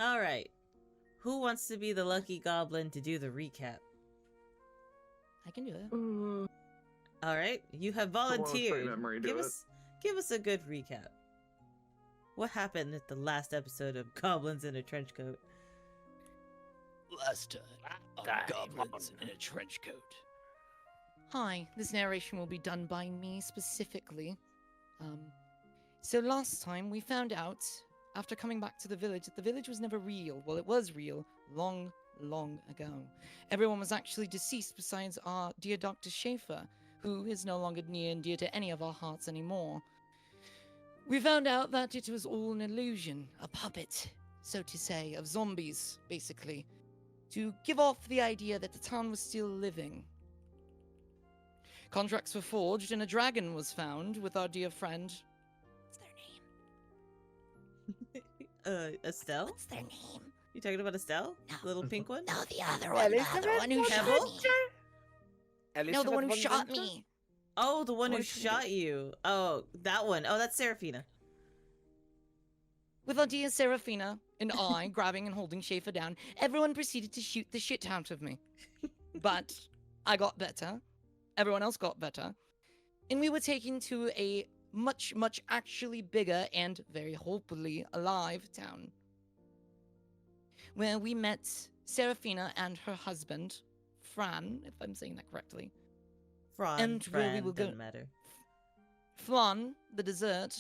All right. Who wants to be the lucky goblin to do the recap? I can do it. All right, you have volunteered. Give us a good recap. What happened at the last episode of Goblins in a Trenchcoat? Last time, Goblins in a Trenchcoat. Hi, this narration will be done by me specifically. So last time we found out, after coming back to the village, that the village was never real. Well, it was real long, long ago. Everyone was actually deceased besides our dear Dr. Schaefer, who is no longer near and dear to any of our hearts anymore. We found out that it was all an illusion, a puppet, so to say, of zombies, basically, to give off the idea that the town was still living. Contracts were forged and a dragon was found with our dear friend. What's their name? Estelle? What's their name? You talking about Estelle? No. The little pink one? No, the other one. The other one who shot me. No, the one who shot me. Oh, the one who shot you. Oh, that one. Oh, that's Seraphina. With our dear Seraphina and I grabbing and holding Schaefer down, everyone proceeded to shoot the shit out of me. But I got better. Everyone else got better. And we were taken to a much, much actually bigger and very hopefully alive town, where we met Seraphina and her husband, Fran, if I'm saying that correctly. Fran, where we will doesn't matter. Flan, the dessert.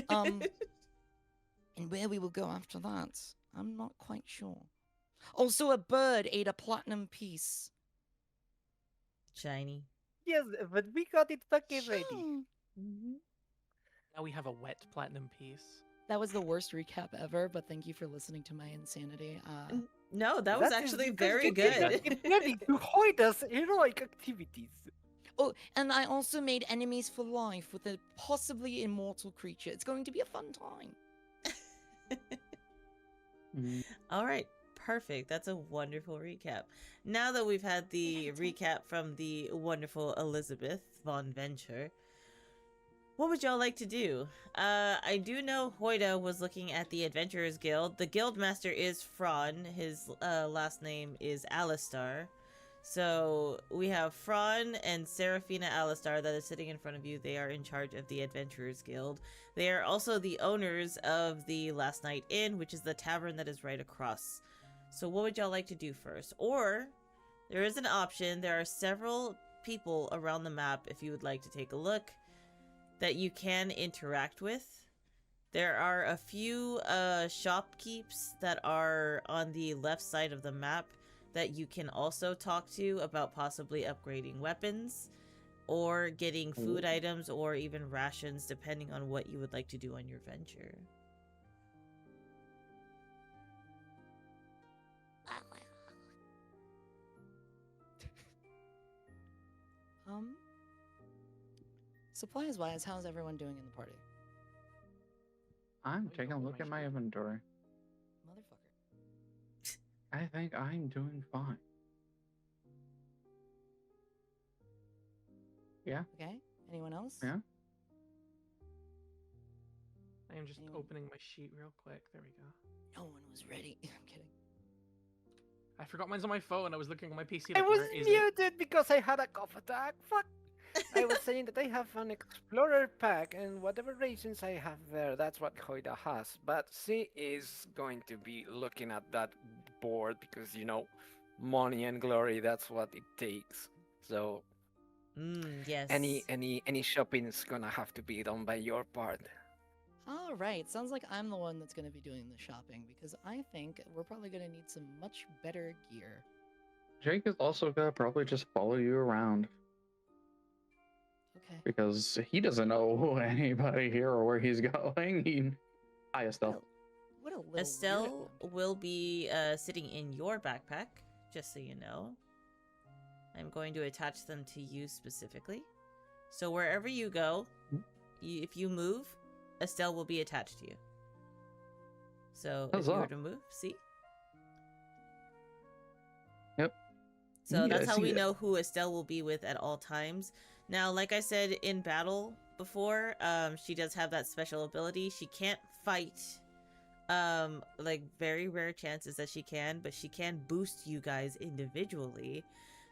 And where we will go after that, I'm not quite sure. Also, a bird ate a platinum piece. Shiny. Yes, but we got it fucking ready. Mm-hmm. Now we have a wet platinum piece. That was the worst recap ever, but thank you for listening to my insanity. No, that was actually very good. It's ready to hold us heroic activities. Oh, and I also made enemies for life with a possibly immortal creature. It's going to be a fun time. All right, perfect. That's a wonderful recap. Now that we've had the recap from the wonderful Elizabeth Von Venture, what would y'all like to do? I do know Hoida was looking at the Adventurers Guild. The guild master is Fran. His last name is Alistar. So we have Fran and Seraphina Alistar that is sitting in front of you. They are in charge of the Adventurers Guild. They are also the owners of the Last Night Inn, which is the tavern that is right across. So what would y'all like to do first? Or there is an option. There are several people around the map, if you would like to take a look, that you can interact with. There are a few shopkeepers that are on the left side of the map that you can also talk to about possibly upgrading weapons or getting food items or even rations, depending on what you would like to do on your venture. Supplies wise, how's everyone doing in the party? I'm taking a look at my inventory. Motherfucker. I think I'm doing fine. Yeah. Okay. Anyone else? Yeah. I am just opening my sheet real quick. There we go. No one was ready. I'm kidding. I forgot mine's on my phone. I was looking on my PC. I Like, was where is muted because I had a cough attack. Fuck. I was saying that I have an explorer pack and whatever rations I have there, that's what Hoida has. But she is going to be looking at that board because, you know, money and glory, that's what it takes. So Yes. any shopping is gonna have to be done by your part. All right. Sounds like I'm the one that's going to be doing the shopping because I think we're probably going to need some much better gear. Jake is also gonna probably just follow you around Okay. because he doesn't know anybody here or where he's going. Hi, Estelle. What a little Estelle weirdo. will be sitting in your backpack, just so you know. I'm going to attach them to you specifically. So wherever you go, if you move, Estelle will be attached to you. So if you were to move, see? Yep. So Yeah, that's I how see we that. know who Estelle will be with at all times. Now, like I said in battle before, she does have that special ability. She can't fight like very rare chances that she can, but she can boost you guys individually.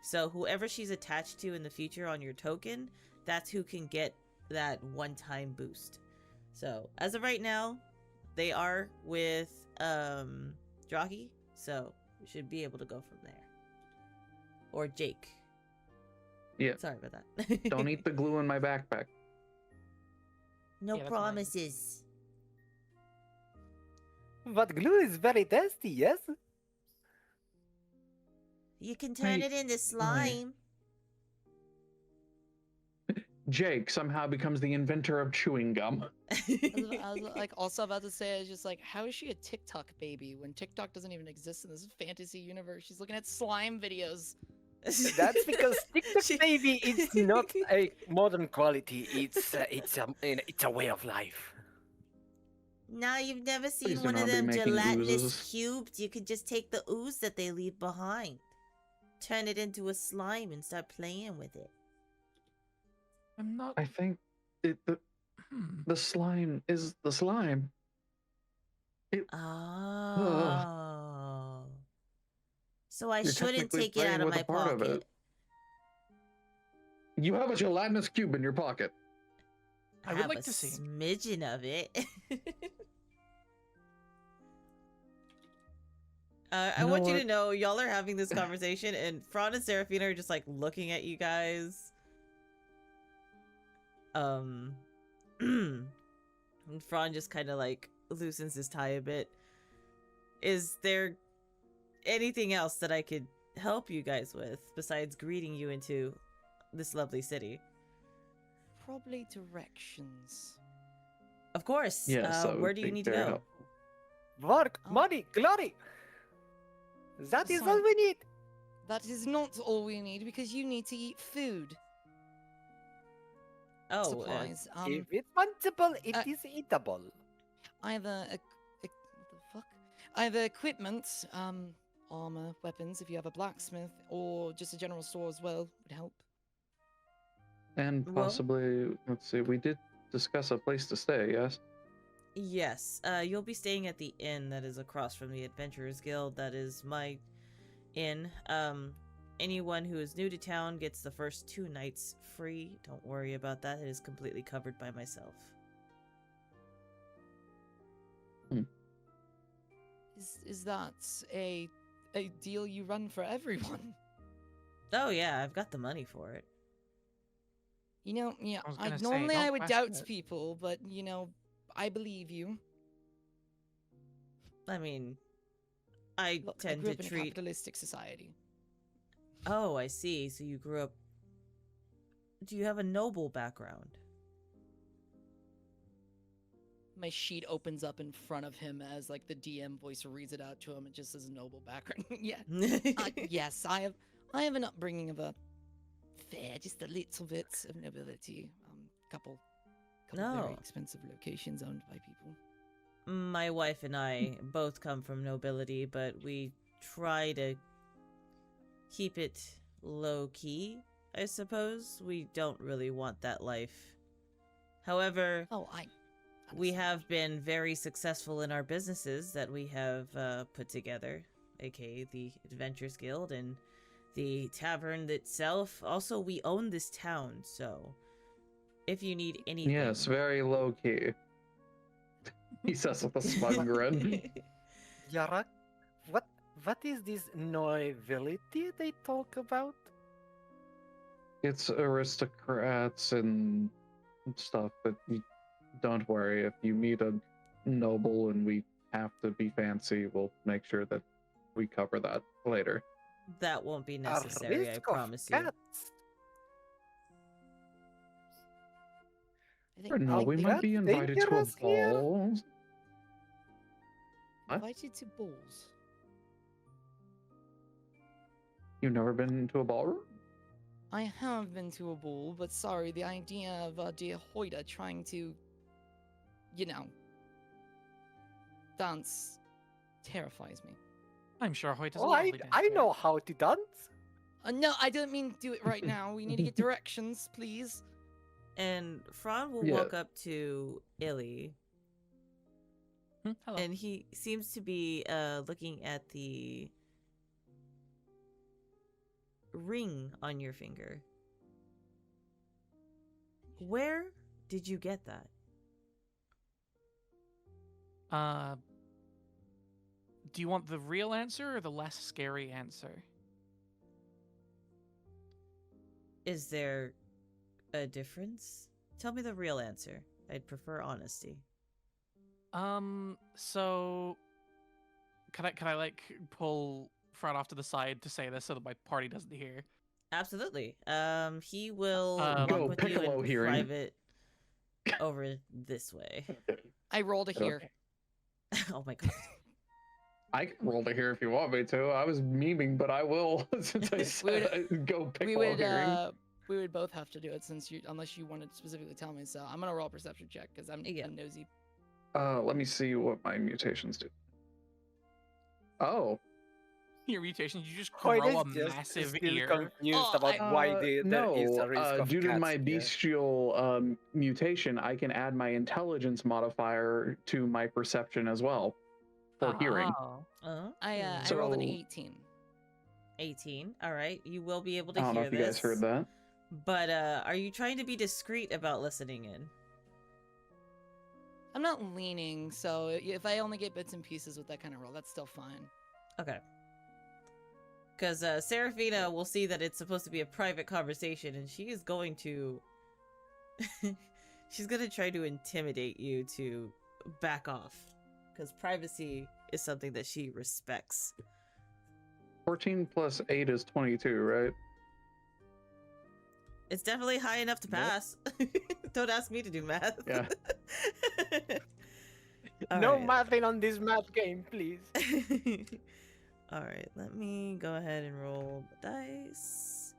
So whoever she's attached to in the future on your token, that's who can get that one-time boost. So as of right now, they are with Draghi, so we should be able to go from there. Or Jake. Yeah. Sorry about that. Don't eat the glue in my backpack. No Yeah, that's mine. promises. But glue is very tasty, yes? You can turn Wait, it into slime. Jake somehow becomes the inventor of chewing gum. I was like also about to say, I was just like, how is she a TikTok baby when TikTok doesn't even exist in this fantasy universe? She's looking at slime videos. That's because TikTok She- baby is not a modern quality. It's a way of life. Now you've never seen do one of not be them making gelatinous oozes. cubes. You could just take the ooze that they leave behind, turn it into a slime, and start playing with it. I'm not. I think the slime is the slime. Oh. So I You're shouldn't technically take it out playing of with my a part of it. pocket. You have a gelatinous cube in your pocket. I would have like a to see. smidgen of it. I You know want you to what? know, y'all are having this conversation, and Fran and Seraphina are just like looking at you guys. And Fran just kind of like loosens his tie a bit. Is there anything else that I could help you guys with besides greeting you into this lovely city? Probably directions. Of course. Yes, that where would do you be need to very go? helpful. Work, Oh. money, glory. That is all Sorry. we need. That is not all we need because you need to eat food. Oh, Supplies. If it's munchable, it uh, is eatable. Either what the fuck? Either equipment, armor, weapons, if you have a blacksmith, or just a general store as well would help. And Well- possibly, let's see, we did discuss a place to stay, yes? yes. You'll be staying at the inn that is across from the Adventurers Guild. That is my inn. Anyone who is new to town gets the first 2 nights free. Don't worry about that. It is completely covered by myself. Is that a deal you run for everyone? Oh yeah, I've got the money for it. You know, yeah. I was I gonna say, normally I don't would question doubt it. people, but you know, I believe you. I mean, I Look, I tend grew to up in a treat. capitalistic society. Oh, I see. So you grew up. Do you have a noble background? My sheet opens up in front of him as like the DM voice reads it out to him. It just says noble background. Yeah. Yes, I have an upbringing of a fair, just a little bit of nobility. Couple very No. expensive locations owned by people. My wife and I both come from nobility, but we try to keep it low key, I suppose. We don't really want that life. However, Oh, we understand. have been very successful in our businesses that we have put together, aka the Adventurers Guild and the tavern itself. Also, we own this town, so if you need anything. Yes, very low key. He says with a smug grin. Yarak, what is this nobility they talk about? It's aristocrats and stuff, but you don't worry. If you meet a noble and we have to be fancy, we'll make sure that we cover that later. That won't be necessary, I risk of promise you. cats. I think, Or no, I we think might be that's invited to a dangerous here. ball. What? invited to balls. You've never been to a ballroom? I have been to a ball, but sorry, the idea of dear Hoida trying to, you know, dance terrifies me. I'm sure Hoyt is a Oh, lovely I dancer. know how to dance. No, I don't mean do it right now. We need to get directions, please. And Fran will Yeah. walk up to Illy. Hello. And he seems to be looking at the ring on your finger. Where did you get that? Do you want the real answer or the less scary answer? Is there a difference? Tell me the real answer. I'd prefer honesty. So can I like pull Fred off to the side to say this so that my party doesn't hear? Absolutely. He will Um, walk Go with you Piccolo in hearing. private over this way. I rolled a here. Oh my god. I can roll to here if you want me to. I was memeing, but I will since I said go We Piccolo would hearing. we would both have to do it since unless you wanted to specifically tell me. So I'm gonna roll a perception check because I'm Yeah. nosy. Let me see what my mutations do. Oh, your mutations, you just Hoyt grow a is just massive still ear. confused Oh, about why there no. is a risk of Due to cats my here. bestial mutation, I can add my intelligence modifier to my perception as well for hearing. Oh. I rolled an So- 18. 18. All right. You will be able to I don't know hear if you guys this. heard that. But are you trying to be discreet about listening in? I'm not leaning, so if I only get bits and pieces with that kind of roll, that's still fine. Okay. Because Serafina will see that it's supposed to be a private conversation, and she is going to... she's going to try to intimidate you to back off. Because privacy is something that she respects. 14 plus 8 is 22, right? It's definitely high enough to Nope. pass. Don't ask me to do math. Yeah. No Alright. mathing on this math game, please. Alright, let me go ahead and roll the dice.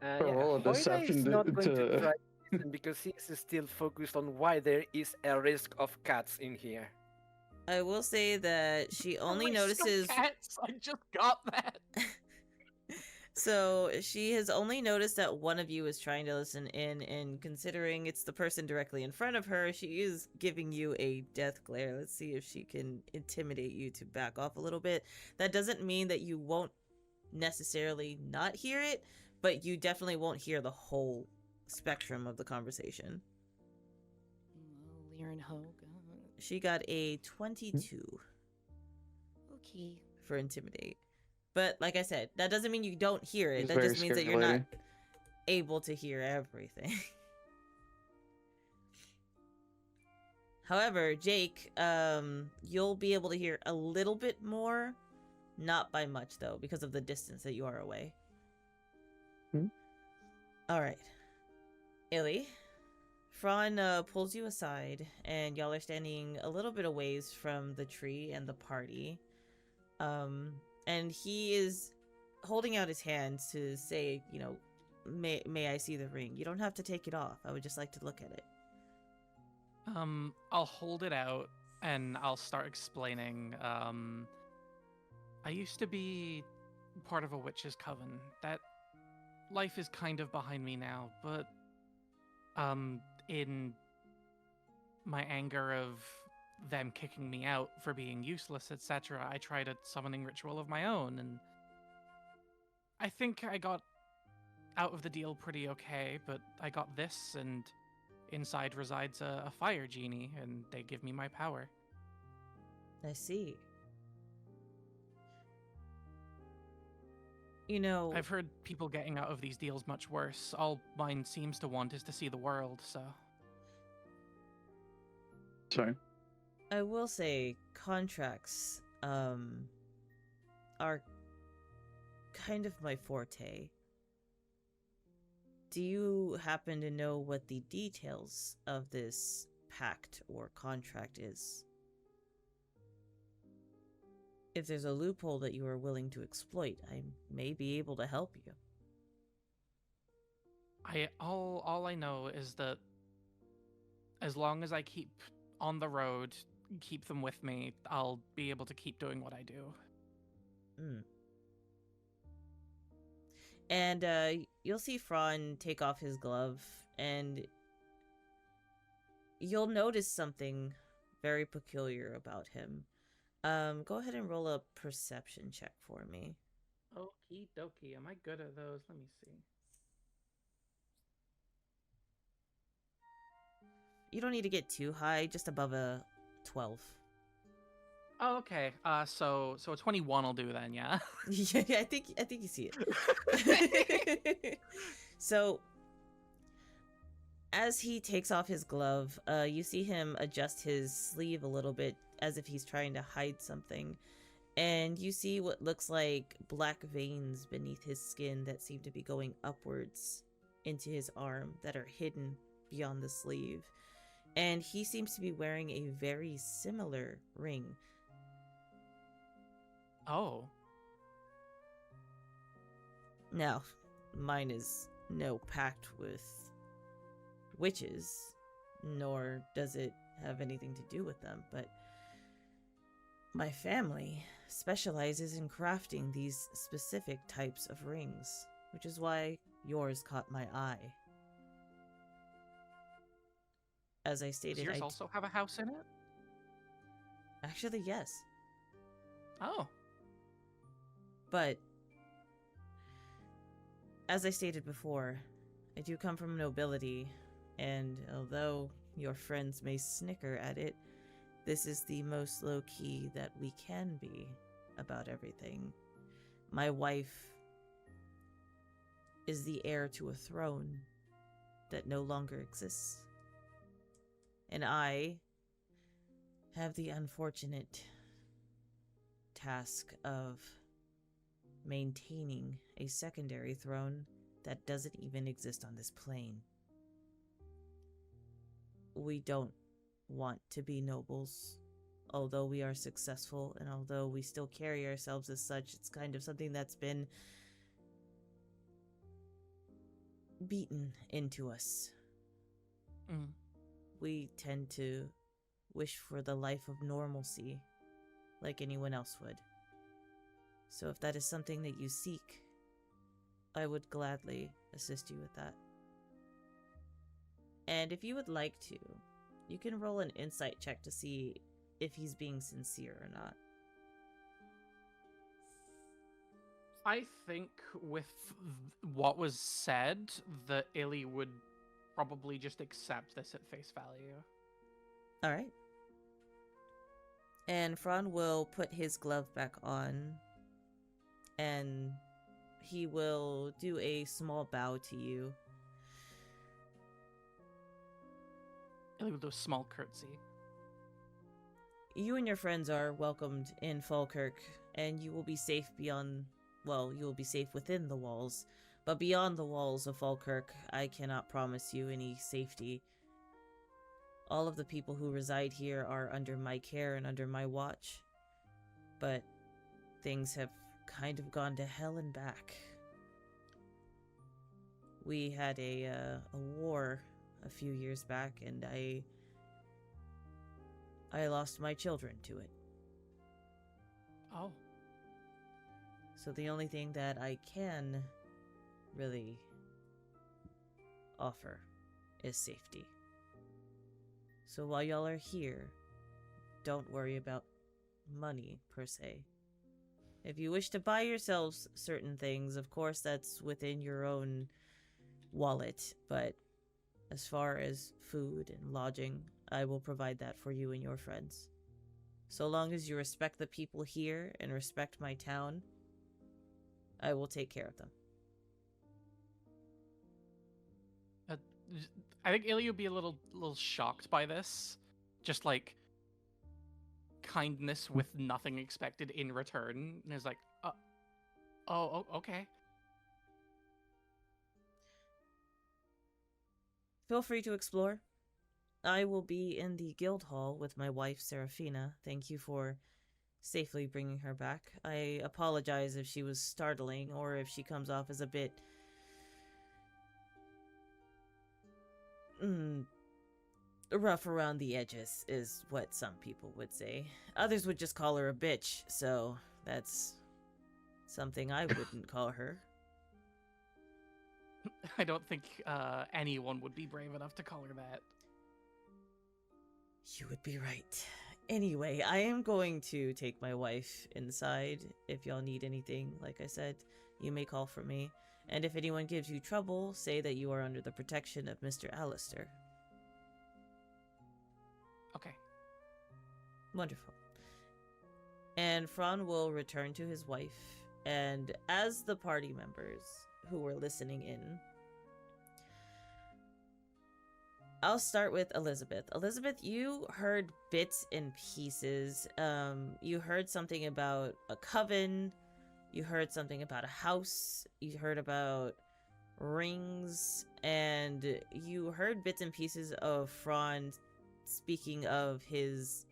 Roll a Hoyda deception is to- not going to to- try to listen because he is still focused on why there is a risk of cats in here. I will say that she only Risk of notices... cats. I just got that. So she has only noticed that one of you is trying to listen in, and considering it's the person directly in front of her, she is giving you a death glare. Let's see if she can intimidate you to back off a little bit. That doesn't mean that you won't necessarily not hear it, but you definitely won't hear the whole spectrum of the conversation. Liren Hogue. She got a 22 Okay. for intimidate. But like I said, that doesn't mean you don't hear it. She's That very just means that scary you're not lady. able to hear everything. However, Jake, you'll be able to hear a little bit more, not by much though, because of the distance that you are away. All right, Illy, Fran pulls you aside, and y'all are standing a little bit a ways from the tree and the party. And he is holding out his hand to say, you know, may I see the ring? You don't have to take it off. I would just like to look at it. I'll hold it out and I'll start explaining. I used to be part of a witch's coven. That life is kind of behind me now, but in my anger of them kicking me out for being useless, etc., I tried a summoning ritual of my own, and I think I got out of the deal pretty okay, but I got this, and inside resides a fire genie, and they give me my power. I see. You know, I've heard people getting out of these deals much worse. All mine seems to want is to see the world, so... Sorry. I will say contracts are kind of my forte. Do you happen to know what the details of this pact or contract is? If there's a loophole that you are willing to exploit, I may be able to help you. All I know is that as long as I keep on the road, keep them with me, I'll be able to keep doing what I do. And you'll see Fran take off his glove, and you'll notice something very peculiar about him. Go ahead and roll a perception check for me. Okie dokie. Am I good at those? Let me see. You don't need to get too high, just above a 12. Oh, okay. So a 21 will do then, yeah. Yeah, I think you see it. So, as he takes off his glove, you see him adjust his sleeve a little bit as if he's trying to hide something. And you see what looks like black veins beneath his skin that seem to be going upwards into his arm that are hidden beyond the sleeve. And he seems to be wearing a very similar ring. Oh. Now, mine is no pact with witches, nor does it have anything to do with them, but my family specializes in crafting these specific types of rings, which is why yours caught my eye. As I Does stated, yours also have a house in it? actually, yes. Oh. But as I stated before, I do come from nobility, and although your friends may snicker at it, this is the most low-key that we can be about everything. My wife is the heir to a throne that no longer exists. And I have the unfortunate task of maintaining a secondary throne that doesn't even exist on this plane. We don't want to be nobles. Although we are successful and although we still carry ourselves as such, it's kind of something that's been beaten into us. Mm. We tend to wish for the life of normalcy like anyone else would. So if that is something that you seek, I would gladly assist you with that. And if you would like to, you can roll an insight check to see if he's being sincere or not. I think with what was said, that Illy would probably just accept this at face value. Alright. And Fran will put his glove back on, and he will do a small bow to you. Illy will do a small curtsy. You and your friends are welcomed in Falkirk, and you will be safe beyond... Well, you will be safe within the walls, but beyond the walls of Falkirk, I cannot promise you any safety. All of the people who reside here are under my care and under my watch, but things have kind of gone to hell and back. We had a war a few years back, and I lost my children to it. Oh. So the only thing that I can really offer is safety. So while y'all are here, don't worry about money per se. If you wish to buy yourselves certain things, of course that's within your own wallet, but as far as food and lodging, I will provide that for you and your friends. So long as you respect the people here and respect my town, I will take care of them. I think Illy would be a little shocked by this. Just like kindness with nothing expected in return. And is like, okay. Feel free to explore. I will be in the guild hall with my wife, Serafina. Thank you for safely bringing her back. I apologize if she was startling or if she comes off as a bit... rough around the edges, is what some people would say. Others would just call her a bitch, so that's something I wouldn't call her. I don't think anyone would be brave enough to call her that. You would be right. Anyway, I am going to take my wife inside. If y'all need anything, like I said, you may call for me. And if anyone gives you trouble, say that you are under the protection of Mr. Alistair. Okay. Wonderful. And Fran will return to his wife, and as the party members who were listening in, I'll start with Elizabeth. Elizabeth, you heard bits and pieces. You heard something about a coven. You heard something about a house. You heard about rings. And you heard bits and pieces of Fran speaking of his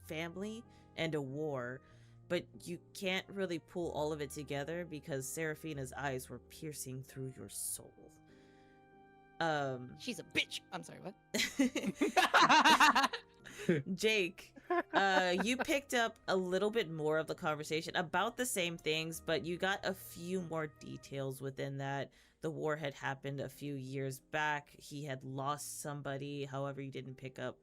family and a war. But you can't really pull all of it together because Seraphina's eyes were piercing through your soul. She's a bitch. I'm sorry, what? Jake, you picked up a little bit more of the conversation about the same things, but you got a few more details within that. The war had happened a few years back. He had lost somebody. However, you didn't pick up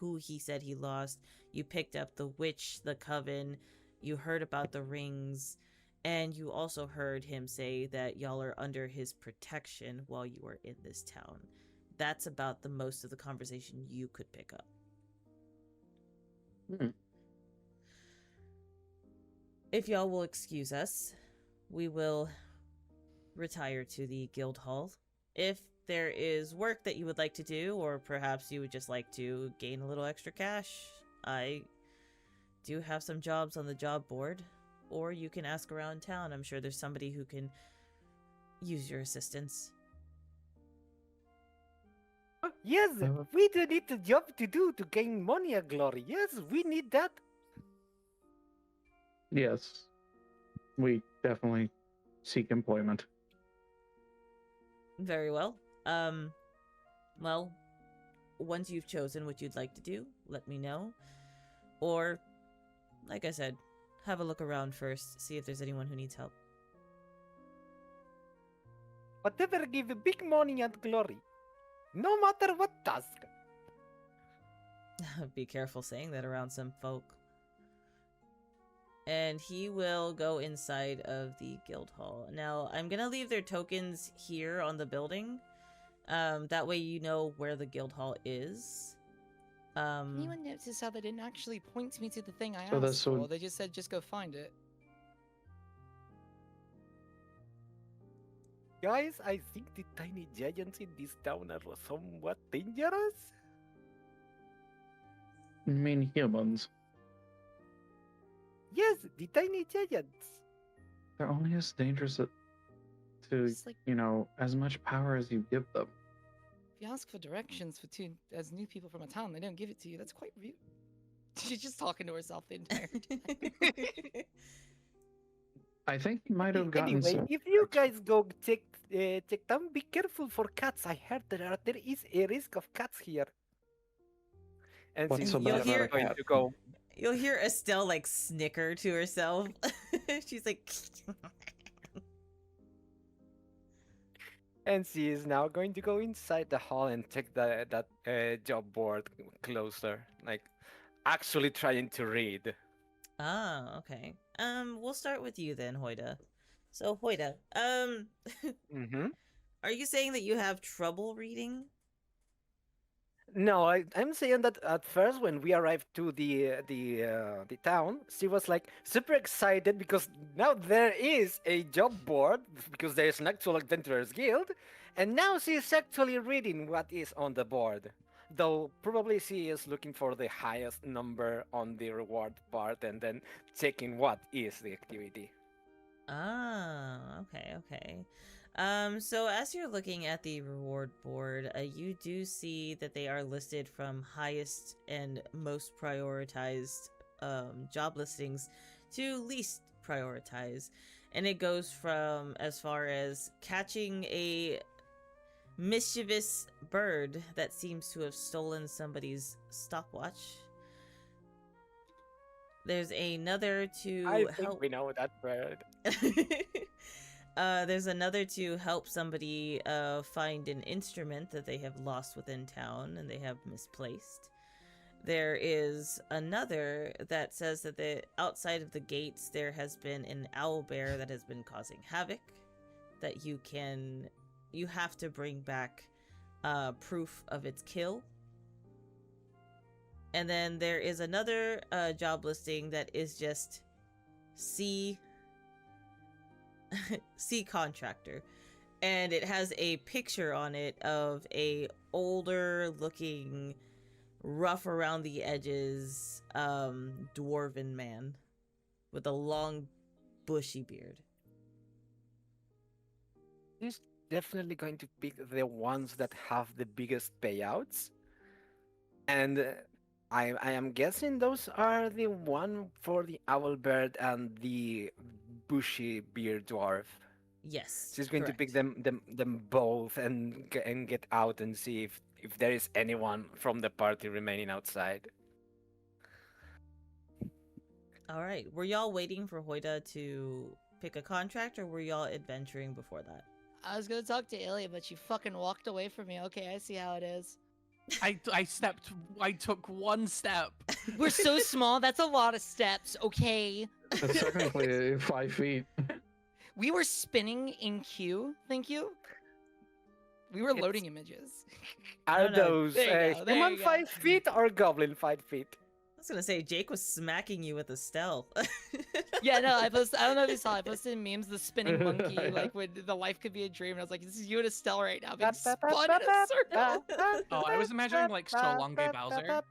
who he said he lost. You picked up the witch, the coven. You heard about the rings. And you also heard him say that y'all are under his protection while you were in this town. That's about the most of the conversation you could pick up. If y'all will excuse us, we will retire to the guild hall. If there is work that you would like to do, or perhaps you would just like to gain a little extra cash, I do have some jobs on the job board. Or you can ask around town. I'm sure there's somebody who can use your assistance. Yes, we do need a job to do to gain money and glory. Yes, we need that. Yes, we definitely seek employment. Very well. Well, once you've chosen what you'd like to do, let me know. Or, like I said, have a look around first, see if there's anyone who needs help. Whatever give big money and glory, no matter what task. Be careful saying that around some folk. And he will go inside of the guild hall. Now, I'm gonna leave their tokens here on the building. That way you know where the guild hall is. Anyone notice how they didn't actually point me to the thing I So asked this for? would- They just said, just go find it. Guys, I think the tiny giants in this town are somewhat dangerous. I mean humans. Yes, the tiny giants. They're only as dangerous to, It's like, as much power as you give them. if you ask for directions as new people from a town, they don't give it to you. That's quite rude. She's just talking to herself the entire time. I think he might have gotten Anyway, some. if you guys go check them, be careful for cats. I heard there is a risk of cats here. And What's since so bad you're about a going cat? to go, You'll hear Estelle like snicker to herself. She's like, and she is now going to go inside the hall and check that job board closer, like actually trying to read. ah, okay. We'll start with you then, Hoida. So, Hoida, Mm-hmm. are you saying that you have trouble reading? No, I'm saying that at first when we arrived to the town, she was like super excited because now there is a job board because there is an actual adventurers guild, and now she is actually reading what is on the board. Though probably she is looking for the highest number on the reward part and then checking what is the activity. Ah, okay. So as you're looking at the reward board, you do see that they are listed from highest and most prioritized job listings to least prioritized. And it goes from as far as catching a mischievous bird that seems to have stolen somebody's stopwatch. There's another to I think help. we know that bird. There's another to help somebody find an instrument that they have lost within town and they have misplaced. There is another that says that the outside of the gates there has been an owl bear that has been causing havoc, that you have to bring back proof of its kill. And then there is another job listing that is just sea contractor, and it has a picture on it of a older looking, rough around the edges dwarven man with a long bushy beard. He's definitely going to pick the ones that have the biggest payouts. And I am guessing those are the one for the owlbird and the bushy beard dwarf. Yes, She's going to pick correct. them both and get out and see if there is anyone from the party remaining outside. All right, were y'all waiting for Hoida to pick a contract, or were y'all adventuring before that? I was gonna talk to Ilya, but she fucking walked away from me. Okay, I see how it is. I took one step. We're so small. That's a lot of steps. Okay. That's technically 5 feet. We were spinning in queue. Thank you. We were loading images. Are no, those there you go, there human you go. 5 feet or goblin 5 feet? I was gonna say Jake was smacking you with Estelle. Yeah, no, I don't know if you saw. I posted memes, the spinning monkey, like when the life could be a dream. And I was like, this is you and Estelle right now, being spun in a circle. Oh, I was imagining like Solonge Bowser.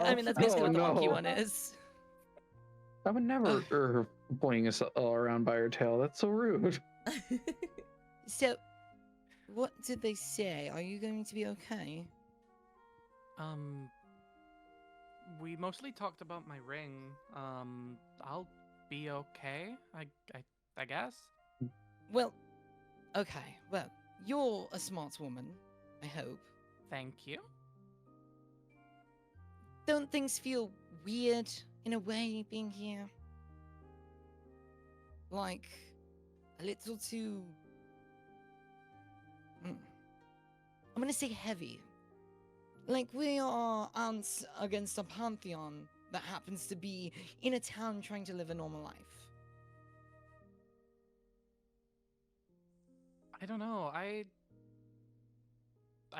I mean, that's basically Oh, what the monkey no. one is. I would never pointing us all around by her tail. That's so rude. So, what did they say? Are you going to be okay? We mostly talked about my ring. I'll be okay. I guess. Well, okay. Well, you're a smart woman, I hope. Thank you. Don't things feel weird in a way being here? Like, a little too... I'm gonna say heavy. Like, we are ants against a pantheon that happens to be in a town trying to live a normal life. I don't know. I've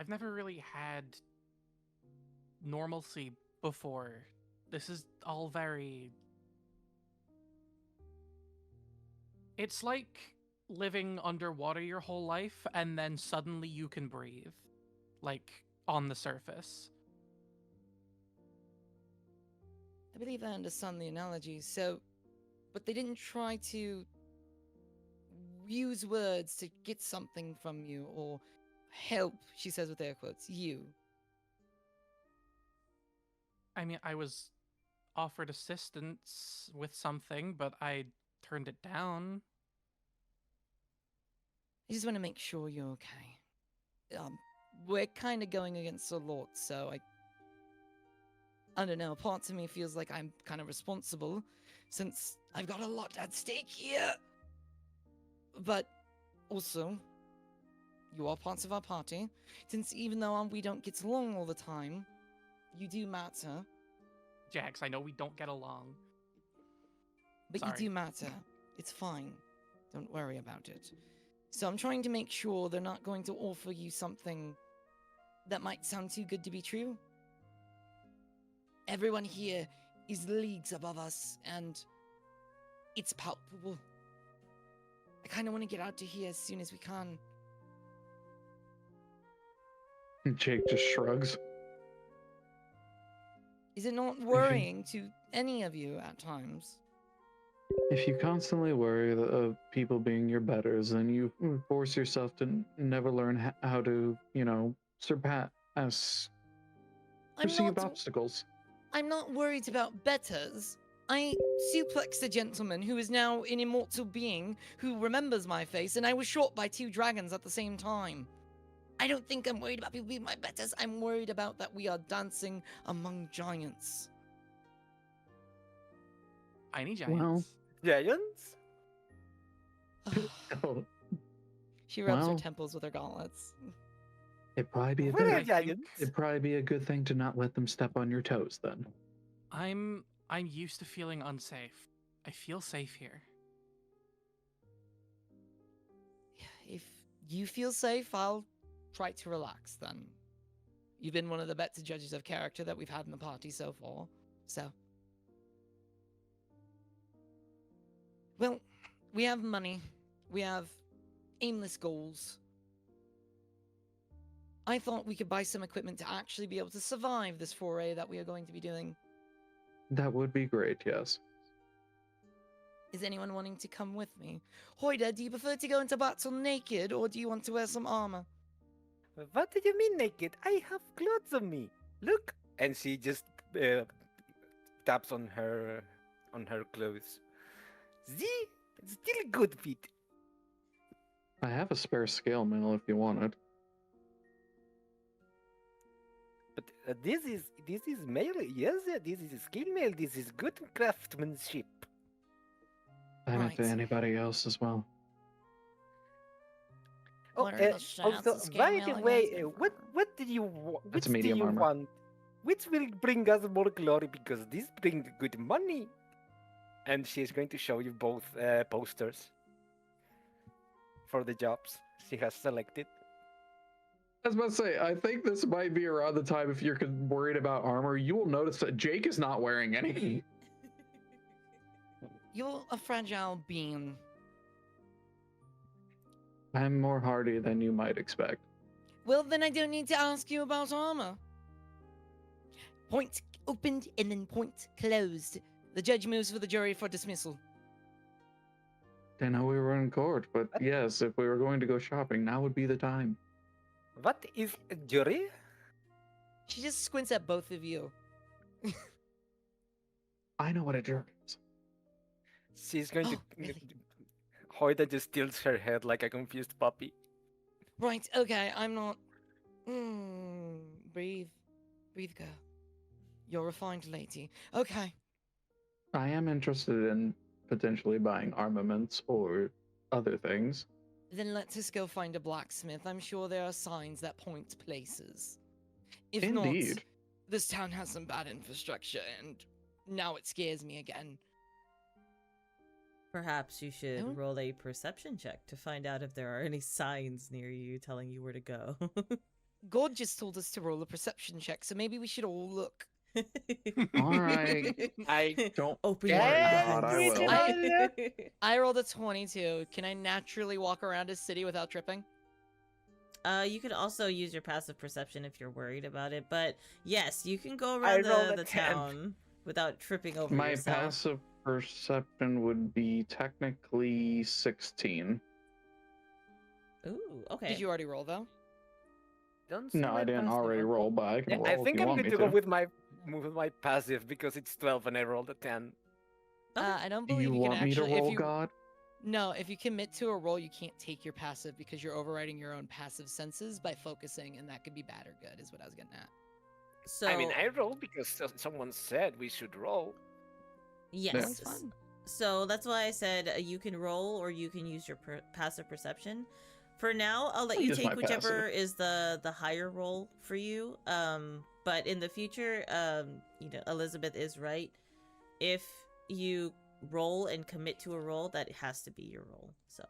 never really had normalcy before. This is all very... It's like living underwater your whole life and then suddenly you can breathe. Like, on the surface. I believe I understand the analogy, so... But they didn't try to use words to get something from you, or help, she says with air quotes, you. I mean, I was offered assistance with something, but I turned it down. I just want to make sure you're okay. We're kind of going against the Lord, so I don't know, part of me feels like I'm kind of responsible, since I've got a lot at stake here. But also, you are parts of our party, since even though we don't get along all the time, you do matter. Jax, I know we don't get along. But Sorry. you do matter. It's fine. Don't worry about it. So I'm trying to make sure they're not going to offer you something that might sound too good to be true. Everyone here is leagues above us, and it's palpable. I kind of want to get out of here as soon as we can. Jake just shrugs. Is it not worrying to any of you at times? If you constantly worry of people being your betters, then you force yourself to never learn how to, surpass perceived obstacles. I'm not worried about betters. I suplexed a gentleman who is now an immortal being who remembers my face, and I was shot by 2 dragons at the same time. I don't think I'm worried about people being my betters. I'm worried about that we are dancing among giants. Tiny giants. Well, Giants? oh, She rubs her Well. temples with her gauntlets. It'd probably be a We're good. a giant. It'd probably be a good thing to not let them step on your toes then. I'm used to feeling unsafe. I feel safe here. If you feel safe, I'll try to relax then. You've been one of the better judges of character that we've had in the party so far, so. Well, we have money. We have aimless goals. I thought we could buy some equipment to actually be able to survive this foray that we are going to be doing. That would be great, yes. Is anyone wanting to come with me? Hoida, do you prefer to go into battle naked, or do you want to wear some armor? What do you mean naked? I have clothes on me. Look. And she just taps on her clothes. See? It's still a good fit. I have a spare scale mail if you want it. But this is mail. Yes, this is skill mail. This is good craftsmanship. I meant to Right. anybody else as well. Oh, What are the shots also, of skill by mail the you way, guys what did you which That's do medium you armor. want? Which will bring us more glory because this brings good money. And she's going to show you both posters for the jobs she has selected. I was about to say, I think this might be around the time if you're worried about armor, you will notice that Jake is not wearing any. You're a fragile being. I'm more hardy than you might expect. Well, then I don't need to ask you about armor. Point opened and then point closed. The judge moves for the jury for dismissal. Didn't know we were in court, but yes, if we were going to go shopping, now would be the time. What is a jury? She just squints at both of you. I know what a jerk is. She's going to. Oh, really? Hoida just tilts her head like a confused puppy. Right, okay, I'm not. Breathe. Breathe, girl. You're a refined lady. Okay. I am interested in potentially buying armaments or other things. Then let's just go find a blacksmith. I'm sure there are signs that point places. If Indeed. not, this town has some bad infrastructure, and now it scares me again. Perhaps you should Don't- roll a perception check to find out if there are any signs near you telling you where to go. God just told us to roll a perception check, so maybe we should all look. All right. I Don't. Open Yeah, your God, I eyes. will. I rolled a 22. Can I naturally walk around a city without tripping? You could also use your passive perception if you're worried about it, but yes, you can go I around rolled a the 10. town without tripping over My yourself. passive perception would be technically 16. Ooh, okay. Did you already roll, though? don't see No, my I didn't passive. already roll, but I can Yeah, roll I if think you I'm want going me to go to. with my passive because it's 12 and I rolled a 10. I don't Do believe you you can want me to actually. roll, if you, God? No, if you commit to a roll, you can't take your passive because you're overriding your own passive senses by focusing, and that could be bad or good, is what I was getting at. So I mean, I rolled because someone said we should roll. yes. Sounds fun. So that's why I said you can roll or you can use your passive perception. For now, I'll let I'll you use my take whichever passive. is the higher roll for you. But in the future, Elizabeth is right. If you roll and commit to a roll, that has to be your roll. So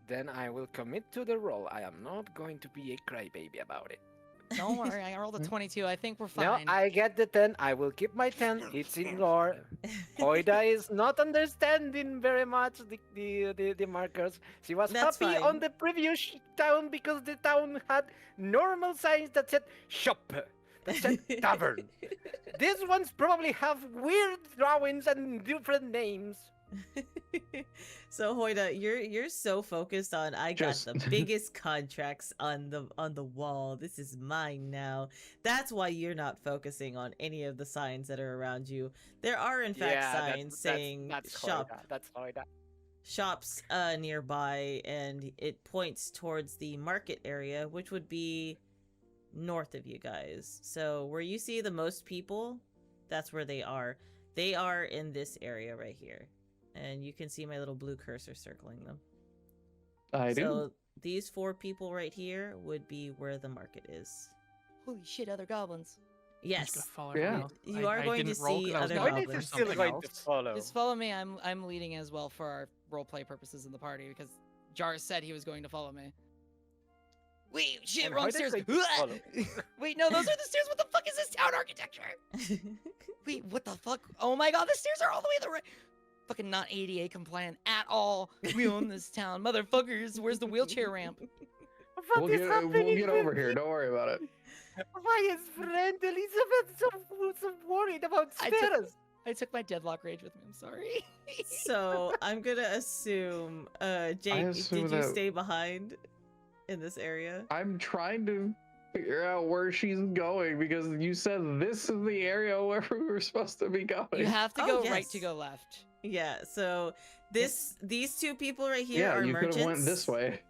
Then I will commit to the roll. I am not going to be a crybaby about it. Don't worry, I rolled a 22. I think we're No, fine. I get the 10. I will keep my 10. It's in lore. Hoida is not understanding very much the markers. She was That's happy fine. on the previous town because the town had normal signs that said shop, that said tavern. These ones probably have weird drawings and different names. So Hoida, you're so focused on I got Just- the biggest contracts on the wall. This is mine now. That's why you're not focusing on any of the signs that are around you. There are in fact signs saying that's shop Hoida. That's Hoida. shops nearby, and it points towards the market area, which would be north of you guys. So where you see the most people, that's where they are. They are in this area right here. And you can see my little blue cursor circling them. I do. So these 4 people right here would be where the market is. Holy shit, other goblins. I'm just gonna Yes, follow Yeah. everyone else. You are I going to didn't roll 'cause see I was other gonna Void look for is goblins. still something going to else. follow. Just follow me. I'm leading as well for our roleplay purposes in the party because Jar said he was going to follow me. Wait, shit, And wrong Hoida's stairs. going to follow. Wait, no, those are the stairs. What the fuck is this town architecture? Wait, what the fuck? Oh my god, the stairs are all the way to the right. Fucking not ADA compliant at all. We own this town, motherfuckers. Where's the wheelchair ramp? What is happening? We'll get over with here. you? Don't worry about it. Why is friend Elizabeth so worried about I stairs? I took my deadlock rage with me. I'm sorry. So I'm gonna assume, Jake, assume did you that- stay behind in this area? I'm trying to figure out where she's going because you said this is the area where we were supposed to be going. You have to Oh, go right to yes. go left. Yeah. So these 2 people right here yeah, are you could merchants. have went this way.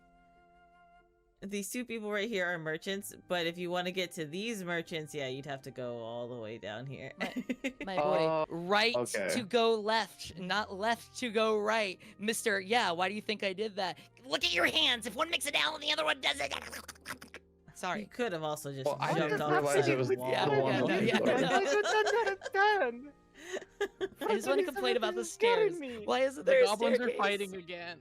These 2 people right here are merchants, but if you want to get to these merchants, yeah, you'd have to go all the way down here. My boy, right okay. to go left, not left to go right. Mister, yeah, why do you think I did that? Look at your hands. If one makes it down and the other one doesn't. You Sorry. could have also just Well, I jumped didn't off realize the it was wall. Yeah, the one yeah, with no, the yeah, door. no. I don't understand. I just want to complain about the stairs. Why isn't The there a goblins are staircase? fighting again.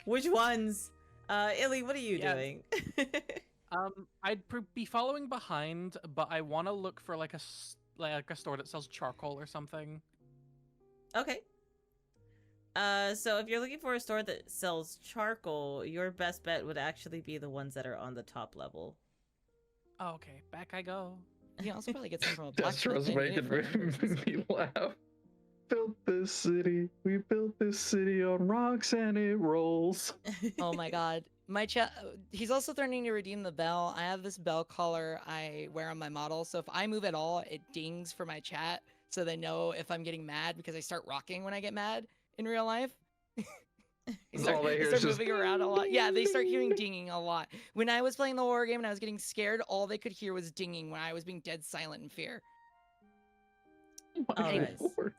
Which ones? Illy, what are you Yes. doing? I'd be following behind, but I want to look for like a store that sells charcoal or something. Okay. So if you're looking for a store that sells charcoal, your best bet would actually be the ones that are on the top level. Oh, okay, back I go. You also probably get some from a blacksmith. Destro's they need it making for emergency. me laugh. Built this city. We built this city on rocks and it rolls. Oh my god. My chat. He's also threatening to redeem the bell. I have this bell collar I wear on my model, so if I move at all, it dings for my chat, so they know if I'm getting mad because I start rocking when I get mad in real life. All they They hear start is just moving around a lot. Yeah, they start hearing dinging a lot. When I was playing the horror game and I was getting scared, all they could hear was dinging when I was being dead silent in fear. My Alright. lord.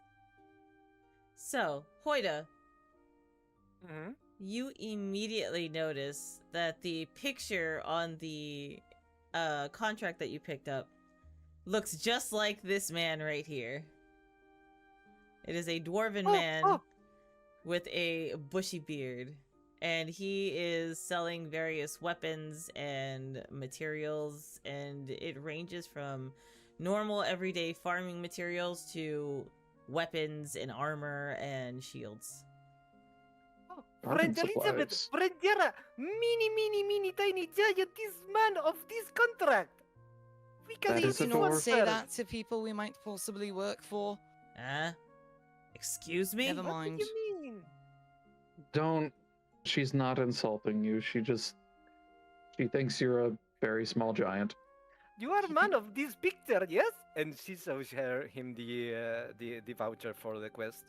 So, Hoida, Mhm. you immediately notice that the picture on the contract that you picked up looks just like this man right here. It is a dwarven man with a bushy beard, and he is selling various weapons and materials, and it ranges from normal everyday farming materials to weapons and armor and shields. Farming Friend Elizabeth, supplies. friend Yara, mini, tiny, giant, this man of this contract. We can That Please is do a not dwarf. say that to people we might possibly work for. Excuse me? Never What mind. do you mean? Don't. She's not insulting you. She thinks you're a very small giant. You are man of this picture, yes? And she shows him the voucher for the quest.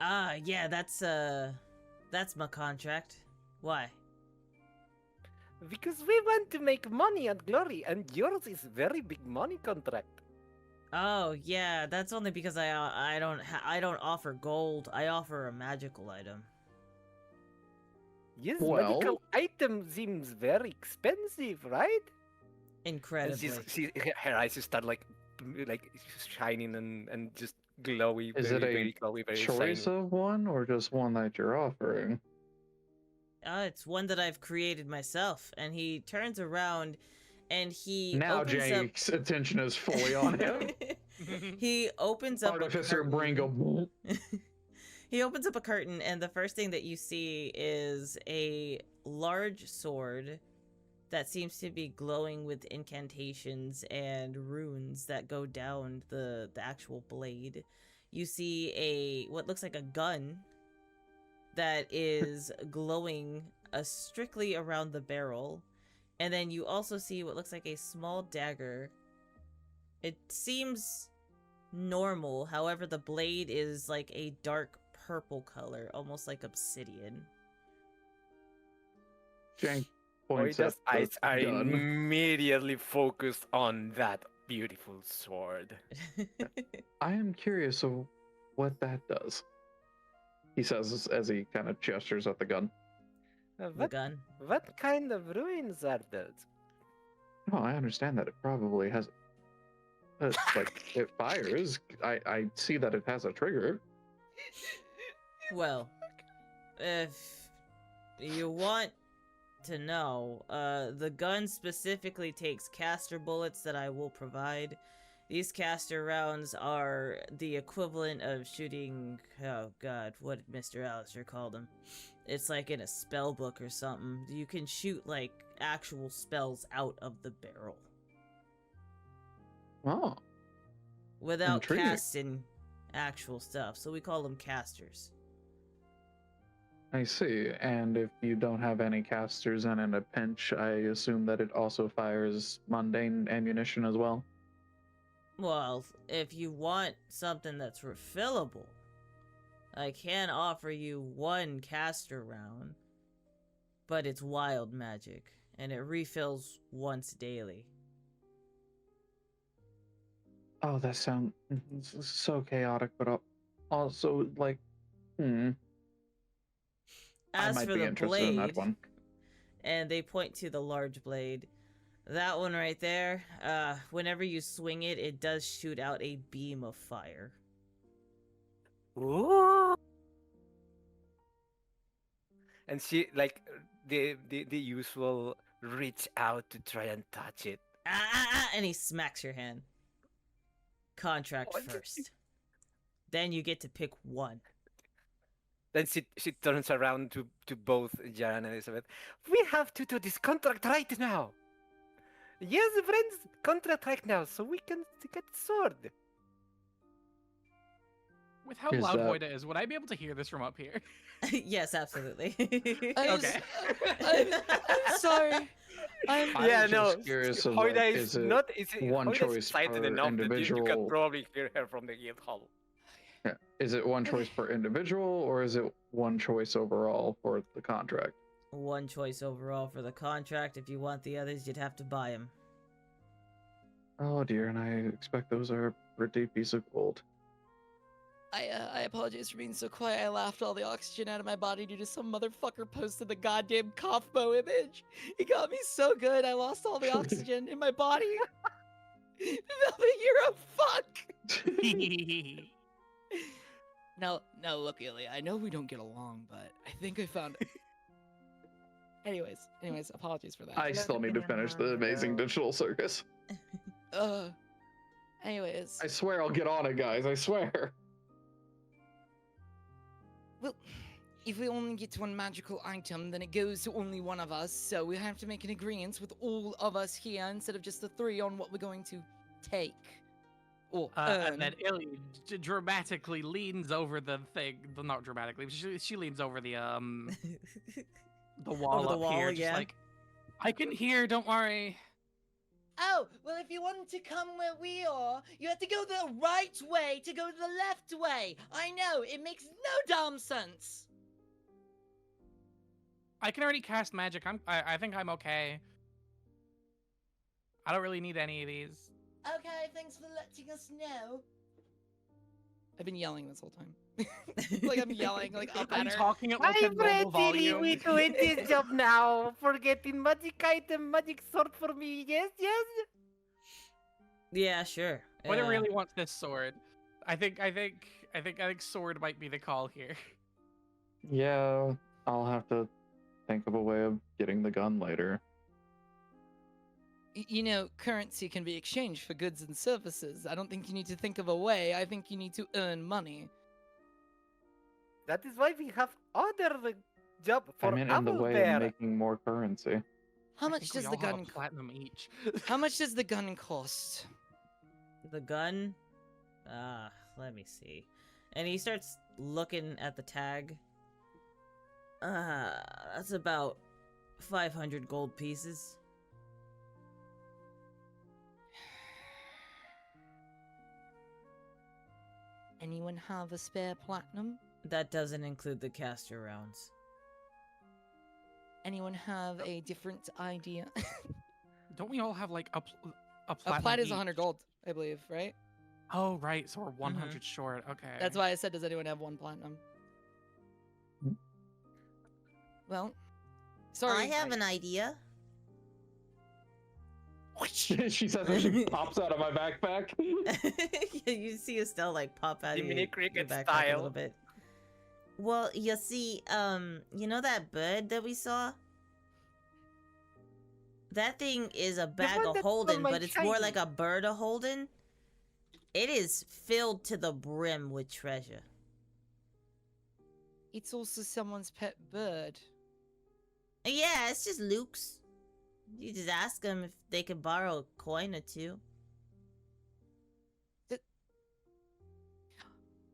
Yeah, that's my contract. Why? Because we want to make money and glory, and yours is very big money contract. Oh, yeah, that's only because I don't offer gold. I offer a magical item. Yes, Well- medical item seems very expensive, right? And Incredibly. her eyes start like shining and just glowy. Is very, it a very glowy, very Choice shiny. of one or just one that you're offering? It's one that I've created myself. And he turns around and he Now opens Jake's attention is fully on him. He opens up Artificer a brain go. curtain. He opens up a curtain, and the first thing that you see is a large sword that seems to be glowing with incantations and runes that go down the actual blade. You see what looks like a gun that is glowing strictly around the barrel. And then you also see what looks like a small dagger. It seems normal, however the blade is like a dark purple color, almost like obsidian. Jank points at Oida's eyes the are gun. immediately focused on that beautiful sword. I am curious of what that does. He says as he kind of gestures at the gun. The What gun. what kind of ruins are those? Oh, I understand that it probably has. Like it fires. I see that it has a trigger. Well, if you want to know, the gun specifically takes caster bullets that I will provide. These caster rounds are the equivalent of shooting, oh god, what did Mr. Alistair call them? It's like in a spell book or something. You can shoot like actual spells out of the barrel Oh, without intriguing. casting actual stuff. So we call them casters. I see. And if you don't have any casters and in a pinch, I assume that it also fires mundane ammunition as well. Well, if you want something that's refillable, I can offer you one caster round, but it's wild magic, and it refills once daily. Oh, that sounds so chaotic, but also like, I As might for be the interested in that blade, one. and they point to the large blade, that one right there, whenever you swing it, it does shoot out a beam of fire. Ooh. And she like the usual reach out to try and touch it. And he smacks your hand. Contract What? first. Then you get to pick one. Then she turns around to both Jaran and Elizabeth. We have to do this contract right now. Yes, friends, contract right now, so we can get sword. With how Is loud that- Hoida is, would I be able to hear this from up here? Yes, absolutely. Okay. I'm sorry. I'm I Yeah, was no. just curious of, Hoida like, is is it not. Is one Hoida is choice excited per enough that you individual? can probably hear her from the guild hall. Yeah. Is it one choice per individual, or is it one choice overall for the contract? One choice overall for the contract. If you want the others, you'd have to buy them. Oh dear, and I expect those are a pretty piece of gold. I apologize for being so quiet. I laughed all the oxygen out of my body due to some motherfucker posted the goddamn Kaufmo image. He got me so good, I lost all the oxygen in my body. You're a fuck. No, look, Ilya, I know we don't get along, but I think I found it. Anyways, apologies for that. I still need to finish the Amazing Digital Circus. Anyways. I swear I'll get on it, guys. I swear. Well, if we only get one magical item, then it goes to only one of us, so we have to make an agreement with all of us here instead of just the three on what we're going to take. Or And then Illy dramatically leans over the thing. Well, not dramatically. She leans over the wall Over the up wall, here, yeah. just like, I can hear. Don't worry. Oh, well, if you wanted to come where we are, you have to go the right way to go the left way. I know, it makes no damn sense. I can already cast magic. I think I'm okay. I don't really need any of these. Okay, thanks for letting us know. I've been yelling this whole time. Like I'm yelling like up I'm at her. talking at like a normal volume. we doing this job now. Forgetting magic item, magic sword for me. Yes, yes. Yeah, sure. Hoida really wants this sword. I think sword might be the call here. Yeah, I'll have to think of a way of getting the gun later. You know, currency can be exchanged for goods and services. I don't think you need to think of a way. I think you need to earn money. That is why we have other job for I mean, in the way Owlbear. of making more currency. How I much think we does all the have gun? a platinum each. How much does the gun cost? The gun? Let me see. And he starts looking at the tag. That's about 500 gold pieces. Anyone have a spare platinum? That doesn't include the caster rounds. Anyone have a different idea? Don't we all have like a A platinum plat is each? 100 gold, I believe, right? Oh right, so we're 100 short. Okay. That's why I said, does anyone have one platinum? Well, Sorry. I have an idea. She says as she pops out of my backpack. Yeah, you see Estelle like pop out of Jiminy your Cricket backpack a style. little bit. Well, you see, you know that bird that we saw? That thing is a bag one of that holding, stole my but it's more shiny. like a bird of holding. It is filled to the brim with treasure. It's also someone's pet bird. Yeah, it's just Luke's. You just ask them if they could borrow a coin or two.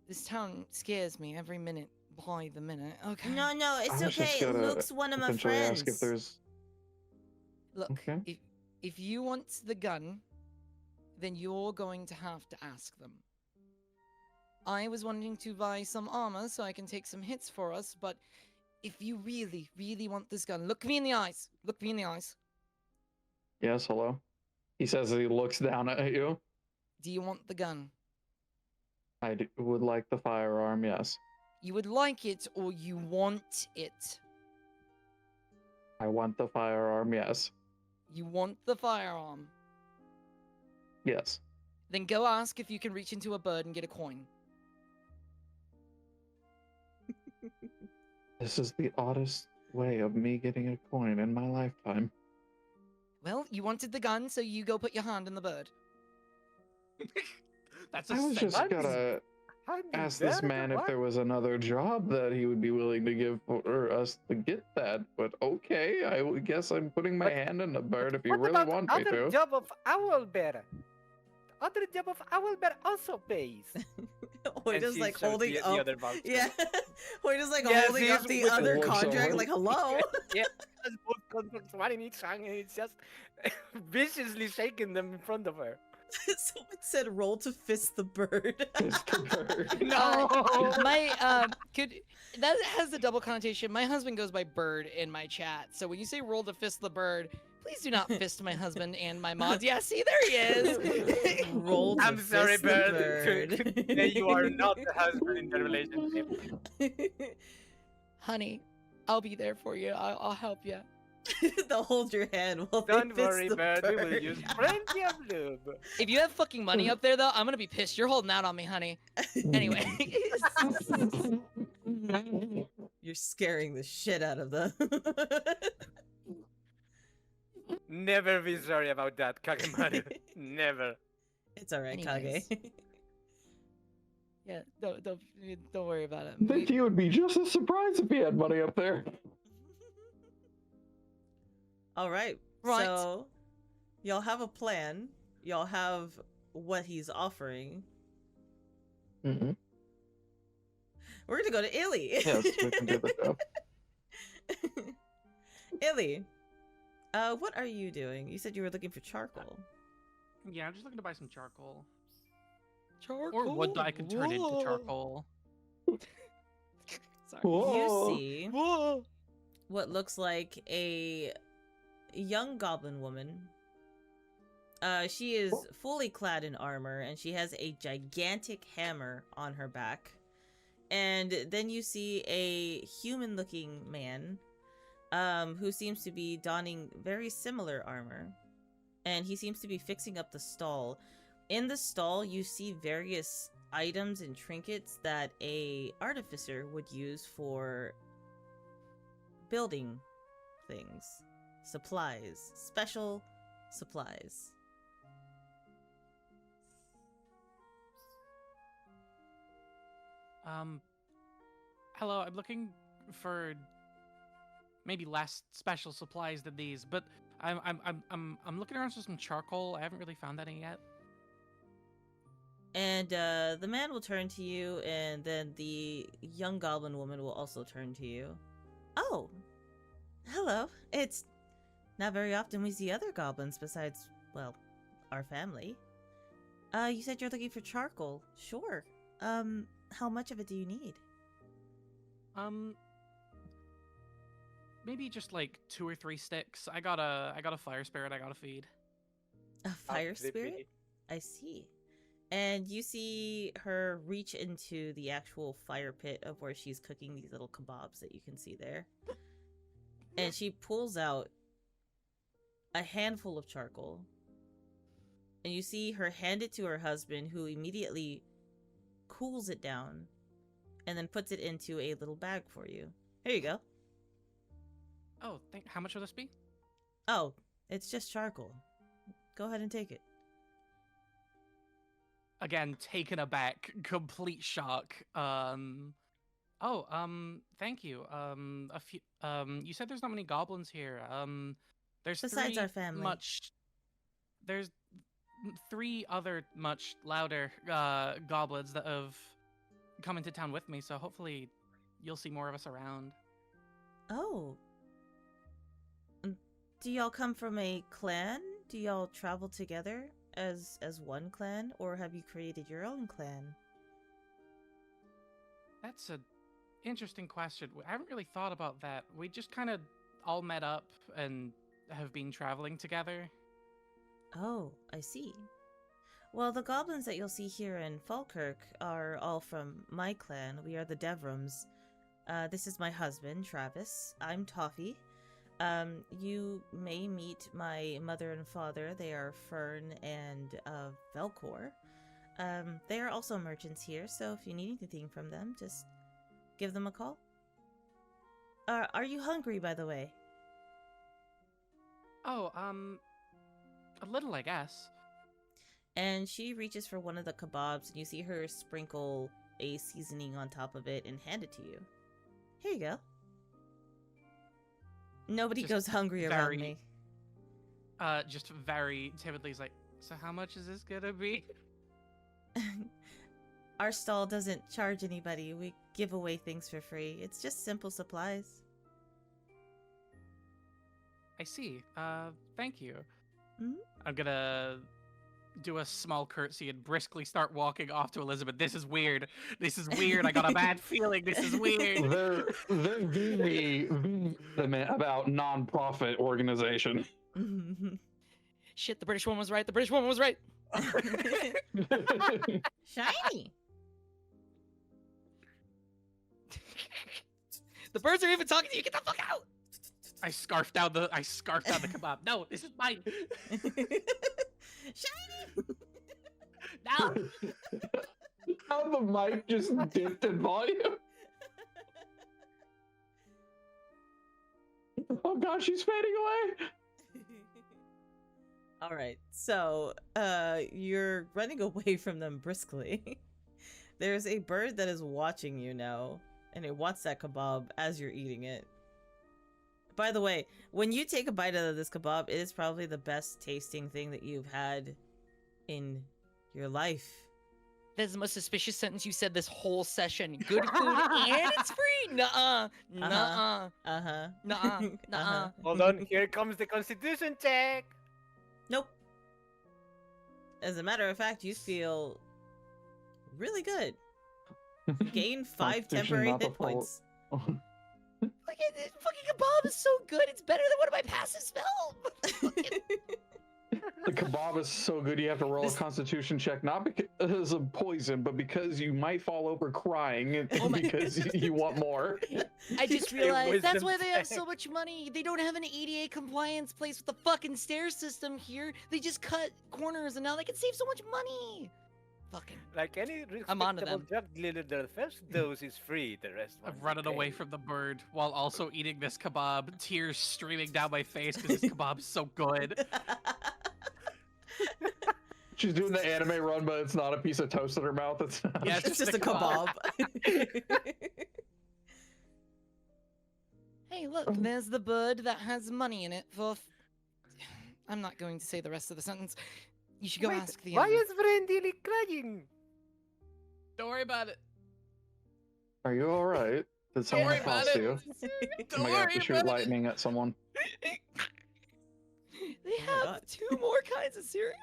This town scares me every minute by the minute. Okay. No, it's I was just okay. gonna Luke's one of my Eventually friends. ask if there's. Look, Okay. if you want the gun, then you're going to have to ask them. I was wanting to buy some armor so I can take some hits for us, but if you really, really want this gun, look me in the eyes. Look me in the eyes. Yes, hello. He says as he looks down at you. Do you want the gun? Would like the firearm, yes. You would like it or you want it? I want the firearm, yes. You want the firearm. Yes. Then go ask if you can reach into a bird and get a coin. This is the oddest way of me getting a coin in my lifetime. Well, you wanted the gun, so you go put your hand in the bird. That's a I was just sentence. gonna How did ask that this man if work? there was another job that he would be willing to give for us to get that. But okay, I guess I'm putting my But- hand in the bird if you What really about want me other to. job of owlbear? Other job of owlbear also pays. Or And just she like shows holding the up. other voucher. Yeah. We're just like Yeah, holding up she's the with the other looks contract, over. like, hello. Just both contracts, one in each hand, and it's just viciously shaking them in front of her. Someone said roll to fist the bird. Fist the bird. No! My that has a double connotation. My husband goes by bird in my chat, so when you say roll to fist the bird, please do not fist my husband and my mods. Yeah, see, there he is. Roll to I'm sorry, fist the bird. bird. Yeah, you are not the husband in the relationship. Honey, I'll be there for you. I'll help you. They'll hold your hand while Don't they fist worry, the bird. We will bird. use plenty of lube. If you have fucking money up there, though, I'm gonna be pissed. You're holding out on me, honey. Anyway. You're scaring the shit out of them. Never be sorry about that, Kakemaru. Never. It's alright, Anyways. Kage. Yeah, don't worry about it. I think he would be just as surprised if he had money up there. All right. Right. So, y'all have a plan. Y'all have what he's offering. Mm-hmm. We're gonna go to Illy. Yes, we can do the job. Illy, what are you doing? You said you were looking for charcoal. Yeah, I'm just looking to buy some charcoal. Charcoal. Or wood that I could turn into Whoa. charcoal. Sorry. Whoa. You see Whoa. what looks like a young goblin woman. She is fully clad in armor, and she has a gigantic hammer on her back. And then you see a human-looking man, who seems to be donning very similar armor. And he seems to be fixing up the stall. In the stall, you see various items and trinkets that a artificer would use for building things. Supplies. Special supplies. Hello, I'm looking for maybe less special supplies than these, but I'm looking around for some charcoal. I haven't really found any yet. And the man will turn to you, and then the young goblin woman will also turn to you. Oh, hello. It's not very often we see other goblins besides, well, our family. You said you're looking for charcoal. Sure. How much of it do you need? Maybe just like 2 or 3 sticks. I got a fire spirit I gotta feed. A fire spirit? I see. And you see her reach into the actual fire pit of where she's cooking these little kebabs that you can see there. And she pulls out a handful of charcoal. And you see her hand it to her husband, who immediately cools it down and then puts it into a little bag for you. Here you go. Oh, how much will this be? Oh, it's just charcoal. Go ahead and take it. Again, taken aback, complete shock. Thank you. You said there's not many goblins here. There's Besides three our family. There's three other much louder goblins that have come into town with me, so hopefully you'll see more of us around. Oh. Do y'all come from a clan? Do y'all travel together as one clan, or have you created your own clan? That's an interesting question. I haven't really thought about that. We just kind of all met up and have been traveling together. Oh, I see. Well, the goblins that you'll see here in Falkirk are all from my clan. We are the Devrams. This is my husband, Travis. I'm Toffee. You may meet my mother and father. They are Fern and Velcor. They are also merchants here, so if you need anything from them, just give them a call. Are you hungry, by the way? Oh, a little, I guess. And she reaches for one of the kebabs, and you see her sprinkle a seasoning on top of it and hand it to you. Here you go. Nobody Just goes hungry around me. Just very timidly, he's like, so how much is this gonna be? Our stall doesn't charge anybody. We give away things for free. It's just simple supplies. I see. Thank you. Mhm. I'm gonna do a small curtsy and briskly start walking off to Elizabeth. This is weird. This is weird. I got a bad feeling. This is weird. They're very about non-profit organization. Shit, the British woman was right. The British woman was right. Shiny! The birds are even talking to you. Get the fuck out. I scarfed down the kebab. No, this is mine. Shiny! No. How the mic just dipped in volume. Oh gosh, she's fading away. All right, so you're running away from them briskly. There's a bird that is watching you now, and it wants that kebab as you're eating it. By the way, when you take a bite out of this kebab, it is probably the best tasting thing that you've had in your life. That's the most suspicious sentence you said this whole session. Good food and it's free? Nuh-uh. Nuh-uh. Uh-huh. Nuh-uh. Nuh-uh. Hold on, here comes the constitution check. Nope. As a matter of fact, you feel really good. Gain 5 Constitution, temporary not the hit points. Look at this fucking kebab is so good. It's better than one of my passive spells. The kebab is so good you have to roll a constitution check, not because of poison, but because you might fall over crying and Oh my- because you want more. I just A realized that's wisdom why they have check. so much money. They don't have an ADA compliance place with the fucking stair system here. They just cut corners and now they can save so much money. Fucking. Like any I'm onto respectable drug dealer, the first dose is free, the rest I'm ones running you away pay. from the bird while also eating this kebab, tears streaming down my face because this kebab is so good. She's doing the anime run, but it's not a piece of toast in her mouth. It's Yeah, It's just a kebab. Hey, look, there's the bird that has money in it for. I'm not going to say the rest of the sentence. You should go Wait, ask the why other. is Brandilly crying? Don't worry about it. Are you alright? Did someone worry about accost it. you? Don't Am I gonna have worry to shoot about it. lightning at someone? They my have God. 2 more kinds of cereal.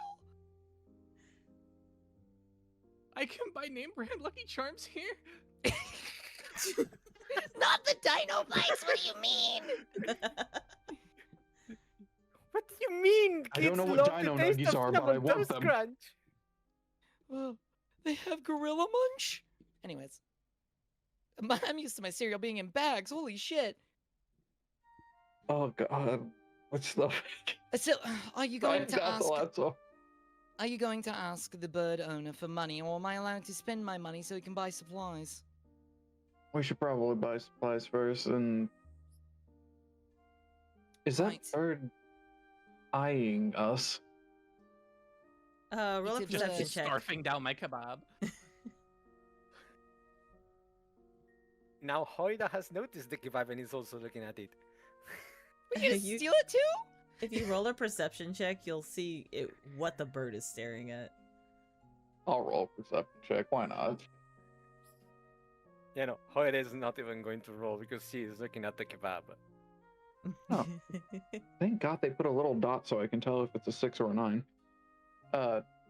I can buy name brand Lucky Charms here. Not the Dino Bites. What do you mean? What do you mean? I don't know Kids what love Dino the taste Nuggies of are, but I Cinnamon want Toast them. Crunch. Well, they have Gorilla Munch. Anyways, I'm used to my cereal being in bags. Holy shit. Oh god. What's the So, are you I going to got the ask? laptop. Are you going to ask the bird owner for money, or am I allowed to spend my money so he can buy supplies? We should probably buy supplies first. And is that Right. bird eyeing us? Roll a It's a Just perception bird. check. scarfing down my kebab. Now Hoida has noticed the kebab and is also looking at it. We can You- steal it too? If you roll a perception check, you'll see what the bird is staring at. I'll roll a perception check. Why not? You know, Hoida is not even going to roll because she is looking at the kebab. Oh. Thank God they put a little dot so I can tell if it's a 6 or a 9.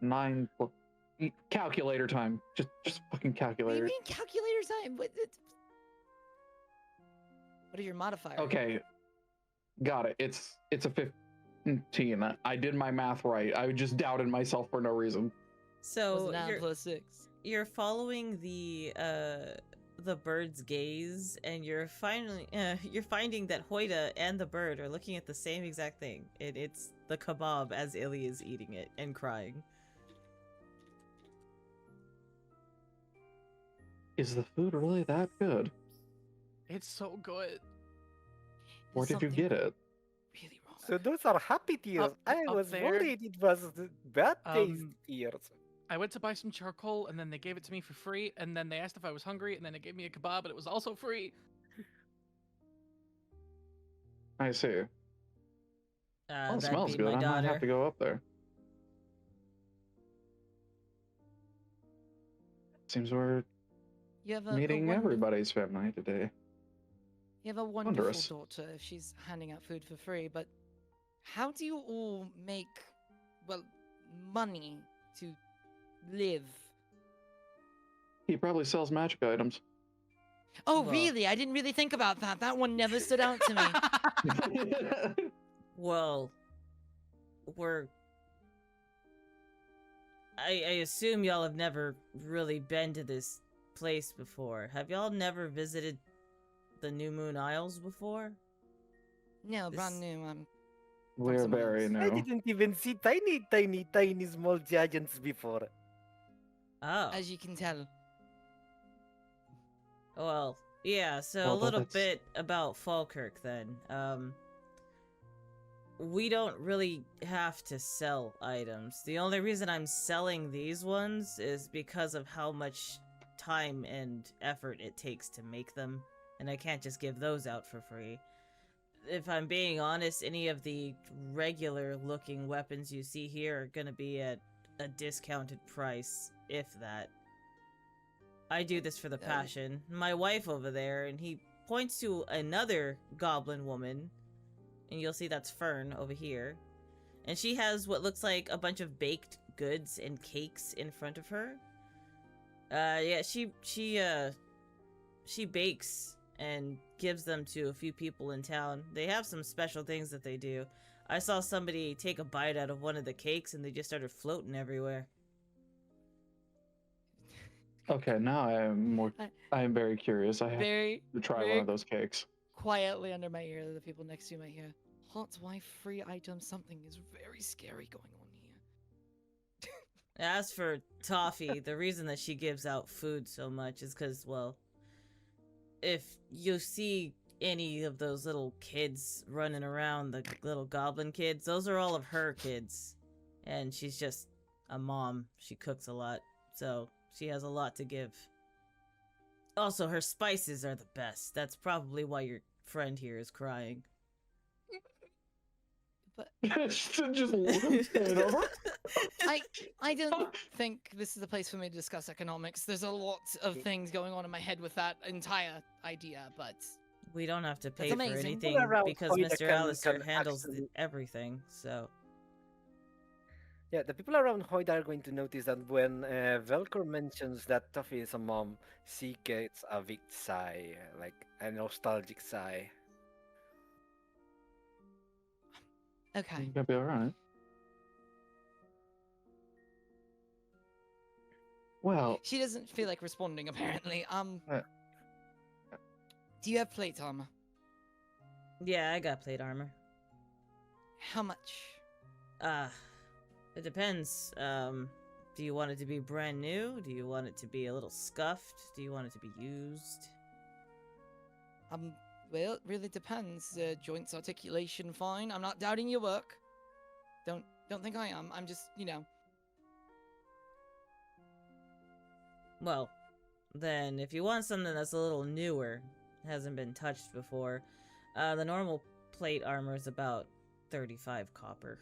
9. Calculator time. Just fucking What do you calculator. mean calculator time? What are your modifiers? Okay, got it. It's a 15. I did my math right. I just doubted myself for no reason. So Was 9 plus 6. you're following the bird's gaze, and you're finding that Hoida and the bird are looking at the same exact thing. It's the kebab as Illy is eating it and crying. Is the food really that good? It's so good. Where There's did you something get it? really wrong. So those are happy tears. I up was there. worried it was the bad taste Um, tears. I went to buy some charcoal, and then they gave it to me for free, and then they asked if I was hungry, and then they gave me a kebab, and it was also free. I see. Well, it That'd smells be good. my I might daughter. have to go up there. Seems we're You have a meeting wonderful- everybody's family today. You have a wonderful Wondrous. daughter if she's handing out food for free, but how do you all make, well, money to live? He probably sells magic items. Oh, Well- really? I didn't really think about that. That one never stood out to me. Well, I assume y'all have never really been to this place before. Have y'all never visited the New Moon Isles before? No, brand This- new. We're someone very else. I new. didn't even see tiny small giants before. Oh, As you can tell. well, yeah. So Well, a little that's- bit about Falkirk then. We don't really have to sell items. The only reason I'm selling these ones is because of how much time and effort it takes to make them, and I can't just give those out for free. If I'm being honest, any of the regular looking weapons you see here are gonna be at a discounted price, if that. I do this for the passion. My wife over there, and he points to another goblin woman, and you'll see that's Fern over here. And she has what looks like a bunch of baked goods and cakes in front of her. Yeah, she bakes and gives them to a few people in town. They have some special things that they do. I saw somebody take a bite out of one of the cakes and they just started floating everywhere. Okay, now I am very curious. I have Very to try one very of those cakes. quietly under my ear, the people next to me might hear, hot wife free item, something is very scary going on here. As for Toffee, the reason that she gives out food so much is because, well, if you see any of those little kids running around, the little goblin kids, those are all of her kids. And she's just a mom. She cooks a lot, so she has a lot to give. Also, her spices are the best. That's probably why your friend here is crying. But just stand over. I don't think this is the place for me to discuss economics. There's a lot of things going on in my head with that entire idea, but We don't have to pay for amazing. anything People around because Hoida Mr. can Alistair handles actually- everything, so... Yeah, the people around Hoida are going to notice that when Velcor mentions that Toffee is a mom, she gets a big sigh, like a nostalgic sigh. okay. You're gonna be alright. Well, She doesn't feel like responding apparently. Uh. Do you have plate armor? Yeah, I got plate armor. How much? It depends. Do you want it to be brand new? Do you want it to be a little scuffed? Do you want it to be used? Well, it really depends. Joints articulation, fine. I'm not doubting your work. Don't think I am. I'm just, Well, then if you want something that's a little newer, hasn't been touched before, the normal plate armor is about 35 copper.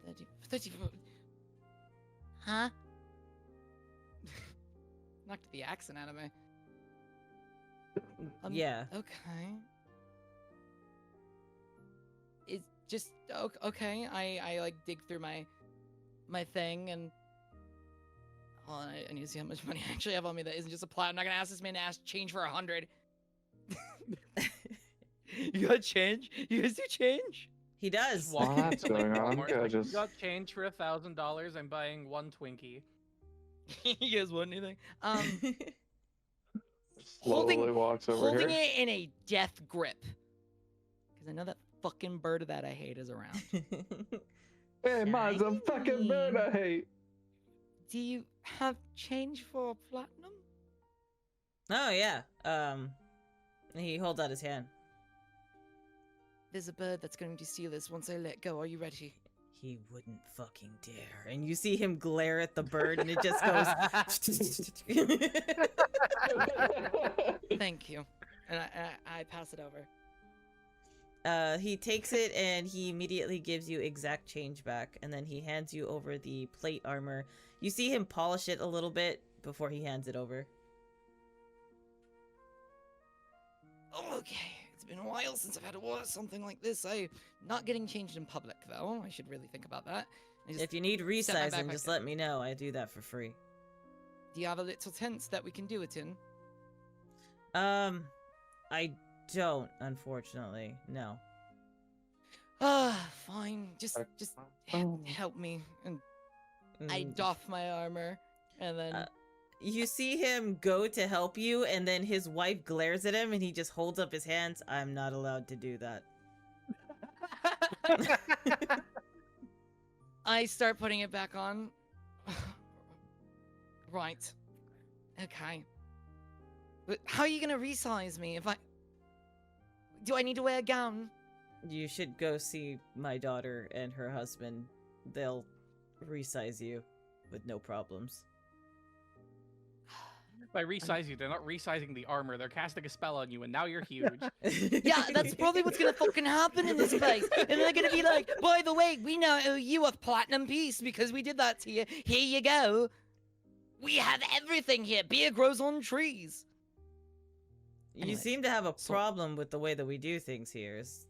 30. Huh? Knocked the accent out of me. Yeah. Okay. It's just okay. I like dig through my thing and I need to see how much money I actually have on me that isn't just a plat. I'm not gonna ask this man to ask change for 100. You got change? You guys do change? He does. While that's going on, Walmart, I like, just you got change for $1,000. I'm buying one Twinkie. You guys want anything? slowly walks over Holding here. it in a death grip. Because I know that fucking bird that I hate is around. Hey, mine's a fucking bird I hate. Do you have change for platinum? Oh, yeah. He holds out his hand. There's a bird that's going to steal this once I let go. Are you ready? He wouldn't fucking dare. And you see him glare at the bird, and it just goes. Thank you. And I pass it over. He takes it, and he immediately gives you exact change back, and then he hands you over the plate armor. You see him polish it a little bit before he hands it over. Okay. It's been a while since I've had to wear something like this. I'm not getting changed in public, though. I should really think about that. If you need set my resizing, backpack just down. let me know. I do that for free. Do you have a little tent that we can do it in? I don't, unfortunately. No. Fine. Just Oh. help me. And I Mm, doff my armor, and then You see him go to help you, and then his wife glares at him, and he just holds up his hands. I'm not allowed to do that. I start putting it back on. Right. Okay. But how are you gonna resize me if I... Do I need to wear a gown? You should go see my daughter and her husband. They'll resize you with no problems. By resize you, they're not resizing the armor. They're casting a spell on you, and now you're huge. Yeah, that's probably what's gonna fucking happen in this place. And they're gonna be like, by the way, we now owe you a platinum piece because we did that to you. Here you go. We have everything here. Beer grows on trees. You Anyways, seem to have a so- problem with the way that we do things here. It's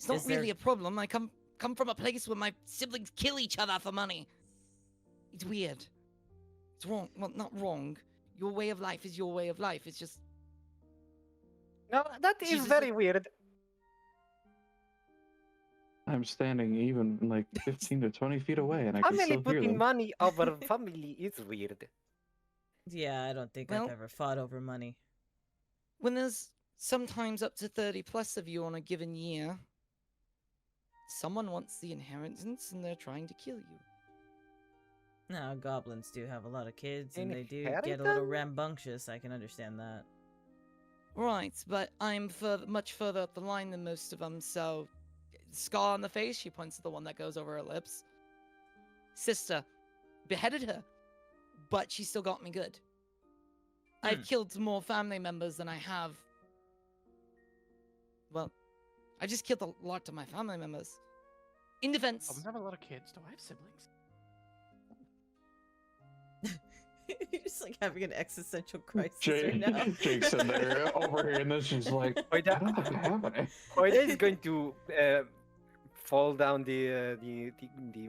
not Is there- really a problem. I come from a place where my siblings kill each other for money. It's weird. It's wrong. Well, not wrong. Your way of life is your way of life. It's just... No, that is Jesus. very weird. I'm standing even like 15 to 20 feet away, and I can Family still hear putting them. money over family is weird. Yeah, I don't think Well- I've ever fought over money. When there's sometimes up to 30 plus of you on a given year, someone wants the inheritance and they're trying to kill you. No, goblins do have a lot of kids, and they do get a little Inheritance? rambunctious. I can understand that. Right, but I'm much further up the line than most of them, so... Scar on the face, she points to the one that goes over her lips. Sister. Beheaded her. But she still got me good. I've killed more family members than I have... Well, I just killed a lot of my family members. In defense... I have a lot of kids. Do I have siblings? You're just like having an existential crisis right Jake, now. Jake's in there over here, and then she's like, I Oida, don't think I have any. Oida is going to fall down the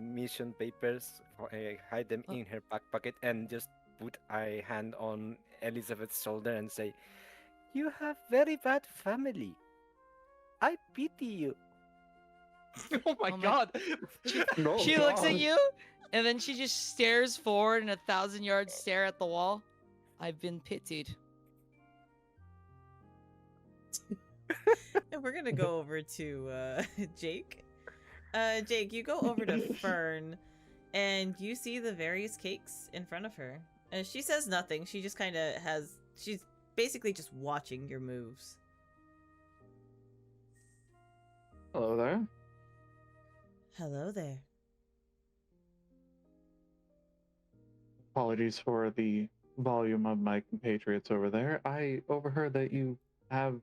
mission papers, hide them in her back pocket, and just put a hand on Elizabeth's shoulder and say, "You have very bad family. I pity you." Oh my Oh my- god! No, She looks at God. you, and then she just stares forward in a 1,000-yard stare at the wall. I've been pitied. And we're gonna go over to Jake. Jake, you go over to Fern, and you see the various cakes in front of her. And she says nothing. She just kind of has. She's basically just watching your moves. Hello there. Hello there. Apologies for the volume of my compatriots over there. I overheard that you have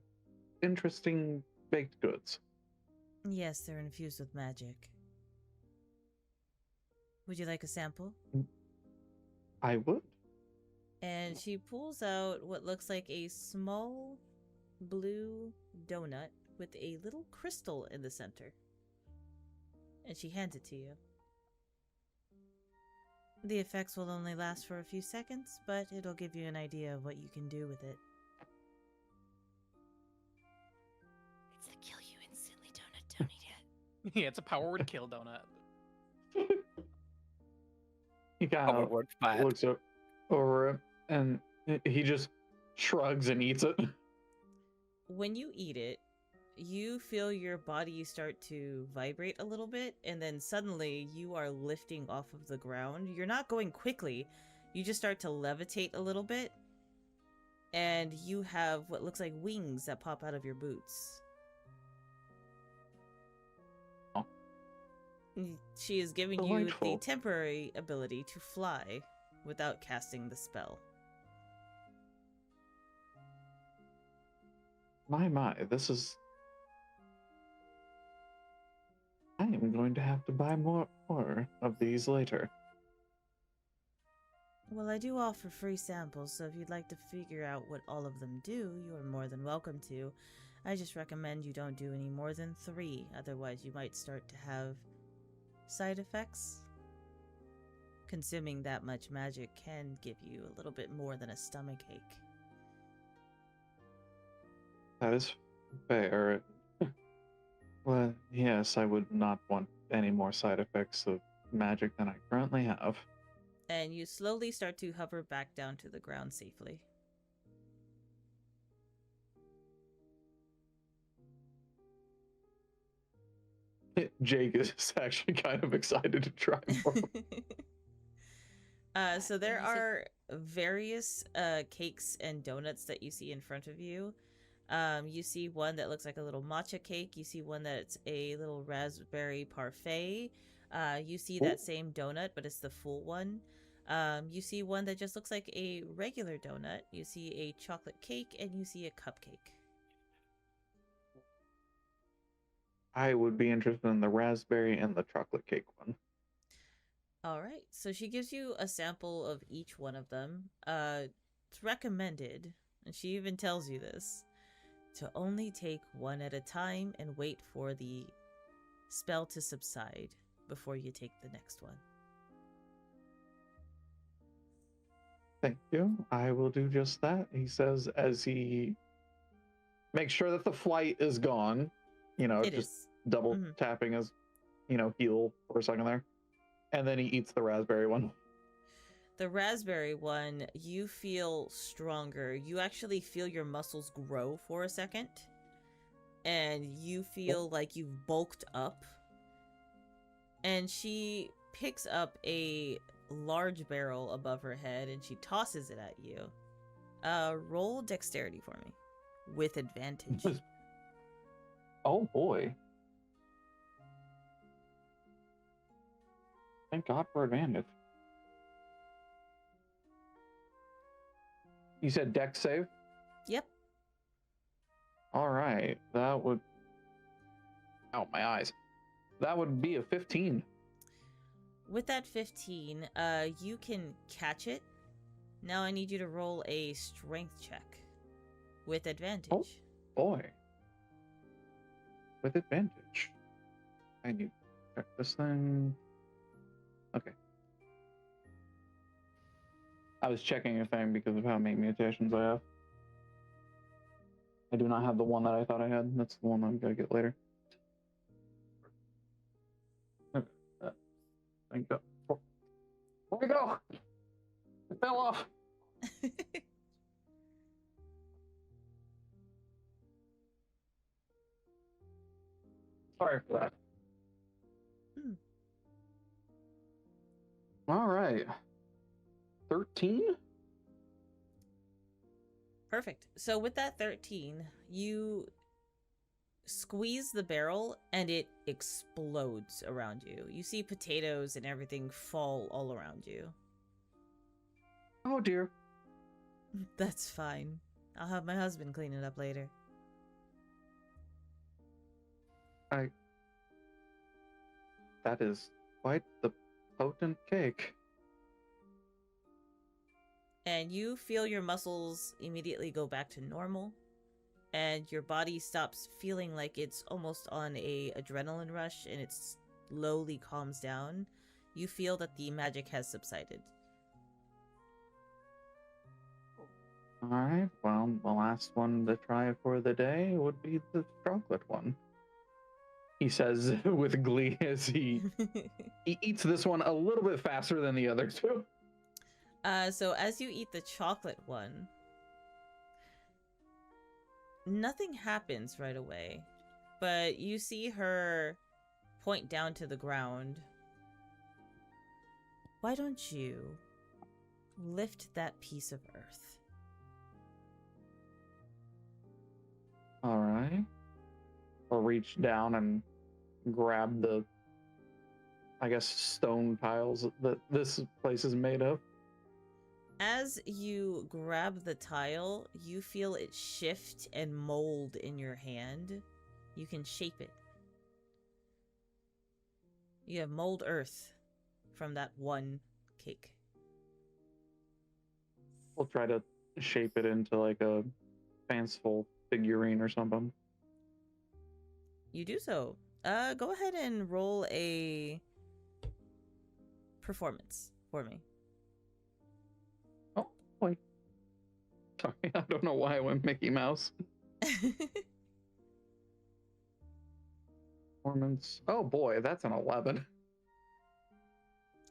interesting baked goods. Yes, they're infused with magic. Would you like a sample? I would. And she pulls out what looks like a small blue donut with a little crystal in the center. And she hands it to you. The effects will only last for a few seconds, but it'll give you an idea of what you can do with it. It's a kill you instantly donut. Don't eat it. Yeah, it's a power word kill donut. He kind Our of word's bad. looks over it, and he just shrugs and eats it. When you eat it, you feel your body start to vibrate a little bit, and then suddenly you are lifting off of the ground. You're not going quickly, you just start to levitate a little bit, and you have what looks like wings that pop out of your boots. Oh. She is giving you the Delightful. temporary ability to fly without casting the spell. My, this is... I am going to have to buy more of these later. Well, I do offer free samples, so if you'd like to figure out what all of them do, you are more than welcome to. I just recommend you don't do any more than 3, otherwise you might start to have side effects. Consuming that much magic can give you a little bit more than a stomachache. That is fair. Well, yes, I would not want any more side effects of magic than I currently have. And you slowly start to hover back down to the ground safely. Jake is actually kind of excited to try more. So there are various cakes and donuts that you see in front of you. You see one that looks like a little matcha cake. You see one that's a little raspberry parfait. You see that same donut, but it's the full one. You see one that just looks like a regular donut. You see a chocolate cake, and you see a cupcake. I would be interested in the raspberry and the chocolate cake one. All right, so she gives you a sample of each one of them. It's recommended, and she even tells you this, to only take one at a time and wait for the spell to subside before you take the next one. Thank you. I will do just that, he says as he makes sure that the flight is gone. You know, It just is. double Mhm. tapping his, heel for a second there. And then he eats the raspberry one. The raspberry one, you feel stronger. You actually feel your muscles grow for a second. And you feel like you've bulked up. And she picks up a large barrel above her head and she tosses it at you. Roll dexterity for me. With advantage. Oh boy. Thank God for advantage. You said dex save? Yep. All right. That would... Ow, my eyes. That would be a 15. With that 15, you can catch it. Now I need you to roll a strength check. With advantage. Oh. Boy. With advantage. I need to check this thing. Okay. I was checking a thing because of how many mutations I have. I do not have the one that I thought I had. That's the one I'm gonna get later. Okay. Thank God. Where'd it go? It fell off. Sorry for that. Hmm. All right. 13? Perfect. So with that 13, you squeeze the barrel and it explodes around you. You see potatoes and everything fall all around you. Oh dear. That's fine. I'll have my husband clean it up later. That is quite the potent cake. And you feel your muscles immediately go back to normal, and your body stops feeling like it's almost on a adrenaline rush, and it slowly calms down. You feel that the magic has subsided. All right. Well, the last one to try for the day would be the chocolate one. He says with glee as he eats this one a little bit faster than the other two. So as you eat the chocolate one, nothing happens right away, but you see her point down to the ground. Why don't you lift that piece of earth? All right. I'll reach down and grab the, I guess, stone tiles that this place is made of. As you grab the tile, you feel it shift and mold in your hand. You can shape it. You have mold earth from that one cake. We'll try to shape it into like a fanciful figurine or something. You do so. Go ahead and roll a performance for me. Oh, boy. Sorry, I don't know why I went Mickey Mouse. Performance. Oh boy, that's an 11.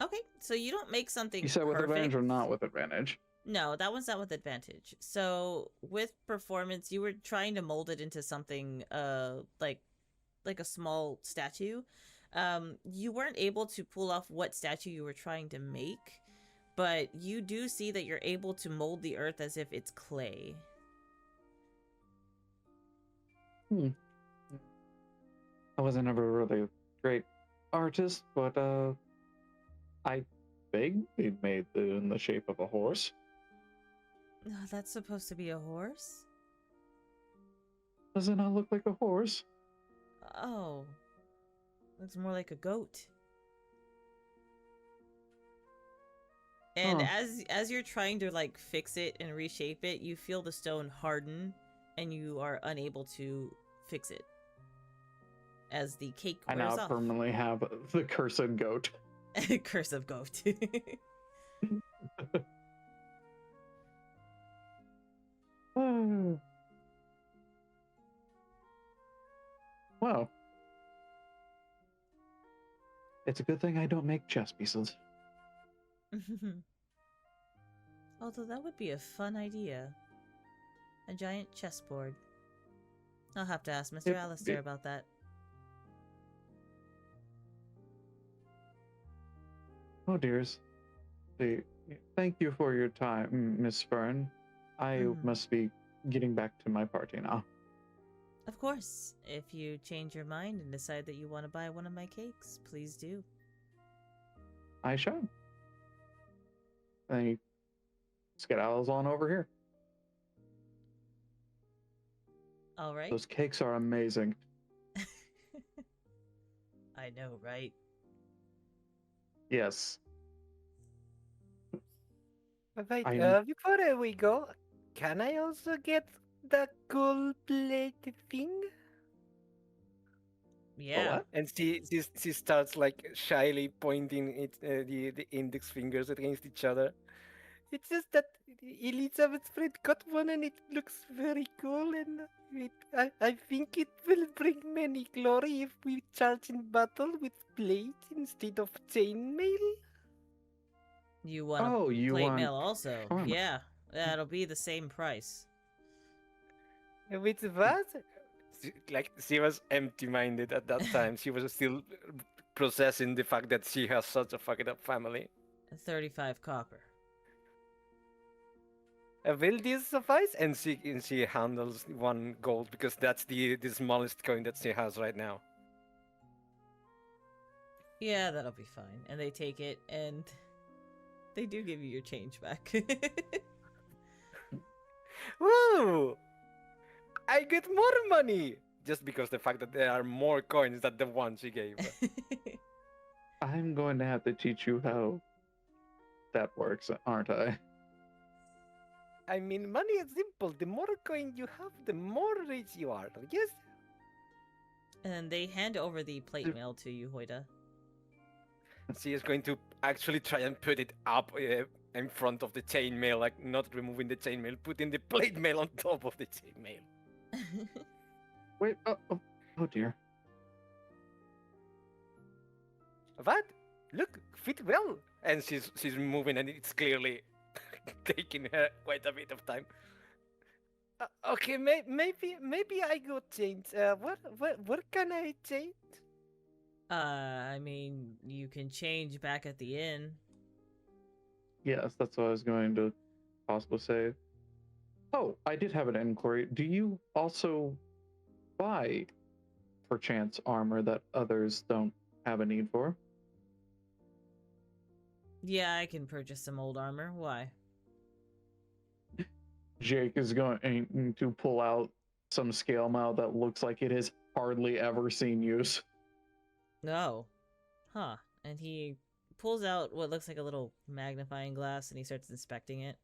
Okay, so you don't make something You said with perfect. advantage or not with advantage? No, that one's not with advantage. So with performance, you were trying to mold it into something like a small statue. You weren't able to pull off what statue you were trying to make, but you do see that you're able to mold the earth as if it's clay. I wasn't ever really a great artist, but I vaguely made it in the shape of a horse. Oh, that's supposed to be a horse? Does it not look like a horse? Oh, looks more like a goat. And Huh. as you're trying to like fix it and reshape it, you feel the stone harden and you are unable to fix it as the cake I wears now off. permanently have the cursed goat. Curse of goat. Wow. It's a good thing I don't make chess pieces. Although that would be a fun idea. A giant chessboard. I'll have to ask Mr. Alistair about that. Oh dears. Thank you for your time, Miss Fern. I must be getting back to my party now. Of course. If you change your mind and decide that you want to buy one of my cakes, please do. I shall. Then he skedaddles on over here. All right. Those cakes are amazing. I know, right? Yes. Wait, I'm- before we go, can I also get the gold plate thing? Yeah. what? And she starts like shyly pointing the index fingers against each other. It's just that Elizabeth's friend got one and it looks very cool, and I think it will bring many glory if we charge in battle with plate instead of chainmail. You want Oh, a you plate want mail also? armor. Yeah. That'll be the same price. Which was like she was empty-minded at that time. She was still processing the fact that she has such a fucking up family. 35 copper. Will this suffice? And she handles 1 gold because that's the smallest coin that she has right now. Yeah, that'll be fine. And they take it, and they do give you your change back. Woo! I get more money just because the fact that there are more coins than the one she gave. I'm going to have to teach you how that works, aren't I? I mean, money is simple. The more coin you have, the more rich you are. Yes. And they hand over the plate mail to you, Hoida. She is going to actually try and put it up in front of the chainmail, like not removing the chainmail, putting the plate mail on top of the chainmail. Wait, oh dear. What? Look, fit well. And she's moving, and it's clearly taking her quite a bit of time. Okay, maybe I go change. Where can I change? I mean, you can change back at the inn. Yes, that's what I was going to possibly say. Oh, I did have an inquiry. Do you also buy, perchance, armor that others don't have a need for? Yeah, I can purchase some old armor. Why? Jake is going to pull out some scale mail that looks like it has hardly ever seen use. No. Huh. And he pulls out what looks like a little magnifying glass and he starts inspecting it.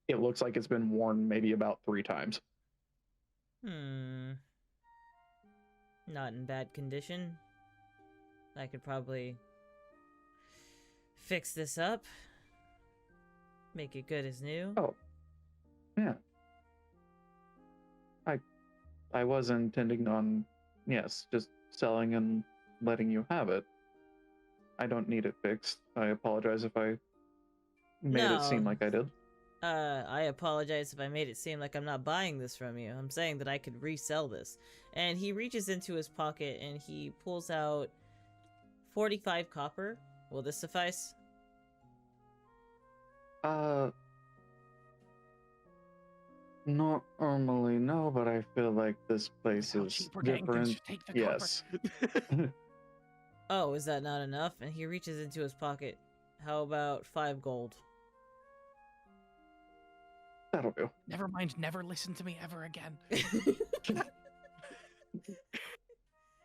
It looks like it's been worn maybe about 3 times. Not in bad condition. I could probably fix this up. Make it good as new. Oh. Yeah. I was intending on, yes, just selling and letting you have it. I don't need it fixed. I apologize if I made it seem No. like I did. I apologize if I made it seem like I'm not buying this from you. I'm saying that I could resell this. And he reaches into his pocket and he pulls out 45 copper. Will this suffice? Not normally, no, but I feel like this place How is cheap we're getting different. things, take the Yes. Oh, is that not enough? And he reaches into his pocket. How about 5 gold? That'll do. Never mind, never listen to me ever again.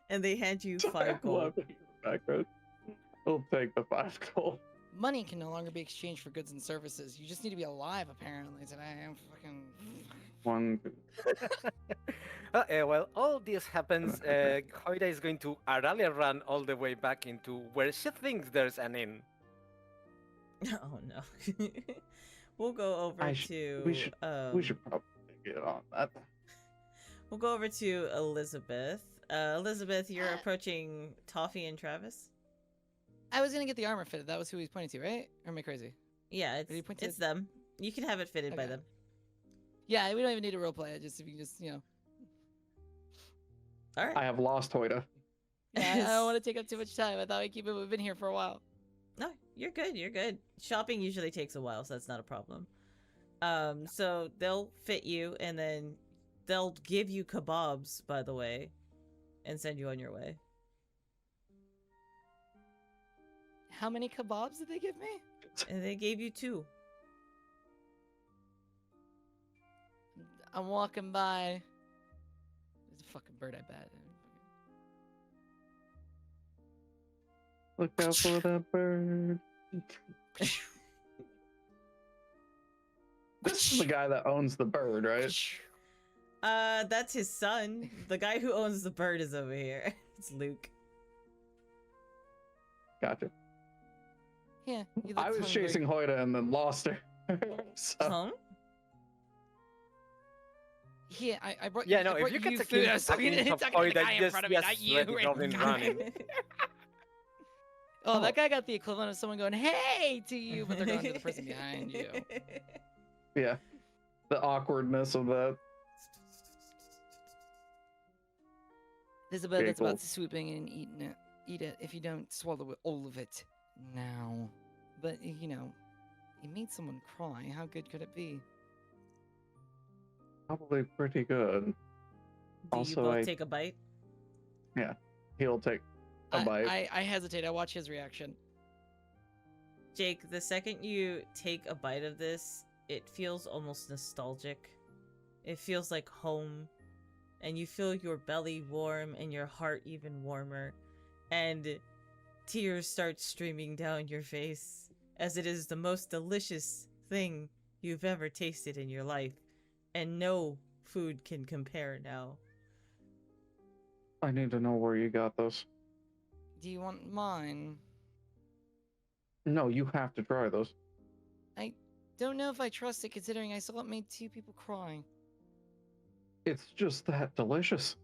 And they hand you 5 gold. We'll take the 5 gold. Money can no longer be exchanged for goods and services. You just need to be alive, apparently, today. I'm fucking... One. Well, all this happens. Hoida is going to Aralia run all the way back into where she thinks there's an inn. Oh no. We'll go over to we should probably get on that. We'll go over to Elizabeth. Elizabeth, you're approaching Toffee and Travis. I was gonna get the armor fitted. That was who he's pointing to, right? Or am I crazy? Yeah, Did he point to it's them. You can have it fitted by Okay. them. Yeah, we don't even need to roleplay it. Just if you just, you know. All right. I have lost Hoida. Yeah, I don't want to take up too much time. I thought we'd keep it. We've been here for a while. No, you're good. You're good. Shopping usually takes a while, so that's not a problem. So they'll fit you, and then they'll give you kebabs, by the way, and send you on your way. How many kebabs did they give me? And they gave you 2. I'm walking by. There's a fucking bird, I bet. Look out for that bird. This is the guy that owns the bird, right? That's his son. The guy who owns the bird is over here. It's Luke. Gotcha. Yeah. You look I was hungry. chasing Hoida and then lost her. So, Huh? Here, I brought. Yeah, I no, if brought you get the food. kid I was talking fucking to top the Hoida, guy in just front of me, not you. let it all in running. Oh, that guy got the equivalent of someone going, "Hey" to you, but they're going to the person behind you. yeah. The awkwardness of that. There's a bird that's Jake will- about to swoop in and eat it if you don't swallow all of it now. But, you know, it made someone cry. How good could it be? Probably pretty good. Do you Also, both take a bite? He'll take a bite. I hesitate. I watch his reaction. Jake, the second you take a bite of this, it feels almost nostalgic. It feels like home. And you feel your belly warm and your heart even warmer. And tears start streaming down your face as it is the most delicious thing you've ever tasted in your life. And no food can compare now. I need to know where you got those. Do you want mine? No, you have to try those. I don't know if I trust it considering I saw it made 2 people cry. It's just that delicious.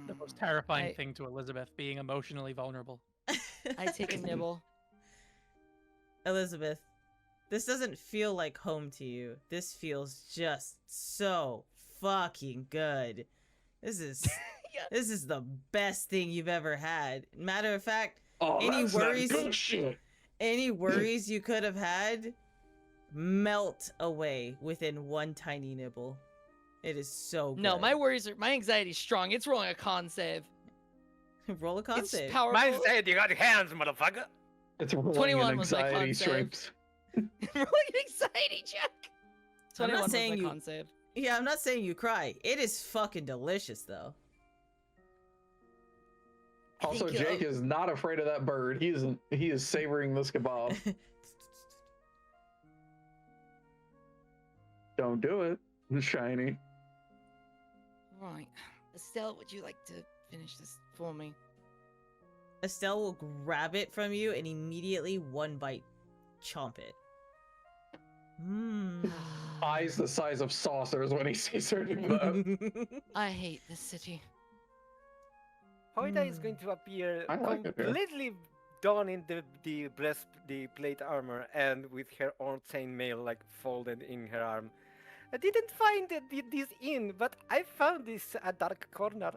The most terrifying I- thing to Elizabeth, being emotionally vulnerable. I take a nibble. Elizabeth, this doesn't feel like home to you. This feels just so fucking good. This is Yeah. this is the best thing you've ever had. Matter of fact, Oh, Any that's worries? That good shit. any worries you could have had melt away within one tiny nibble. It is so good. No, my anxiety's strong. It's rolling a con save. roll a con It's save. powerful. Mine said you got hands, motherfucker. It's rolling 21 an was my con anxiety save. strength. rolling an anxiety check. I'm 21 not was saying my you- con save. Yeah, I'm not saying you cry. It is fucking delicious though. I Also, think Jake is not afraid of that bird. He is savoring this kebab. Don't do it, Shiny. Right. Estelle, would you like to finish this for me? Estelle will grab it from you and immediately one bite chomp it. Mmm. Eyes the size of saucers when he sees her do that. I hate this city. Hoida is going to appear I like it here. completely done in the plate armor and with her own chainmail like folded in her arm. I didn't find this in, but I found this a dark corner.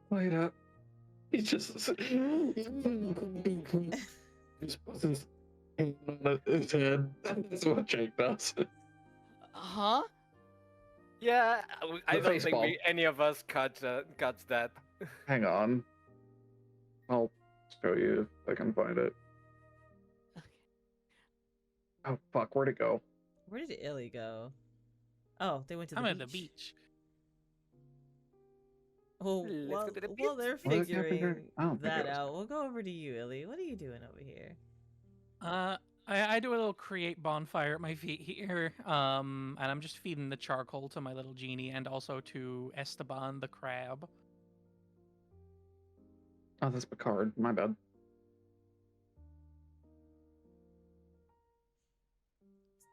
Wait up. He just just puts his hand on his head. That's what Jake does. Huh? Yeah, I The don't face think ball. any of us catch that. Hang on. I'll show you if I can find it. Okay. Oh fuck, where'd it go? Where did Illy go? Oh, they went to the I'm beach. at the beach. Oh, Let's while, go to the while they're beach. Well, I can't figuring figure- I don't think that it was- out, we'll go over to you, Illy. What are you doing over here? I do a little create bonfire at my feet here, and I'm just feeding the charcoal to my little genie and also to Esteban the crab. Oh, that's Picard. My bad.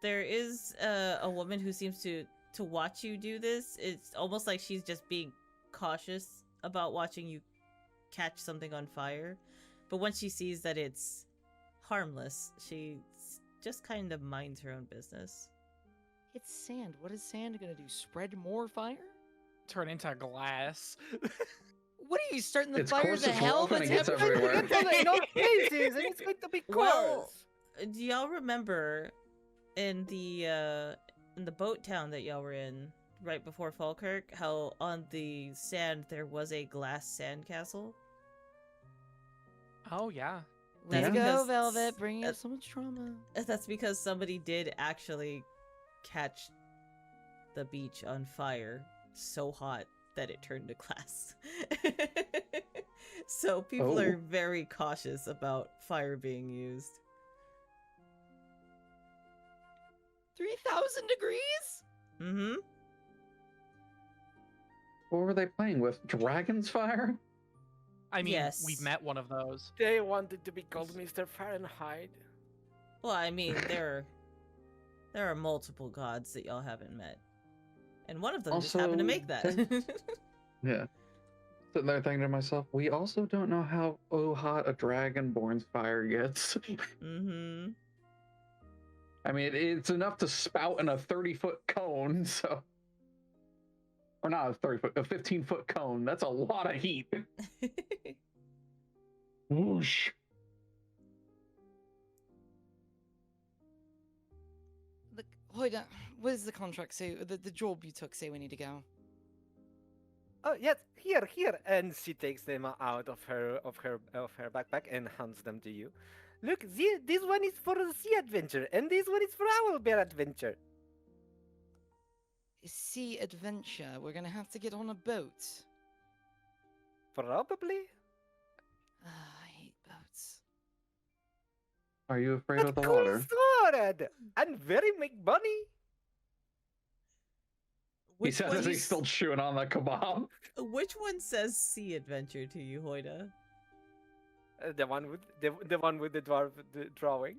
There is a woman who seems to watch you do this. It's almost like she's just being cautious about watching you catch something on fire. But once she sees that it's harmless, she just kind of minds her own business. It's sand. What is sand gonna do? Spread more fire? Turn into glass. What are you starting the Its fire? course The is hell? rough and What's it gets happening? everywhere. In all places, and it's going to be Well, coarse. Do y'all remember in the boat town that y'all were in right before Falkirk, how on the sand there was a glass sandcastle? Oh yeah. Way That's to because- go, Velvet. Bringing up that's- so much trauma. That's because somebody did actually catch the beach on fire so hot that it turned to glass. So people Oh. are very cautious about fire being used. 3,000 degrees? Mm-hmm. What were they playing with? Dragon's Fire? I mean, Yes. we've met one of those. They wanted to be called Mr. Fahrenheit. Well, I mean, there are multiple gods that y'all haven't met. And one of them just happened to Also, make that. Yeah. Sitting there thinking to myself, we also don't know how hot a Dragonborn's fire gets. Mm-hmm. I mean, it's enough to spout in a 30-foot cone, so. Or not a 30-foot, a 15-foot cone. That's a lot of heat. Whoosh. Look, Hoida, what does the contract say? The job you took say we need to go? Oh yes, here, and she takes them out of her backpack and hands them to you. Look, this one is for the sea adventure, and this one is for owl bear adventure. Sea adventure. We're gonna have to get on a boat. Probably. I hate boats. Are you afraid But of the cool water? sword and very make money. He says as he's still chewing on the kebab. Which one says sea adventure to you, Hoida? The one with the one with the dwarf drawing.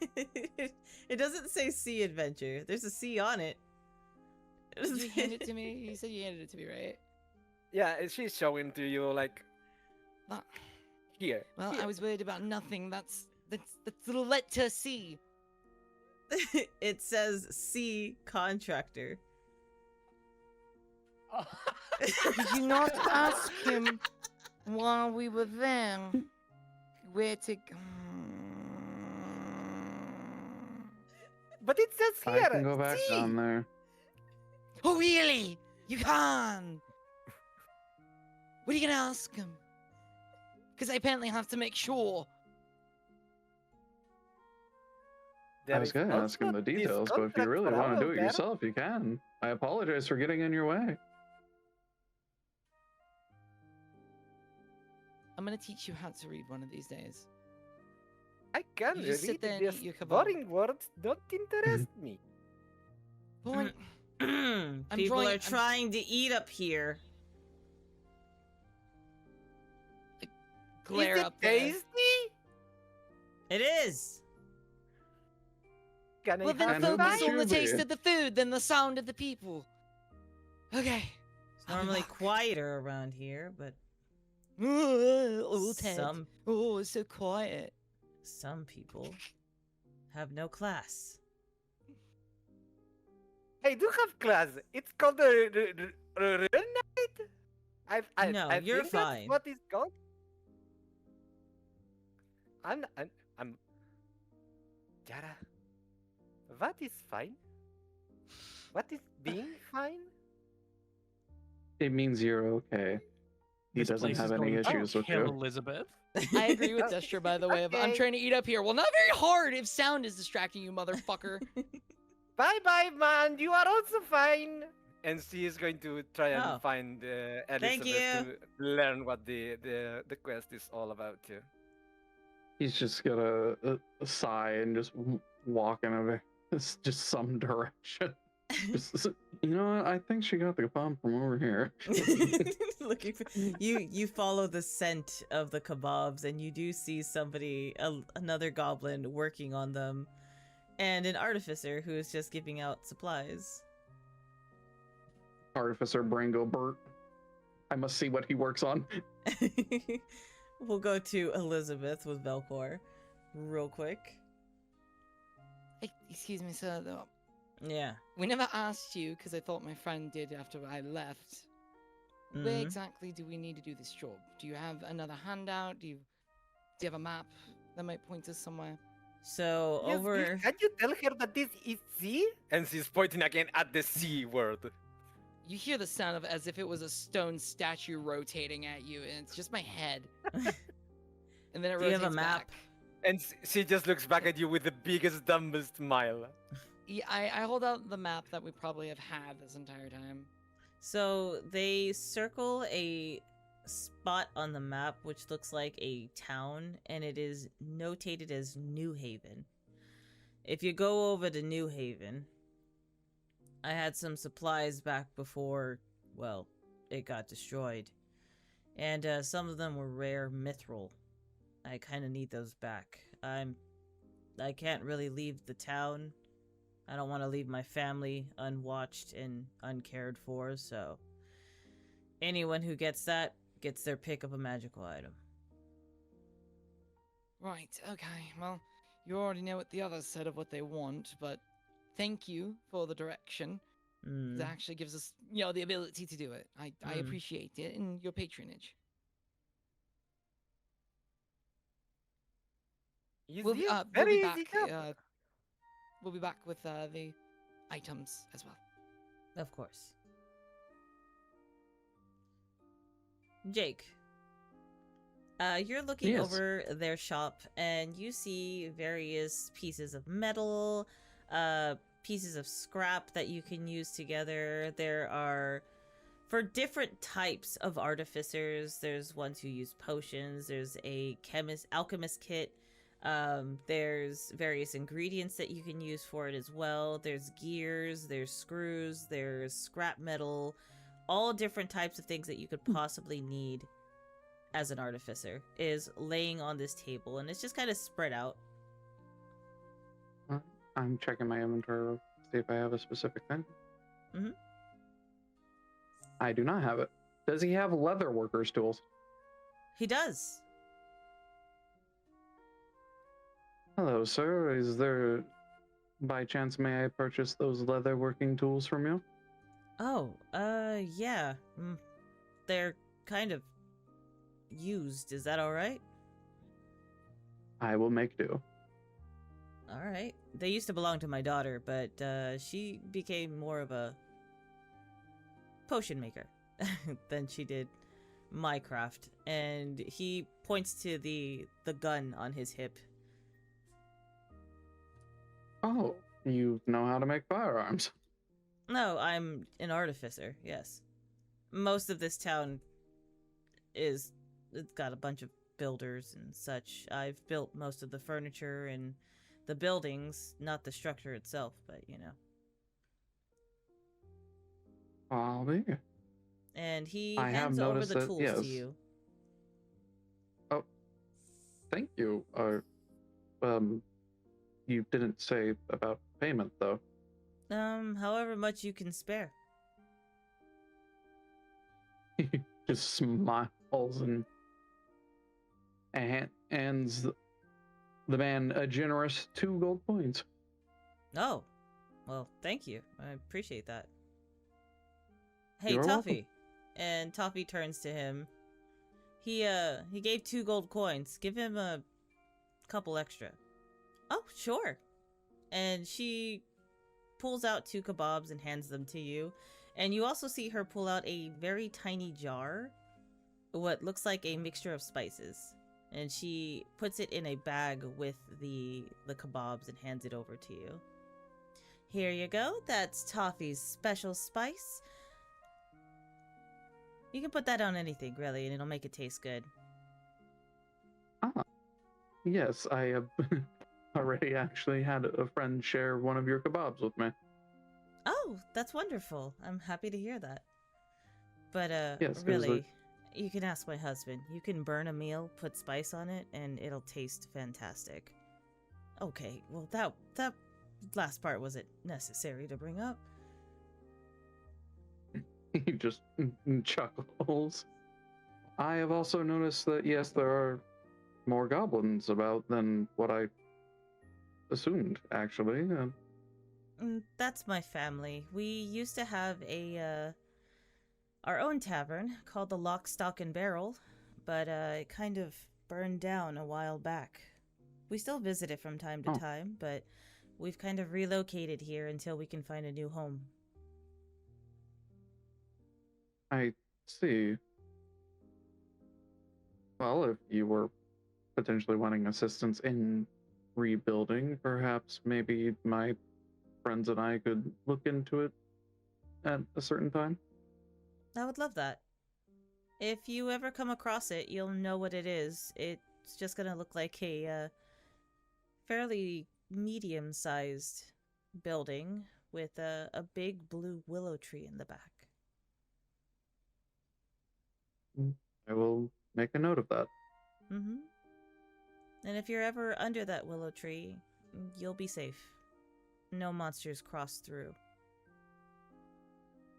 It doesn't say sea adventure. There's a sea on it. Did you hand it to me? You said you handed it to me, right? Yeah, she's showing to you like That, here. well, here. I was worried about nothing. That's the letter C. It says sea contractor. Did you not ask him while we were there where to go? But it says here. I can go back see? down there. Oh, really? You can? What are you gonna ask him? Because I apparently have to make sure. There I was is going to ask him also the this details, but if you contract really for want to do owl it bear. yourself, you can. I apologize for getting in your way. I'm gonna teach you how to read one of these days. I can You just sit read there and these eat your kebab. boring words don't interest me. Point. People are trying to eat up here. Glare Is it up there. tasty? It is. Can Well, I then have And who some? focus might on the you taste be? of the food than the sound of the people. Okay. It's normally quieter around here, but Oh, Ted. some Oh, it's so quiet. people have no class. I do have class. It's called the real night. No, I you're think fine. That's what it's called. I'm. Jara. What is fine? What is being fine? It means you're okay. He This doesn't place have is any going to issues with kill you. Elizabeth. I agree with Destra, by the way. I'm Okay. trying to eat up here. Well, not very hard if sound is distracting you, motherfucker. Bye bye, man. You are also fine. And she is going to try and Oh. find Thank Elizabeth to learn what the quest is all about too. He's just gonna sigh and just walk in just some direction. Just, you know what? I think she got the bomb from over here. Looking for you follow the scent of the kebabs and you do see somebody another goblin working on them and an artificer who is just giving out supplies. Artificer Brango Burt. I must see what he works on. We'll go to Elizabeth with Velcor real quick. Hey, excuse me, sir. Though. Yeah. We never asked you because I thought my friend did after I left. Where Mhm. exactly do we need to do this job? Do you have another handout? Do you have a map that might point us somewhere? So Yes, over can you tell her that this is sea? And she's pointing again at the sea word. You hear the sound of as if it was a stone statue rotating at you, and it's just my head. And then it Do you rotates have a map? back. And she just looks back at you with the biggest, dumbest smile. Yeah, I hold out the map that we probably have had this entire time. So they circle a spot on the map which looks like a town and it is notated as New Haven. If you go over to New Haven, I had some supplies back before, well, it got destroyed. And some of them were rare mithril. I kind of need those back. I can't really leave the town. I don't want to leave my family unwatched and uncared for, so anyone who gets that gets their pick of a magical item. Right, okay. Well, you already know what the others said of what they want, but thank you for the direction. Mm. That actually gives us, you know, the ability to do it. I Mm. appreciate it and your patronage. Easy, We'll very be easy back. job. We'll be back with the items as well. Of course. Jake, you're looking Yes. over their shop and you see various pieces of metal, pieces of scrap that you can use together. There are, for different types of artificers, there's ones who use potions, there's a alchemist kit, there's various ingredients that you can use for it as well. There's gears, there's screws, there's scrap metal, all different types of things that you could possibly need as an artificer is laying on this table, and it's just kind of spread out. I'm checking my inventory to see if I have a specific thing. Mhm. I do not have it. Does he have leather workers tools? He does. Hello, sir. Is there, by chance, may I purchase those leather working tools from you? Oh, yeah. They're kind of used. Is that all right? I will make do. All right. They used to belong to my daughter, but she became more of a potion maker than she did my craft. And he points to the gun on his hip. Oh, you know how to make firearms. No, I'm an artificer, yes. Most of this town it's got a bunch of builders and such. I've built most of the furniture and the buildings, not the structure itself, but you know. I'll be. And he I have hands over noticed the that, tools yes. to you. Oh, thank you. You didn't say about payment, though. However much you can spare. He just smiles and hands the man a generous 2 gold coins. Oh, well, thank you. I appreciate that. Hey, You're welcome. Tuffy. And Tuffy turns to him. He gave 2 gold coins. Give him a couple extra. Oh, sure. And she pulls out 2 kebabs and hands them to you. And you also see her pull out a very tiny jar, what looks like a mixture of spices. And she puts it in a bag with the kebabs and hands it over to you. Here you go. That's Toffee's special spice. You can put that on anything, really, and it'll make it taste good. Ah, yes, I have already actually had a friend share one of your kebabs with me. Oh, that's wonderful. I'm happy to hear that. But, Yes, really, you can ask my husband. You can burn a meal, put spice on it, and it'll taste fantastic. Okay, well, that last part wasn't necessary to bring up. He just chuckles. I have also noticed that, yes, there are more goblins about than what I assumed, actually. That's my family. We used to have our own tavern called the Lock, Stock, and Barrel, but it kind of burned down a while back. We still visit it from time to time, but we've kind of relocated here until we can find a new home. I see. Well, if you were potentially wanting assistance in rebuilding, perhaps maybe my friends and I could look into it at a certain time. I would love that. If you ever come across it, you'll know what it is. It's just gonna look like a fairly medium-sized building with a big blue willow tree in the back. I will make a note of that. Mm-hmm. And if you're ever under that willow tree, you'll be safe. No monsters cross through.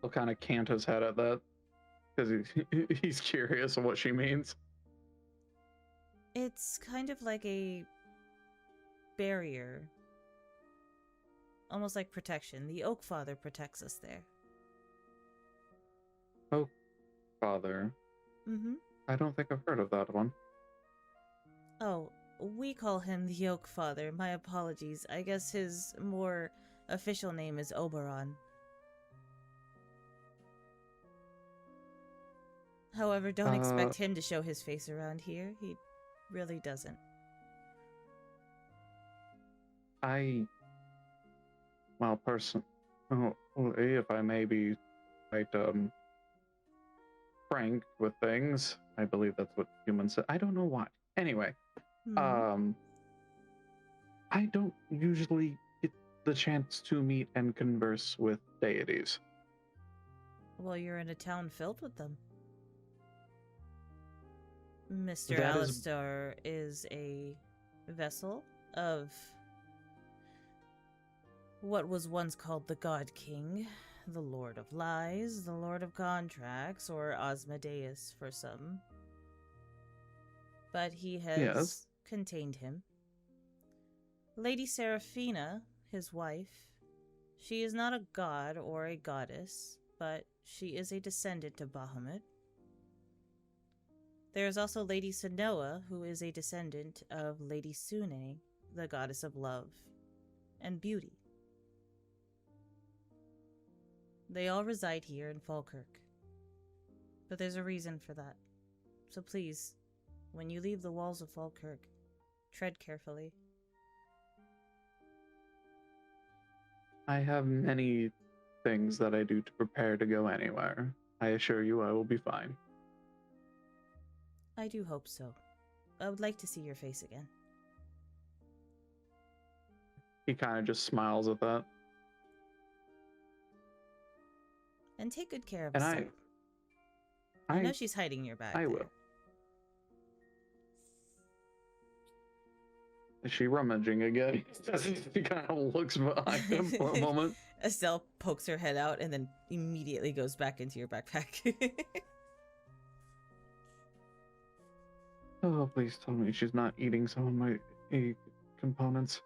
He'll kind of cant his head at that because he's curious of what she means. It's kind of like a barrier. almost like protection. The Oak Father protects us there. Oh, Father. Mm-hmm. I don't think I've heard of that one. Oh, we call him the Oak Father. My apologies. I guess his more official name is Oberon. However, don't expect him to show his face around here. He really doesn't. Well, if I may be quite, frank with things, I believe that's what humans say. I don't know why. Anyway, Hmm. I don't usually get the chance to meet and converse with deities. Well, you're in a town filled with them. Mr. That is- Alistair is a vessel of what was once called the God King, the Lord of Lies, the Lord of Contracts, or Osmodeus for some. But he has Yes. contained him. Lady Seraphina, his wife, she is not a god or a goddess, but she is a descendant of Bahamut. There is also Lady Sanoa, who is a descendant of Lady Sune, the goddess of love and beauty. They all reside here in Falkirk. But there's a reason for that. So please, when you leave the walls of Falkirk, tread carefully. I have many things that I do to prepare to go anywhere. I assure you I will be fine. I do hope so. I would like to see your face again. He kind of just smiles at that. And take good care of And yourself. I know she's hiding your bag. I there. will. Is she rummaging again? He kind of looks behind him for a moment. Estelle pokes her head out and then immediately goes back into your backpack. Oh, please tell me she's not eating some of my components.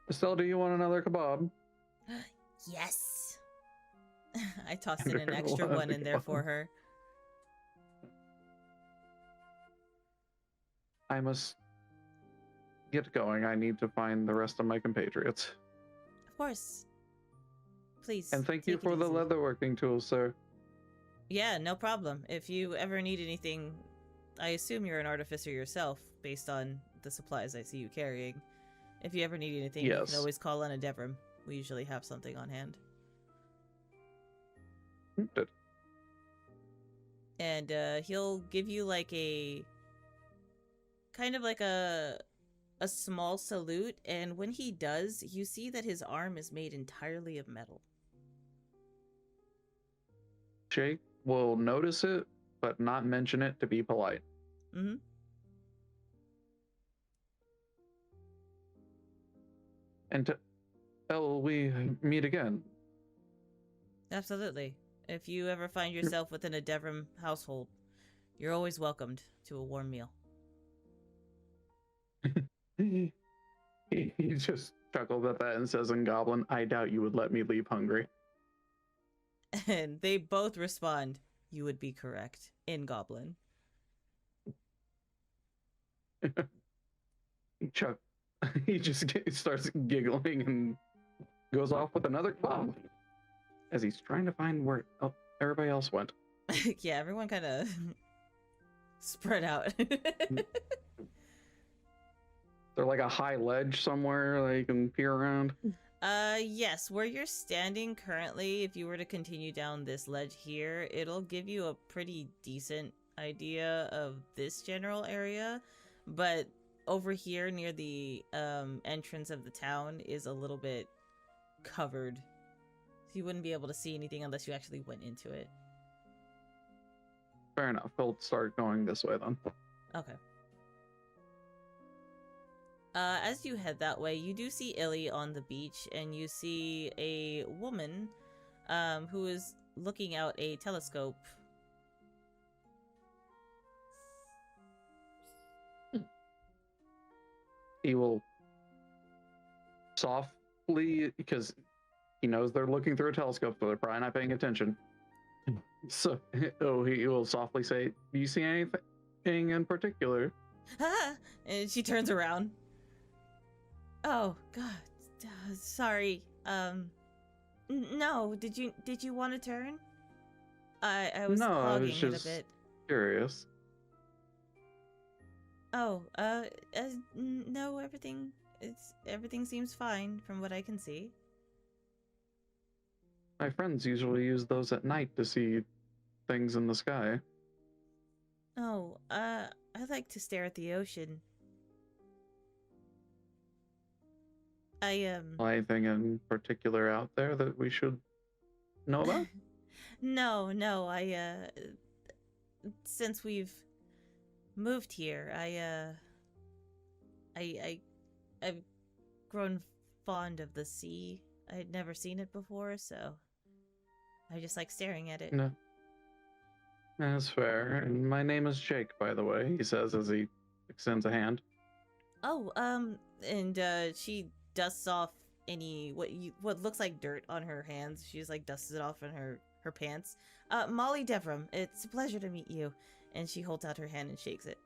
Estelle, do you want another kebab? Yes. I tossed in an extra one in there for her. I must get going. I need to find the rest of my compatriots. Of course. Please. And thank you take it for the easy. leatherworking tools, sir. Yeah, no problem. If you ever need anything, I assume you're an artificer yourself, based on the supplies I see you carrying. If you ever need anything, you Yes. can always call on a Devrim. We usually have something on hand. Good. And he'll give you like a kind of like a small salute, and when he does, you see that his arm is made entirely of metal. Jake will notice it, but not mention it to be polite. Mm-hmm. Until we meet again. Absolutely. If you ever find yourself within a Devrim household, you're always welcomed to a warm meal. He just chuckled at that and says in Goblin, I doubt you would let me leave hungry. And they both respond, you would be correct, in Goblin. He just starts giggling and goes off with another club as he's trying to find where everybody else went. Yeah, everyone kind of spread out. They're like a high ledge somewhere that you can peer around. Yes, where you're standing currently, if you were to continue down this ledge here, it'll give you a pretty decent idea of this general area, but over here near the entrance of the town is a little bit covered. So you wouldn't be able to see anything unless you actually went into it. Fair enough. We'll start going this way then. Okay. As you head that way, you do see Illy on the beach, and you see a woman who is looking out a telescope. he will softly, because he knows they're looking through a telescope, so they're probably not paying attention. So he will softly say, "Do you see anything in particular?" Ah! And she turns around. Oh God, sorry. No. Did you want to turn? I was No, I was hogging it a just bit. curious. Oh, no. Everything seems fine from what I can see. My friends usually use those at night to see things in the sky. Oh, I like to stare at the ocean. Anything in particular out there that we should know about? No, since we've moved here, I've grown fond of the sea. I had never seen it before, so I just like staring at it. No. That's fair. And my name is Jake, by the way, he says as he extends a hand. Oh, and she dusts off what looks like dirt on her hands. She just like dusts it off in her pants. Molly Devram, it's a pleasure to meet you. And she holds out her hand and shakes it.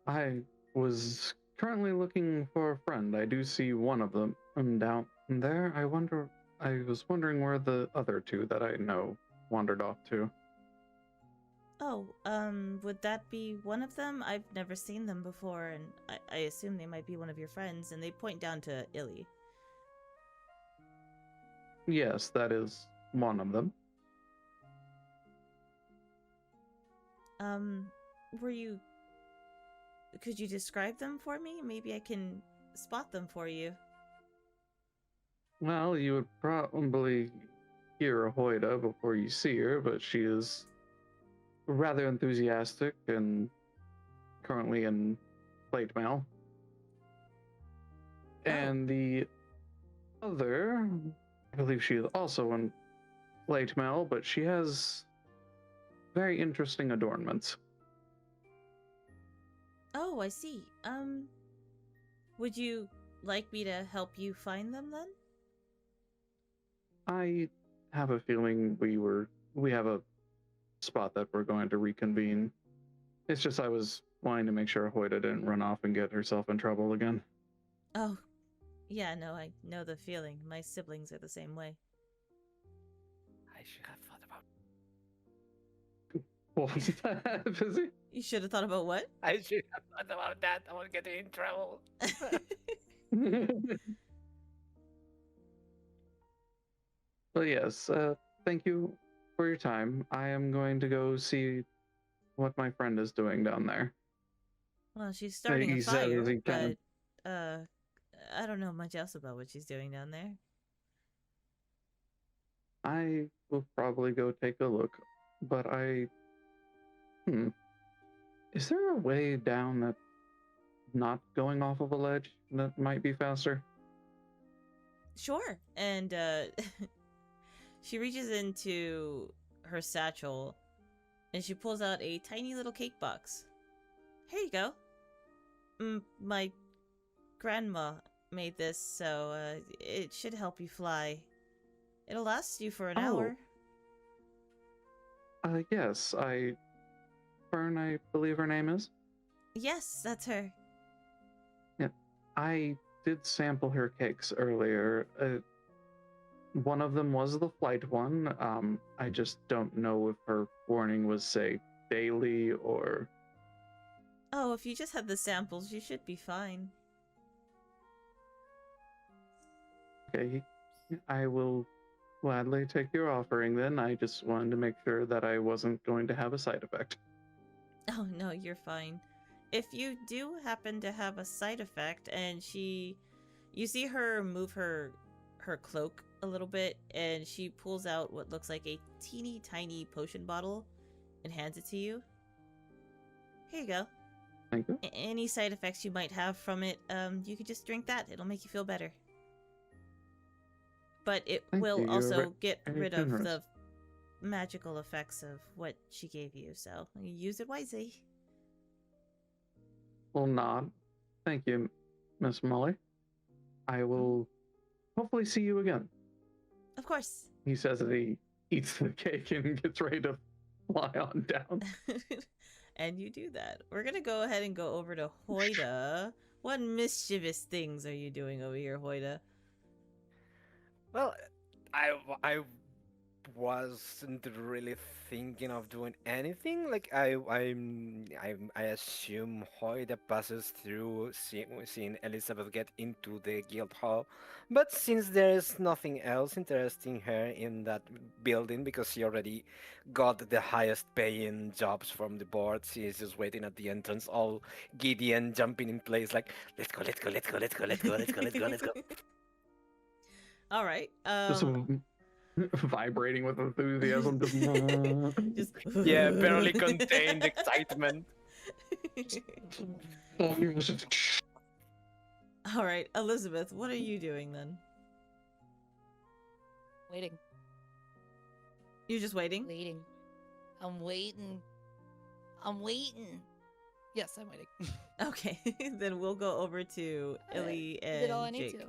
I was currently looking for a friend. I do see one of them down there. I was wondering where the other two that I know wandered off to. Oh, would that be one of them? I've never seen them before, and I assume they might be one of your friends, and they point down to Illy. Yes, that is one of them. Could you describe them for me? Maybe I can spot them for you. Well, you would probably hear Hoida before you see her, but she is rather enthusiastic and currently in plate mail. And the other, I believe she is also in plate mail, but she has very interesting adornments. Oh, I see. Would you like me to help you find them then? I have a feeling we have a spot that we're going to reconvene. It's just I was wanting to make sure Hoida didn't run off and get herself in trouble again. Oh, yeah, no, I know the feeling. My siblings are the same way. I should have thought about. What was that, Fizzy? You should have thought about what? I should have thought about that. I won't get in trouble. Well, yes, thank you for your time. I am going to go see what my friend is doing down there. Well, she's starting a He said fire, as he but kind I don't know much else about what she's doing down there. I will probably go take a look, but is there a way down that not going off of a ledge that might be faster? Sure. And she reaches into her satchel and she pulls out a tiny little cake box. Here you go. My grandma made this, so it should help you fly. It'll last you for an hour. Yes, Fern, I believe her name is. Yes, that's her. Yeah, I did sample her cakes earlier. One of them was the flight one. I just don't know if her warning was, say, daily or... Oh, if you just had the samples, you should be fine. Okay, I will gladly take your offering then. I just wanted to make sure that I wasn't going to have a side effect. Oh, no, you're fine. If you do happen to have a side effect and you see her move her cloak a little bit and she pulls out what looks like a teeny tiny potion bottle and hands it to you. Here you go. Thank you. Any side effects you might have from it, you could just drink that. It'll make you feel better. But it Thank will you. You're also get very rid of generous. the magical effects of what she gave you, so use it wisely. Will nod. Thank you, Miss Molly. I will hopefully see you again. Of course. He says that he eats the cake and gets ready to fly on down. And you do that. We're gonna go ahead and go over to Hoida. What mischievous things are you doing over here, Hoida? Well, I wasn't really thinking of doing anything. Like I assume Hoida passes through seeing Elizabeth get into the guild hall, but since there's nothing else interesting her in that building because she already got the highest paying jobs from the board, she is just waiting at the entrance, all giddy and jumping in place, like let's go, let's go, let's go, let's go, let's go, let's go, let's go, let's go. All right. Just vibrating with enthusiasm. Just Yeah, barely contained excitement. All right, Elizabeth, what are you doing then? Waiting. You're just waiting? Waiting. I'm waiting. I'm waiting. Yes, I'm waiting. Okay, then we'll go over to Illy I did all I and need Jake. to.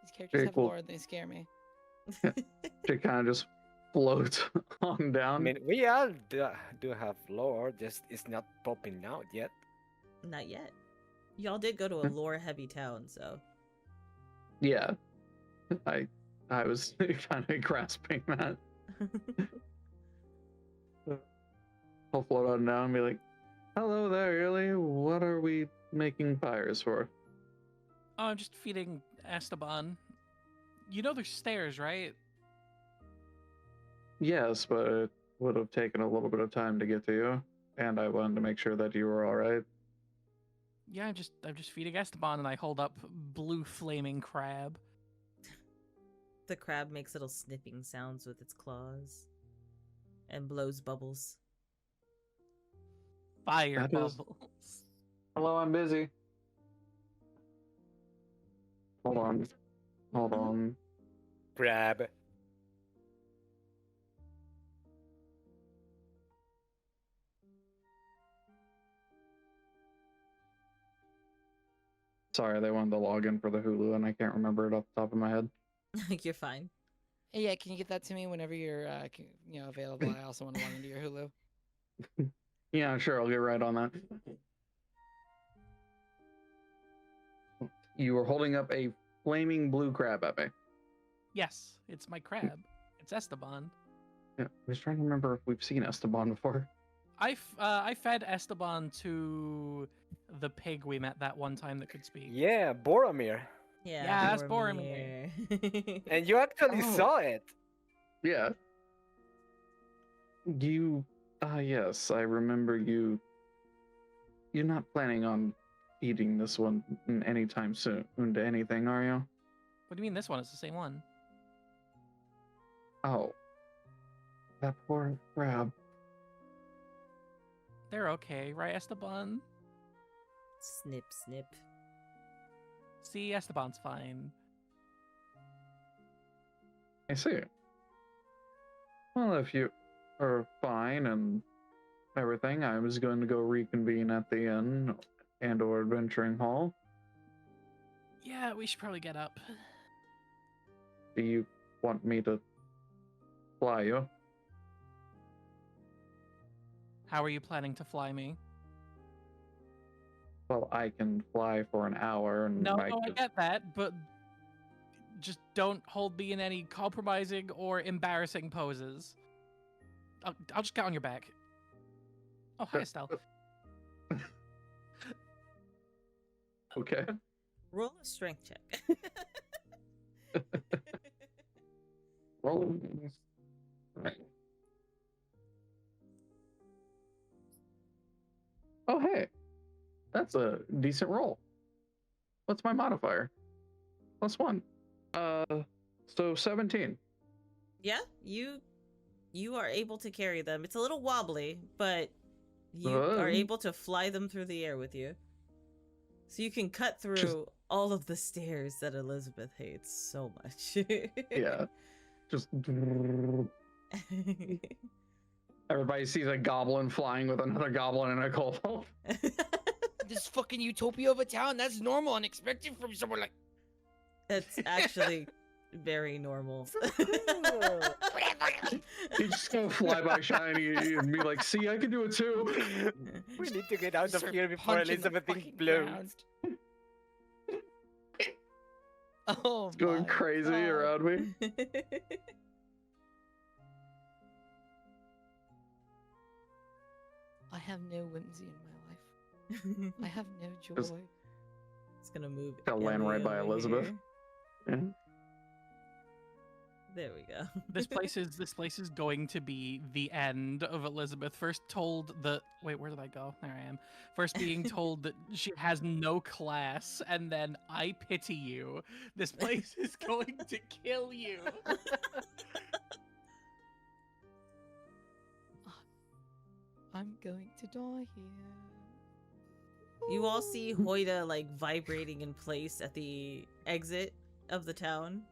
These characters Jake have will- lore, they scare me. She kind of just floats on I down. mean, we all do have lore, just it's not popping out yet. Not yet. Y'all did go to a lore-heavy town, so. Yeah, I was kind of grasping that. I'll float on down and be like, "Hello there, Illy. What are we making fires for?" Oh, I'm just feeding Esteban. You know there's stairs, right? Yes, but it would have taken a little bit of time to get to you, and I wanted to make sure that you were all right. Yeah, I'm just feeding Esteban, and I hold up blue flaming crab. The crab makes little snipping sounds with its claws and blows bubbles. Fire That is- bubbles. Hello, I'm busy. Hold on. Hold on. Grab. Sorry, they wanted to log in for the Hulu, and I can't remember it off the top of my head. You're fine. Hey, yeah, can you get that to me whenever you're, available? I also want to log into your Hulu. Yeah, sure, I'll get right on that. You were holding up a flaming blue crab at me. Yes, it's my crab. It's Esteban. Yeah, I was trying to remember if we've seen Esteban before. I fed Esteban to the pig we met that one time that could speak. Yeah, Boromir. Yeah, that's Boromir. And you actually Oh. saw it. Yeah. Yes, I remember you. You're not planning on eating this one anytime soon to anything, are you? What do you mean this one is the same one? Oh. That poor crab. They're okay, right, Esteban? Snip, snip. See, Esteban's fine. I see. Well, if you are fine and everything, I was going to go reconvene at the inn and or adventuring hall. Yeah, we should probably get up. Do you want me to fly you? How are you planning to fly me? Well, I can fly for an hour and No, I I could- get that, but just don't hold me in any compromising or embarrassing poses. I'll just get on your back. Oh, hi, Estelle. Okay. Roll a strength check. Roll. Oh, hey. That's a decent roll. What's my modifier? +1. So 17. Yeah, you are able to carry them. It's a little wobbly, but you are able to fly them through the air with you. So you can cut through all of the stairs that Elizabeth hates so much. Yeah. Just everybody sees a goblin flying with another goblin and a kobold. This fucking utopia of a town, that's normal and expected from someone like. It's actually very normal. So cool. You just go fly by shiny and be like, see, I can do it too. We need to get out of Start here before punching the Elizabeth fucking explodes. ground. Oh, It's going my crazy God. around me. I have no whimsy in my life. I have no joy. Just- It's gonna move. Gotta land Illy right by over Elizabeth. here. Yeah. There we go. This place is going to be the end of Elizabeth. First told that wait, where did I go? There I am. First being told that she has no class, and then I pity you. This place is going to kill you. I'm going to die here. You all see Hoida like vibrating in place at the exit of the town.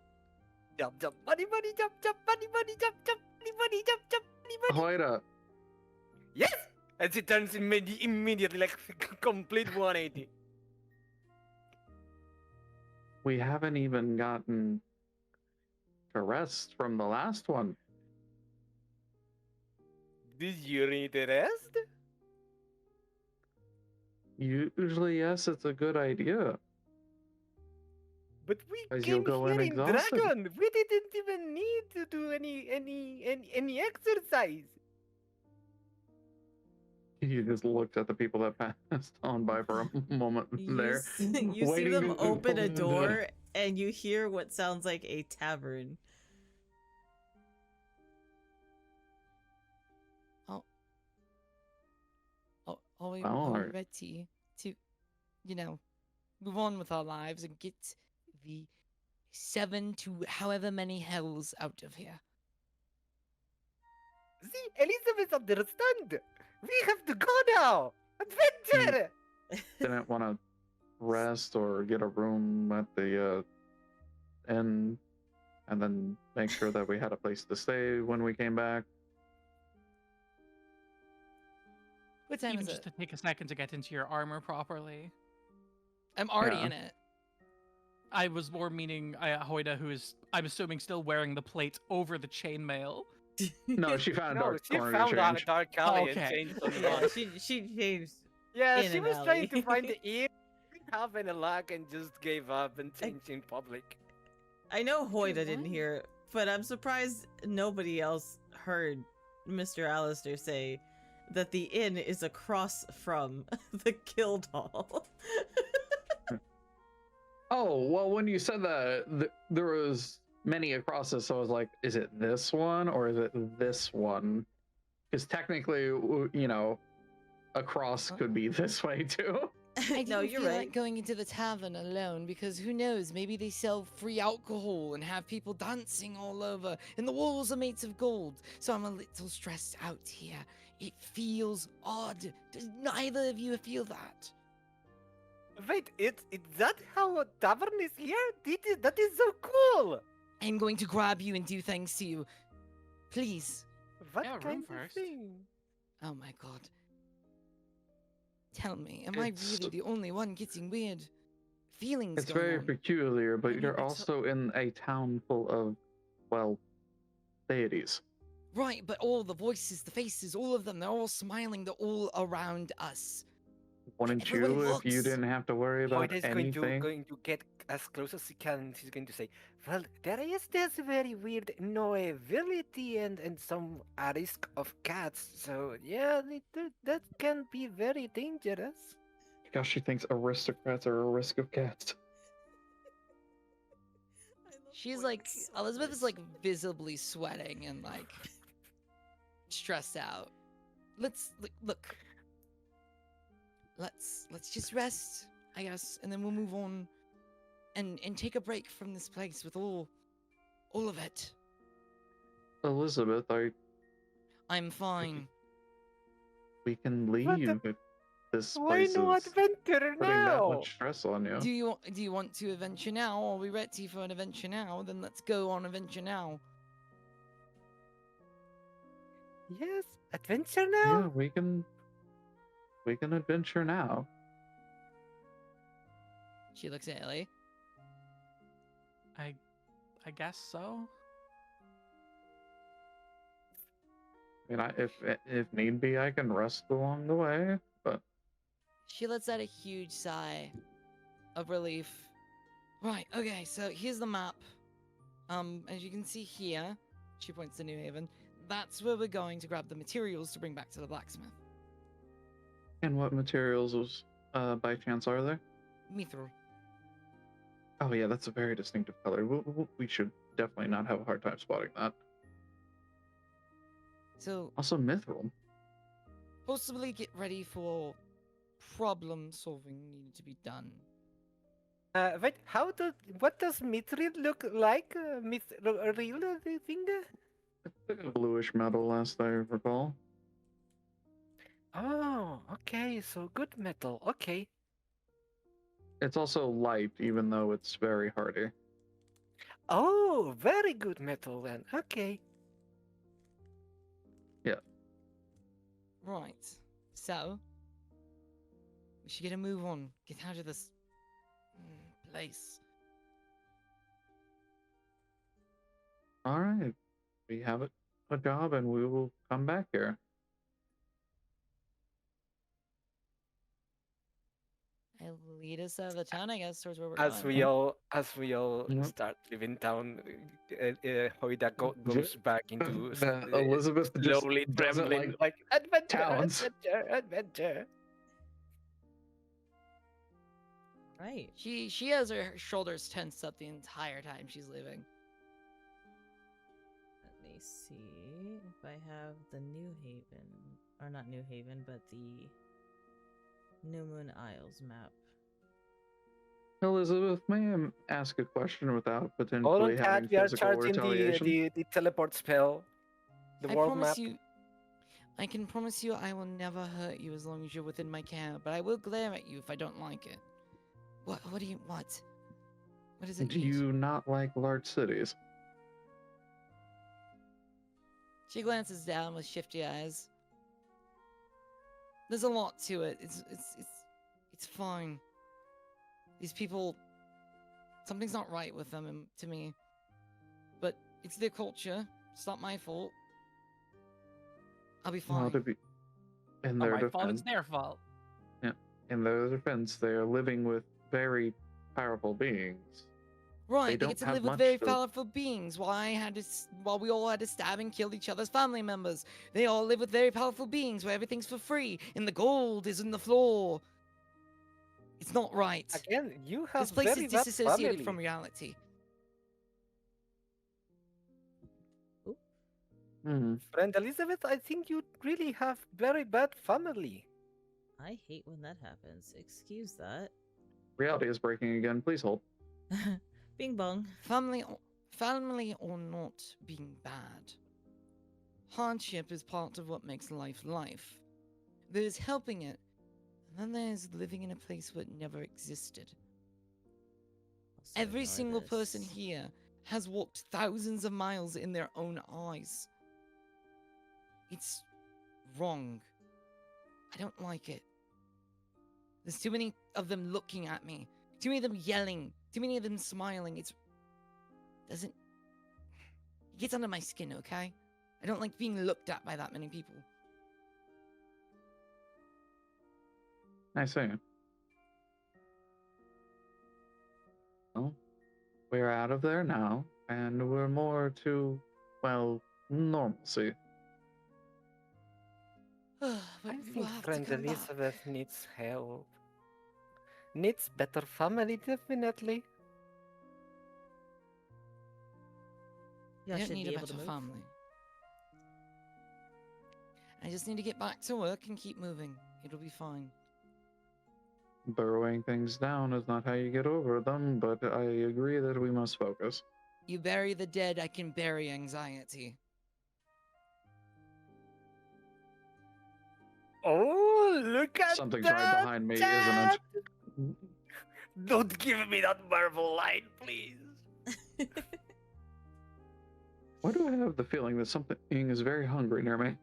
Jump, jump, bunny, bunny, jump, jump, bunny, bunny, jump, jump, bunny, bunny, jump, jump, bunny, bunny. Hoida, Yes! And she turns immediately like complete 180. we haven't even gotten to rest from the last one. Did you need a rest? Usually, yes, it's a good idea. But we As you'll came go here in in exhausted. Dragon. We didn't even need to do any exercise. You just looked at the people that passed on by for a moment there. You see waiting them to open a open the- door, and you hear what sounds like a tavern. Are we Alright. ready to, move on with our lives and get the 7 to however many hells out of here? See, Elizabeth understand. We have to go now. Adventure. Didn't want to rest or get a room at the inn, and then make sure that we had a place to stay when we came back. What time Even is just it? to take a second to get into your armor properly. I'm already Yeah. in it. I was more meaning Hoida, who is, I'm assuming, still wearing the plate over the chainmail. No, she found a No, dark she corner found to a change. dark alley Okay. and changed on the Yeah, one. she changed. Yeah, in she an was trying to alley. find the ear. Didn't have any luck and just gave up and changed in public. I know Hoida didn't what? hear it, but I'm surprised nobody else heard Mr. Alistair say that the inn is across from the Guildhall. Oh, well, when you said that, there was many across this, so I was like, is it this one or is it this one? Because technically, across could be this way too. I didn't no, you're feel right. like going into the tavern alone because who knows, maybe they sell free alcohol and have people dancing all over, and the walls are made of gold. So I'm a little stressed out here. It feels odd. Does neither of you feel that? Wait, is that how a tavern is here? That is so cool. I'm going to grab you and do things to you. Please. What Yeah, room kind of first. thing? Oh my god. Tell me, am I It's- really the only one getting weird feelings It's going very on? peculiar, but Maybe you're it's a- also in a town full of, well, deities. Right, but all the voices, the faces, all of them, they're all smiling, they're all around us. Wouldn't Everyone you if you looks. didn't have to worry about Hoida is anything? going to get as close as he can, and she's going to say, well, there is this very weird knowability and some risk of cats, so yeah, that can be very dangerous. Gosh, she thinks aristocrats are a risk of cats. She's like, Elizabeth is like visibly sweating and like stressed out. Let's look. Let's just rest, I guess, and then we'll move on and take a break from this place with all of it. Elizabeth, I'm fine. we can What the- leave if this Why place no is adventure putting that now? much stress on you. Do you want to adventure now? Are we ready for an adventure now? Then let's go on adventure now. Yes, adventure Yeah, now. we can adventure now. She looks at Ellie. I guess so. I mean, if need be, I can rest along the way. But She lets out a huge sigh of relief. Right, okay, so here's the map. As you can see here, she points to New Haven. That's where we're going to grab the materials to bring back to the blacksmith. and what materials was by chance are there? Mithril. Oh yeah, that's a very distinctive color. We should definitely not have a hard time spotting that. So Also, mithril. possibly get ready for problem solving needed to be done. Wait, what does mithril look like? Mithril thing? It's like a bluish metal, last I recall. Oh, okay, so good metal. Okay. It's also light, even though it's very hardy. Oh, very good metal then. Okay. Right. So we should get a move on. Get out of this place. All right, we have a job, and we will come back here. It'll lead us out of the town, I guess, towards where we're As going. we all Yep. start leaving town, Hoida goes back into Elizabeth just slowly doesn't trembling, like adventure, towns. adventure, adventure. Right. She has her shoulders tensed up the entire time she's leaving. Let me see if I have the New Haven, or not New Haven, but the New Moon Isles map. Elizabeth, may I ask a question without Hold potentially on, having Cat. We are physical charging retaliation? the teleport spell, the I world promise map. you, I can promise you I will never hurt you as long as you're within my care, but I will glare at you if I don't like it. What do you, what? What does it Do need? you not like large cities? She glances down with shifty eyes. There's a lot to it. It's fine. These people, something's not right with them to me. But it's their culture. It's not my fault. I'll be fine. Well, to be in Not their my fault. defense, It's their fault. in their defense, they are living with very powerful beings. Right, they don't get to have live with much very to- powerful beings. While we all had to stab and kill each other's family members, they all live with very powerful beings where everything's for free and the gold is in the floor. It's not right. Again, you have This place very is bad disassociated family. from reality. Friend Elizabeth, I think you really have very bad family. I hate when that happens. Excuse that. Reality is breaking again. Please hold. Bing bong. Family or not being bad. Hardship is part of what makes life life. There's helping it, and then there's living in a place where it never existed. Also Every ignore single this. person here has walked thousands of miles in their own eyes. It's wrong. I don't like it. There's too many of them looking at me. Too many of them yelling. Too many of them smiling. It gets under my skin, okay? I don't like being looked at by that many people. I see. Well, we're out of there now, and we're more to, well, normalcy. But I we'll think have to friend come back. Elizabeth needs help. Needs better family, definitely. Yeah, I don't should need be a able to better move. family. I just need to get back to work and keep moving. It'll be fine. Burrowing things down is not how you get over them, but I agree that we must focus. You bury the dead, I can bury anxiety. Oh, look at Something's that! right behind me, isn't chat! it? Don't give me that marble light, please. Why do I have the feeling that something is very hungry near me?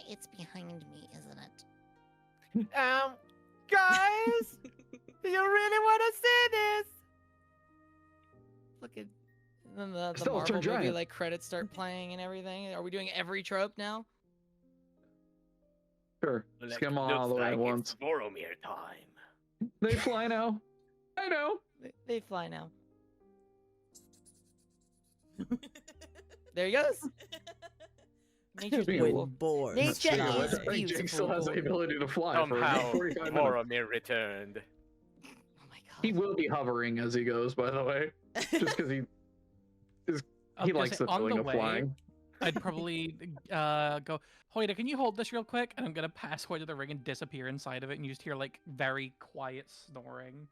It's behind me, isn't it? Guys, you really want to see this? Look at and then the Skeleton Marvel movie, giant. like credits start playing and everything. Are we doing every trope now? Sure. Skim all the way at once. Boromir time. They fly now. I know. They fly now. There he goes. Nature's When beautiful. Bored. Nature Yeah, is I think Jake still has the beautiful. ability to fly for about Somehow, 45 minutes. Boromir returned. Oh my god. He will be hovering as he goes, by the way, just because he I was gonna likes say, the on feeling the of way, flying. I'd probably go, Hoida, can you hold this real quick? And I'm gonna pass Hoida the ring and disappear inside of it, and you just hear like very quiet snoring.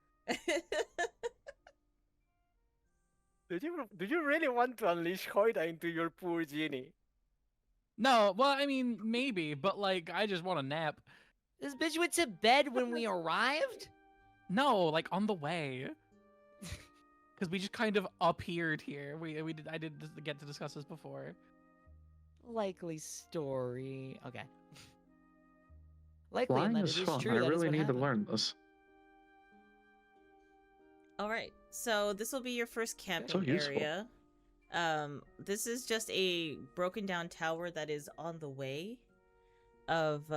Do you really want to unleash Hoida into your poor genie? No, well, I mean maybe, but like I just want a nap. This bitch went to bed when we arrived? No, like on the way. Because we just kind of appeared here. I did get to discuss this before. Likely story. Okay. Likely, Flying and that is it is fun. true. I that is really what need to happened. learn this. All right, so this will be your first camping useful. area. This is just a broken down tower that is on the way of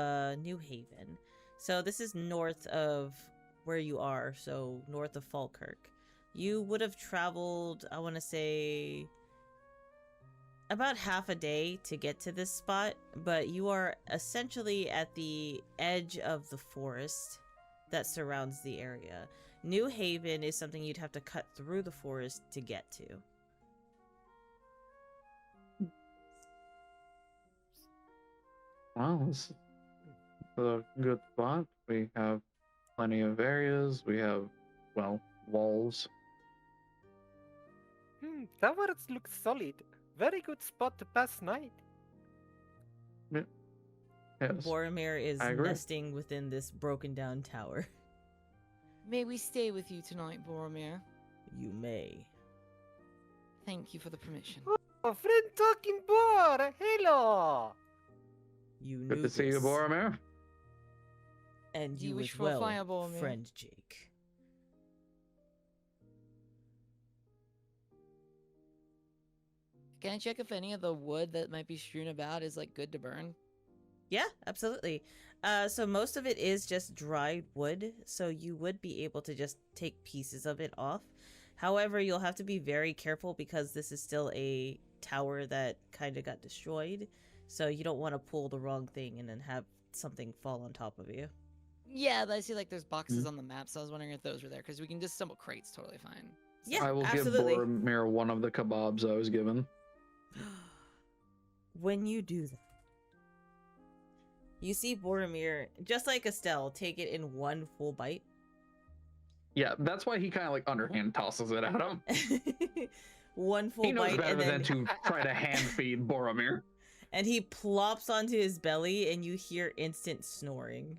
New Haven. So this is north of where you are, so north of Falkirk. You would have traveled, I want to say, about half a day to get to this spot, but you are essentially at the edge of the forest that surrounds the area. New Haven is something you'd have to cut through the forest to get to. Wow, this is a good spot. We have plenty of areas. We have, well, walls. Towers look solid. Very good spot to pass night. Yes. Boromir is I agree. nesting within this broken down tower. May we stay with you tonight, Boromir? You may. Thank you for the permission. Oh, friend talking boar. Hello. You knew Good to see you, this, Boromir. and Do you you wish as for a well, fire, Boromir? friend Jake. Can I check if any of the wood that might be strewn about is like good to burn? Yeah, absolutely. So most of it is just dried wood, so you would be able to just take pieces of it off. However, you'll have to be very careful because this is still a tower that kind of got destroyed, so you don't want to pull the wrong thing and then have something fall on top of you. Yeah, but I see like there's boxes on the map, so I was wondering if those were there because we can disassemble crates totally fine. Yeah, I will absolutely. give Boromir one of the kebabs I was given. When you do that, you see Boromir, just like Estelle, take it in one full bite. Yeah, that's why he kind of like underhand tosses it at him. One full He knows bite, better and then than to try to hand feed Boromir. and he plops onto his belly, and you hear instant snoring.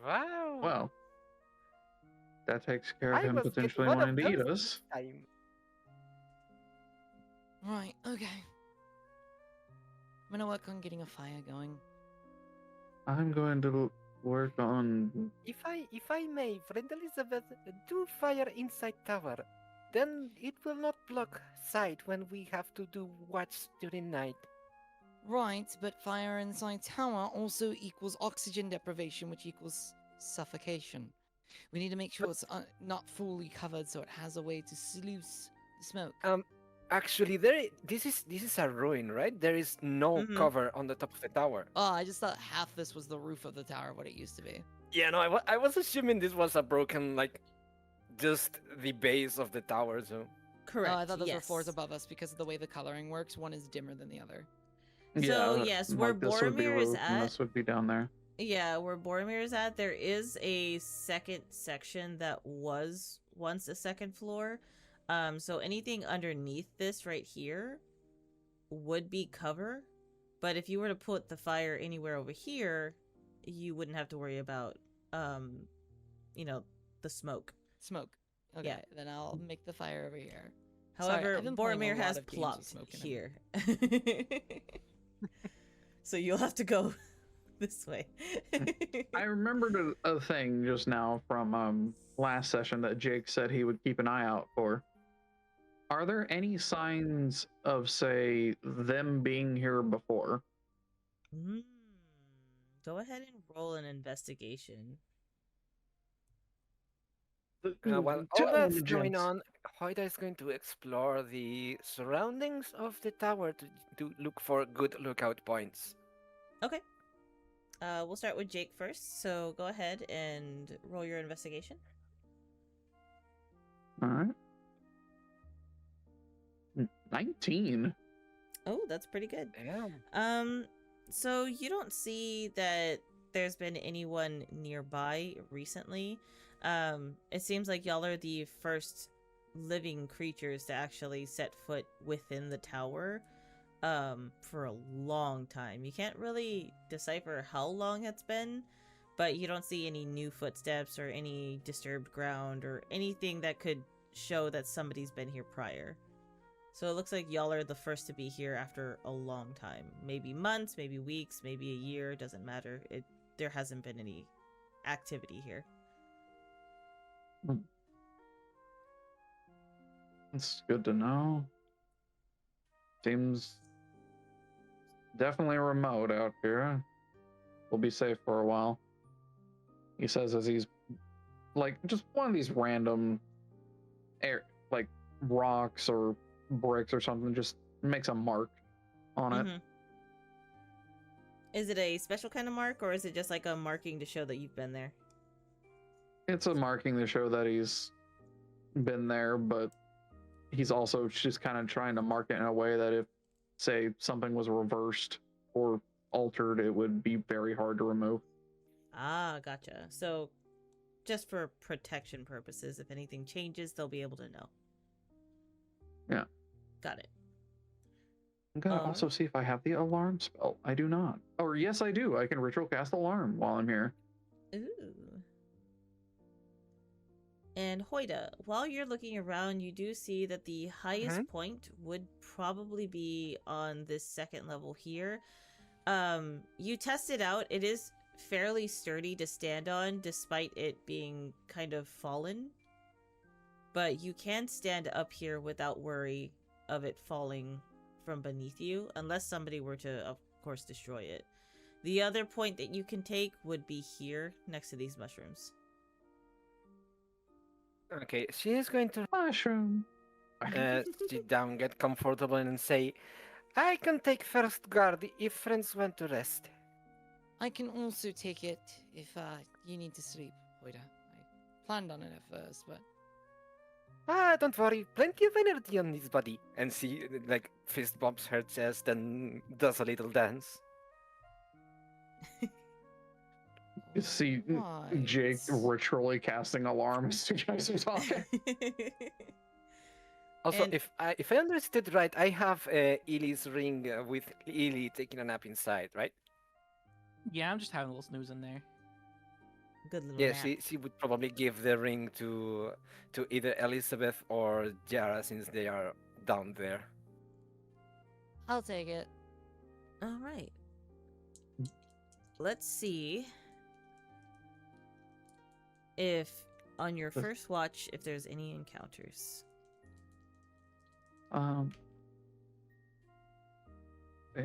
Wow. Well, that takes care of I him was getting potentially one of wanting to eat those us. time. Right, okay. I'm gonna work on getting a fire going. I'm going to work on. If I may, friend Elizabeth, do fire inside tower. Then it will not block sight when we have to do watch during night. Right, but fire inside tower also equals oxygen deprivation, which equals suffocation. We need to make sure it's not fully covered so it has a way to sluice the smoke. Actually, this is a ruin, right? There is no Mhm. cover on the top of the tower. Oh, I just thought half this was the roof of the tower, what it used to be. Yeah, no, I was assuming this was a broken, like, just the base of the tower. So Correct. Oh, I thought those were yes. floors above us because of the way the coloring works. One is dimmer than the other. So, yes, where this would be Boromir is roof and at- this would be down there. Yeah, where Boromir is at, there is a second section that was once a second floor. So anything underneath this right here would be cover. But if you were to put the fire anywhere over here, you wouldn't have to worry about, you know, the smoke. Smoke. Okay, Yeah. then I'll make the fire over here. Sorry, However, I've been playing a Boromir lot has of games with plopped smoke in 'em. here. So you'll have to go this way. I remembered a thing just now from last session that Jake said he would keep an eye out for. Are there any signs of, say, them being here before? Hmm. Go ahead and roll an investigation. While all that's going on, Hoida is going to explore the surroundings of the tower to look for good lookout points. Okay. We'll start with Jake first. So go ahead and roll your investigation. All right. 19. Oh, that's pretty good. Yeah. So you don't see that there's been anyone nearby recently. It seems like y'all are the first living creatures to actually set foot within the tower, for a long time. You can't really decipher how long it's been, but you don't see any new footsteps or any disturbed ground or anything that could show that somebody's been here prior. So it looks like y'all are the first to be here after a long time. Maybe months, maybe weeks, maybe a year, doesn't matter. There hasn't been any activity here. It's good to know. Seems definitely remote out here. We'll be safe for a while. He says as he's like just one of these random like rocks or bricks or something, just makes a mark on it. Mhm. Is it a special kind of mark, or is it just like a marking to show that you've been there? It's a marking to show that he's been there, but he's also just kind of trying to mark it in a way that if, say, something was reversed or altered, it would be very hard to remove. Ah, gotcha. So just for protection purposes, if anything changes, they'll be able to know. Yeah. Got it. I'm gonna also see if I have the alarm spell. I do not. Or yes, I do. I can ritual cast alarm while I'm here. Ooh. And Hoida, while you're looking around, you do see that the highest point would probably be on this second level here. You test it out. It is fairly sturdy to stand on, despite it being kind of fallen. But you can stand up here without worry of it falling from beneath you, unless somebody were to, of course, destroy it. The other point that you can take would be here, next to these mushrooms. Okay, she is going to Mushroom. sit down, get comfortable, and say, I can take first guard if friends want to rest. I can also take it if you need to sleep, Hoida. I planned on it at first, but Don't worry, plenty of energy on this body. And she, like, fist bumps her chest and does a little dance. You see Jake ritually casting alarms as you guys are talking. Also, And- if I understood right, I have Ely's ring with Ely taking a nap inside, right? Yeah, I'm just having a little snooze in there. Good little Yeah, nap. she would probably give the ring to either Elizabeth or Jara since they are down there. I'll take it. All right. Let's see if on your first watch, if there's any encounters.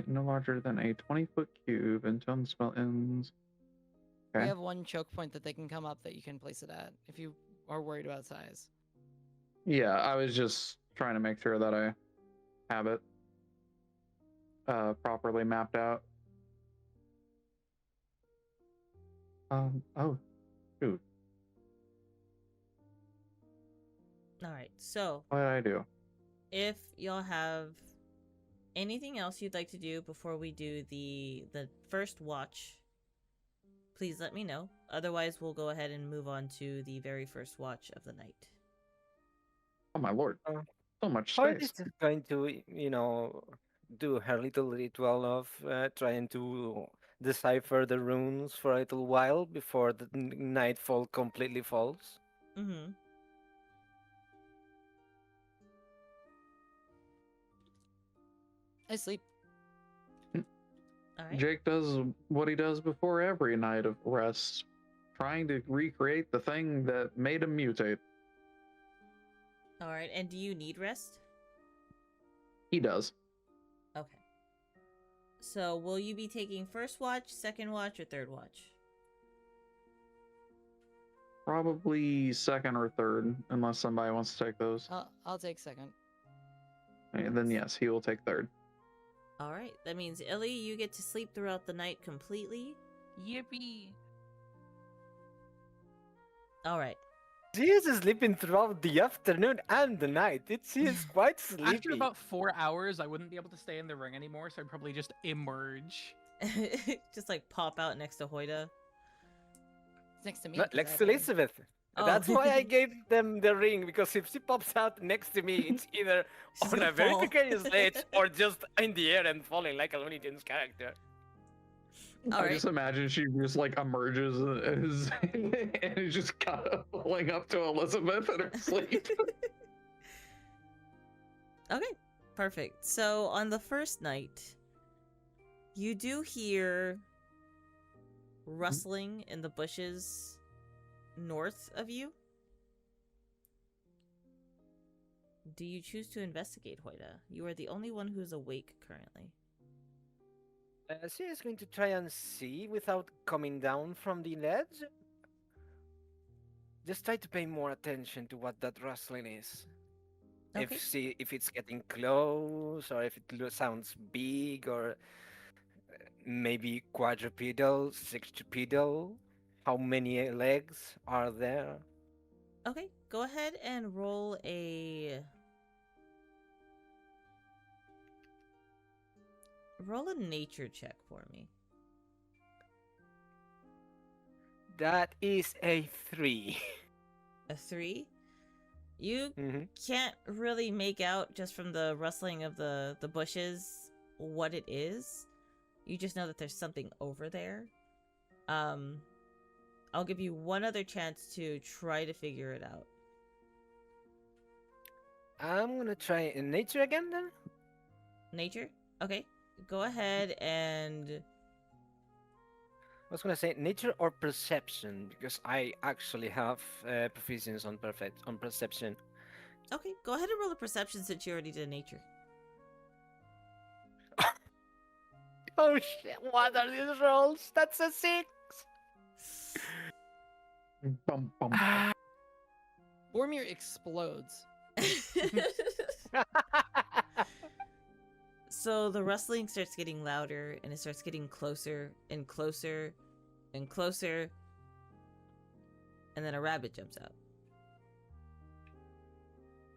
No larger than a 20-foot cube until the spell ends. Okay. We have one choke point that they can come up that you can place it at if you are worried about size. Yeah, I was just trying to make sure that I have it properly mapped out. Oh, shoot. All right. So, What did I do? if y'all have anything else you'd like to do before we do the first watch, please let me know. Otherwise, we'll go ahead and move on to the very first watch of the night. Oh my lord. So much How space. is this going to, do her little ritual of trying to decipher the runes for a little while before the nightfall completely falls. Mm-hmm. I sleep. All right. Jake does what he does before every night of rest, trying to recreate the thing that made him mutate. All right. And do you need rest? He does. Okay. So will you be taking first watch, second watch, or third watch? Probably second or third, unless somebody wants to take those. I'll take second. And then yes, he will take third. All right. That means Illy, you get to sleep throughout the night completely. Yippee! All right. She is sleeping throughout the afternoon and the night. She is quite sleepy. After about 4 hours, I wouldn't be able to stay in the ring anymore, so I'd probably just emerge. Just like pop out next to Hoida. It's next to me. No, 'cause I next have to a ring. Elizabeth. Oh. That's why I gave them the ring, because if she pops out next to me, it's either She's on gonna a very fall. precarious ledge or just in the air and falling like a Looney Tunes character. All I right. just imagine she just like emerges and is just kind of falling up to Elizabeth in her sleep. Okay, perfect. So on the first night, you do hear rustling in the bushes north of you. Do you choose to investigate, Hoida? You are the only one who's awake currently. She is going to try and see without coming down from the ledge. Just try to pay more attention to what that rustling is. Okay. If it's getting close, or if it sounds big, or maybe quadrupedal, sextupedal. How many legs are there? Okay, go ahead and roll a nature check for me. That is a 3. A 3. You Mhm. can't really make out just from the rustling of the bushes what it is. You just know that there's something over there. I'll give you one other chance to try to figure it out. I'm gonna try in nature again then. Nature? Okay. Go ahead and I was gonna say nature or perception, because I actually have proficiency on perception. okay, go ahead and roll a perception since you already did nature. Oh shit! What are these rolls? That's a 6. Bum, bum. Boromir explodes. So the rustling starts getting louder and it starts getting closer and closer and closer. And then a rabbit jumps out.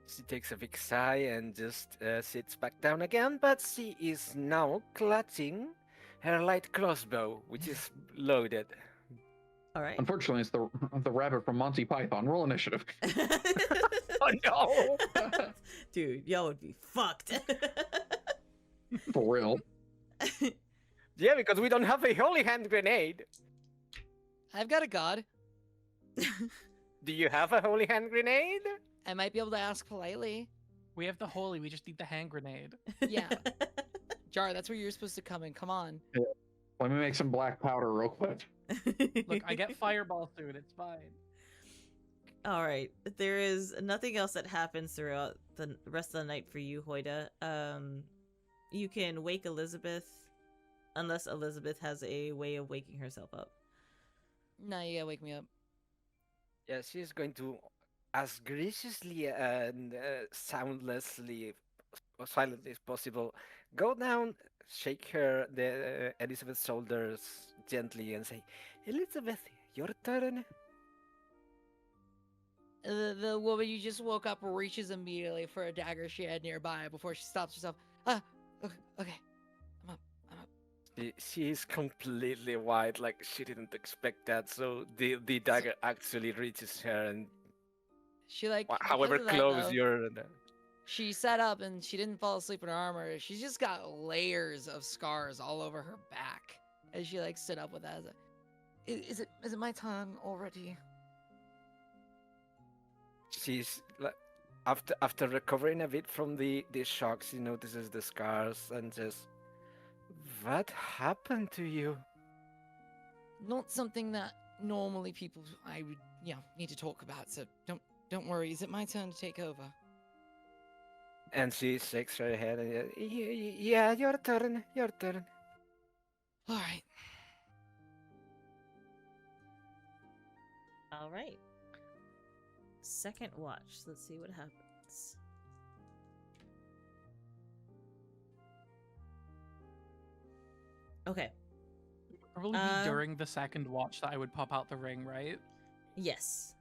She takes a big sigh and just sits back down again, but she is now clutching her light crossbow, which is loaded. All right. Unfortunately, it's the rabbit from Monty Python. Roll initiative. Oh no! Dude, y'all would be fucked. For real. Yeah, because we don't have a holy hand grenade. I've got a god. Do you have a holy hand grenade? I might be able to ask politely. We have the holy, we just need the hand grenade. Yeah. Jar, that's where you're supposed to come in. Come on. Let me make some black powder real quick. Look, I get fireball soon, it's fine. All right. There is nothing else that happens throughout the rest of the night for you, Hoida. You can wake Elizabeth, unless Elizabeth has a way of waking herself up. No, you gotta wake me up. Yeah, she's going to, as graciously and soundlessly or silently as possible, go down, shake the Elizabeth's shoulders gently, and say, "Elizabeth, your turn." The woman you just woke up reaches immediately for a dagger she had nearby before she stops herself. Ah, okay. I'm up. She is completely white, like she didn't expect that. So the dagger actually reaches her, and She like. however because of that, close though, you're. She sat up and she didn't fall asleep in her armor. She's just got layers of scars all over her back as she like stood up with that. Is it my turn already? She's like, after recovering a bit from the shock, she notices the scars and says, "What happened to you?" Not something that normally people I would need to talk about. So don't worry. Is it my turn to take over? And she shakes her head and yeah, your turn, your turn. All right. All right. Second watch. Let's see what happens. Okay. Probably be during the second watch that I would pop out the ring, right? Yes.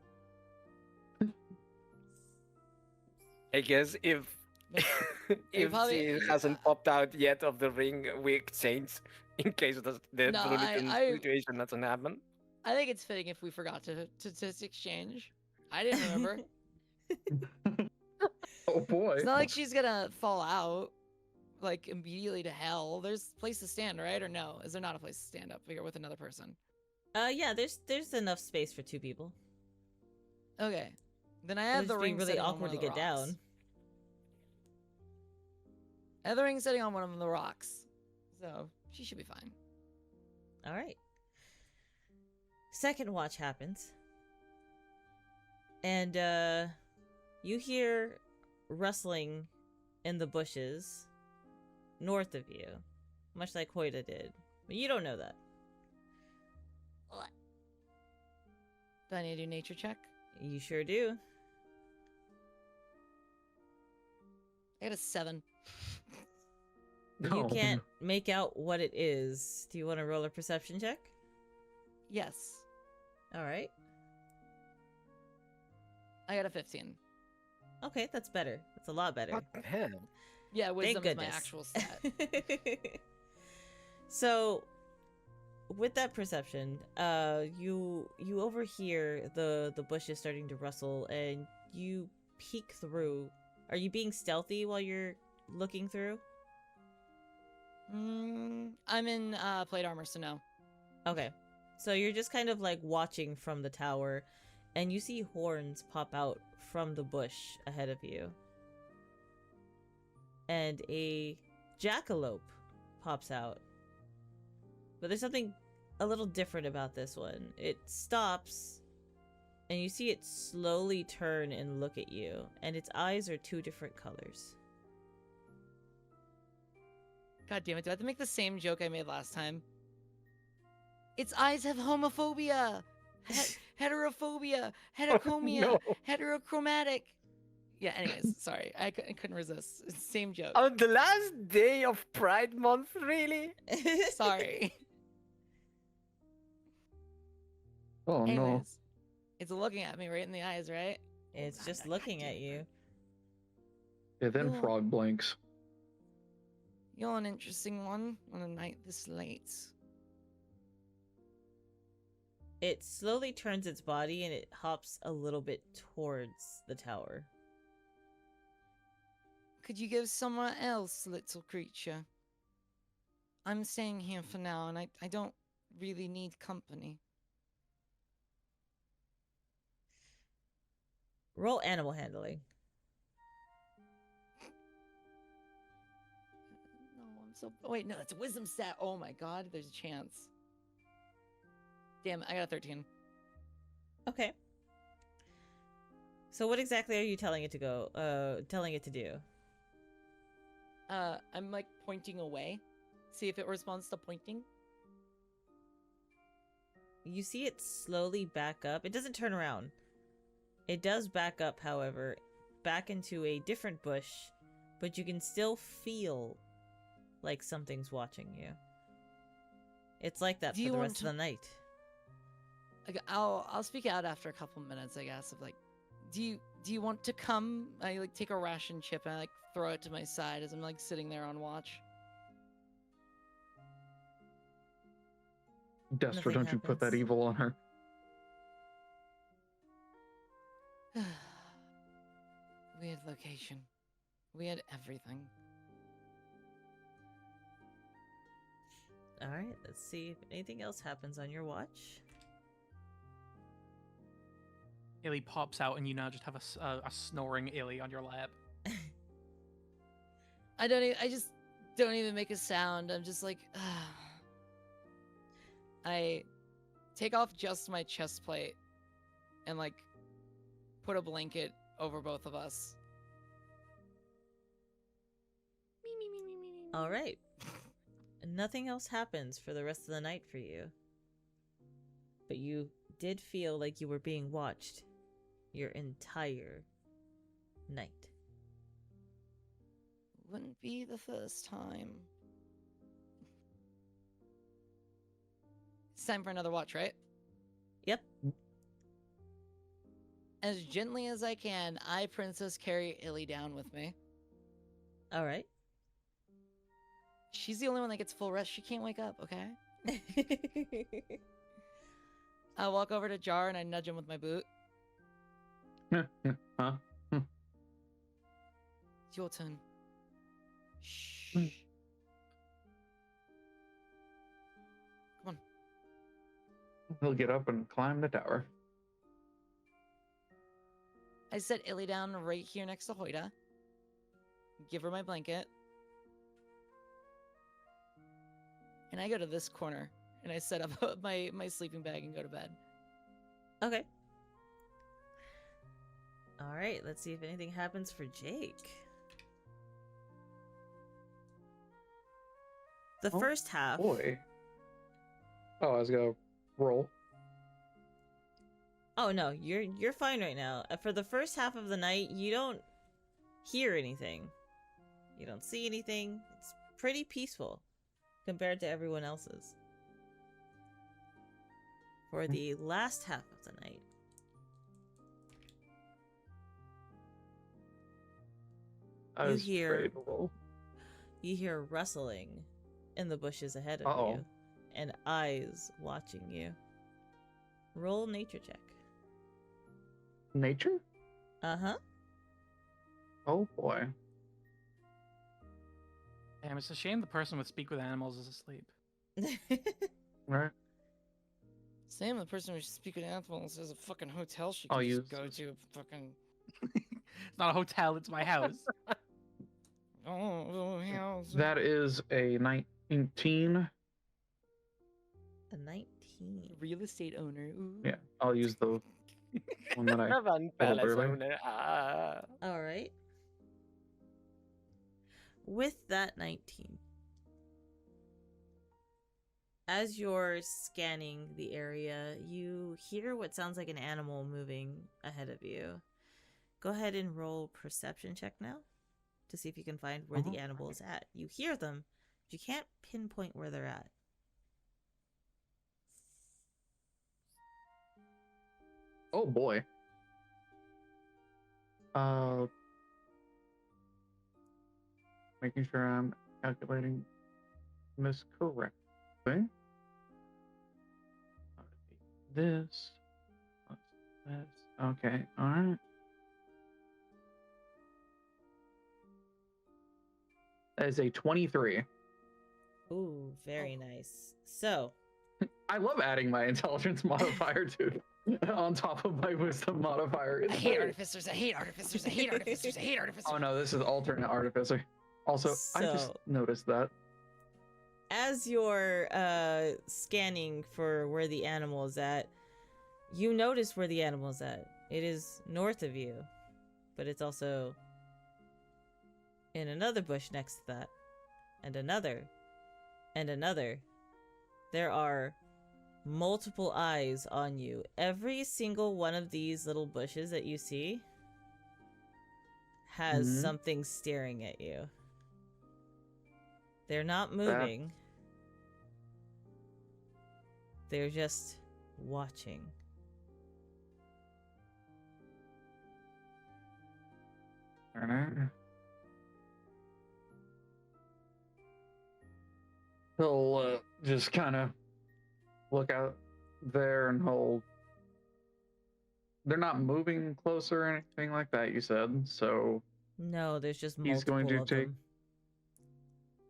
I guess if if probably- she hasn't popped out yet of the ring, we exchange in case the No, Drulidan I- situation doesn't happen. I think it's fitting if we forgot to exchange. I didn't remember. Oh boy. It's not like she's gonna fall out like immediately to hell. There's a place to stand, right? Or no? Is there not a place to stand up here with another person? Yeah, there's enough space for two people. Okay. Then I have It's the being ring really sitting on awkward one to of the get rocks. down. I have the ring sitting on one of the rocks. So she should be fine. All right. Second watch happens. And you hear rustling in the bushes north of you, much like Hoida did. But you don't know that. Do I need to do nature check? You sure do. I got a 7. You No. can't make out what it is. Do you want to roll a perception check? Yes. All right. I got a 15. Okay, that's better. That's a lot better. What the hell? Yeah, wisdom is my goodness. actual stat. So, with that perception, you overhear the bushes starting to rustle, and you peek through. Are you being stealthy while you're looking through? I'm in plate armor, so no. Okay, so you're just kind of like watching from the tower, and you see horns pop out from the bush ahead of you, and a jackalope pops out. But there's something a little different about this one. It stops, and you see it slowly turn and look at you, and its eyes are two different colors. God damn it, do I have to make the same joke I made last time? Its eyes have homophobia, heterophobia, heterochromia, no. heterochromatic. Yeah, anyways, sorry. I couldn't resist. It's the same joke. On the last day of Pride Month, really? Sorry. Oh no. Anyways, it's looking at me right in the eyes, right? It's just looking at you. Yeah, then Cool. frog blinks. You're an interesting one on a night this late. It slowly turns its body, and it hops a little bit towards the tower. Could you go somewhere else, little creature? I'm staying here for now, and I don't really need company. Roll animal handling. No, I'm so. Oh, wait, no, it's a wisdom stat. Oh my god, there's a chance. Damn it, I got a 13. Okay. So what exactly are you telling it to telling it to do? I'm like pointing away. See if it responds to pointing. You see it slowly back up. It doesn't turn around. It does back up, however, back into a different bush, but you can still feel like something's watching you. It's like that Do for you the want rest of the night. Like, I'll speak out after a couple minutes, I guess. Of like, do you want to come? I like take a ration chip and I like throw it to my side as I'm like sitting there on watch. Destra, Nothing don't you put that happens. evil on her. Weird location. We had everything. All right, let's see if anything else happens on your watch. Illy pops out, and you now just have a snoring Illy on your lap. I just don't even make a sound. I'm just like, I take off just my chest plate and like put a blanket over both of us. All right. Nothing else happens for the rest of the night for you. But you did feel like you were being watched your entire night. Wouldn't be the first time. It's time for another watch, right? Yep. As gently as I can, I Princess carry Illy down with me. All right. She's the only one that gets full rest. She can't wake up, okay? I walk over to Jar and I nudge him with my boot. Huh? It's your turn. Shh. Mm. Come on. He'll get up and climb the tower. I set Illy down right here next to Hoida. Give her my blanket. And I go to this corner and I set up my sleeping bag and go to bed. Okay. All right, let's see if anything happens for Jake. The Oh, first half. Boy. Oh, I was gonna roll. Oh no, you're fine right now. For the first half of the night, you don't hear anything. You don't see anything. It's pretty peaceful compared to everyone else's. For the last half of the night, I You was hear- afraid to roll. you hear rustling in the bushes ahead of Uh-oh. you and eyes watching you. Roll nature check. Nature? Uh-huh. Oh boy. Damn, it's a shame the person with speak with animals is asleep. Right? Same, the person who's speaking animals has a fucking hotel she I'll can use just go to. Fucking. It's not a hotel, it's my house. Oh, house. That is a 19. A 19. Real estate owner. Ooh. Yeah, I'll use the one that I. Ravan Palace early. owner. Ah. All right. With that 19, as you're scanning the area, you hear what sounds like an animal moving ahead of you. Go ahead and roll perception check now to see if you can find where the animal is at. You hear them, but you can't pinpoint where they're at. Oh boy. Making sure I'm calculating this correctly. This. This. Okay. All right. That is a 23. Ooh, very nice. So, I love adding my intelligence modifier to on top of my wisdom modifier. I hate artificers. I hate artificers. I hate artificers. I hate artificers. Oh no, this is alternate artificer. Also, I just So- noticed that. as you're scanning for where the animal is at, you notice where the animal is at. It is north of you, but it's also in another bush next to that, and another, and another. There are multiple eyes on you. Every single one of these little bushes that you see has Mhm. something staring at you. They're not moving. They're just watching. Alright. He'll just kind of look out there and hold. They're not moving closer or anything like that, you said, so No, there's just He's multiple going to of take- them.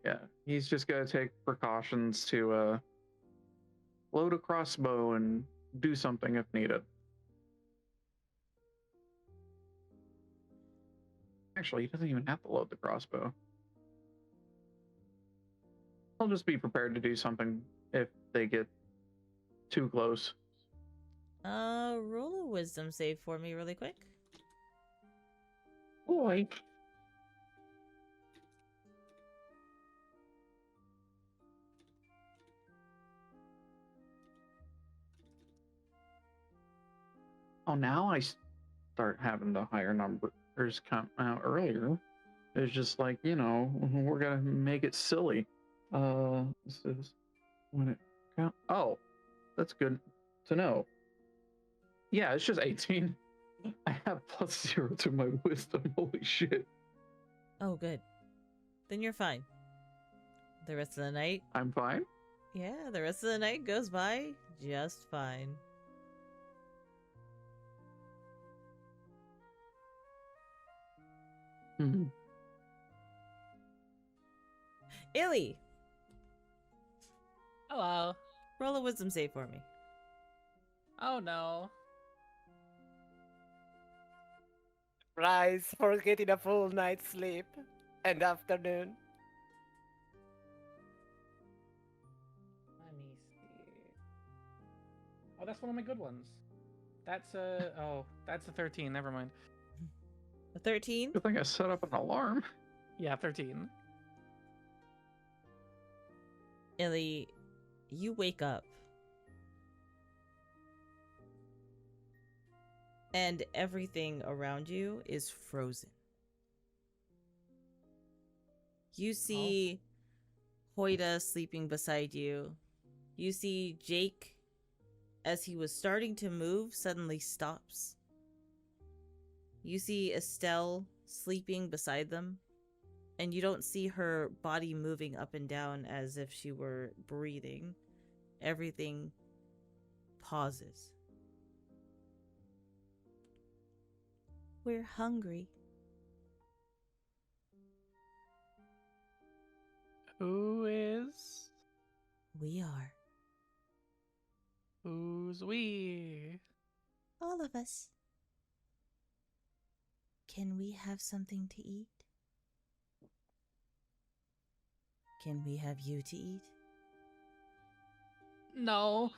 Yeah, he's just gonna take precautions to load a crossbow and do something if needed. Actually, he doesn't even have to load the crossbow. He'll just be prepared to do something if they get too close. Roll a wisdom save for me really quick. Boy. Oh, now I start having the higher numbers come out earlier. It's just like, we're gonna make it silly. This is when it count. Oh, that's good to know. Yeah, it's just 18. I have +0 to my wisdom. Holy shit. Oh, good. Then you're fine. The rest of the night, I'm fine. yeah, the rest of the night goes by just fine. Mhm. Illy, Hello. roll a wisdom save for me. Oh no. Rise for getting a full night's sleep and afternoon. Let me see. Oh, that's one of my good ones. That's that's a 13. Never mind. A 13? Good thing I set up an alarm. Yeah, 13. Illy, you wake up. And everything around you is frozen. You see Hoida sleeping beside you. You see Jake, as he was starting to move, suddenly stops. You see Estelle sleeping beside them, and you don't see her body moving up and down as if she were breathing. Everything pauses. We're hungry. Who is? We are. Who's we? All of us. Can we have something to eat? Can we have you to eat? No.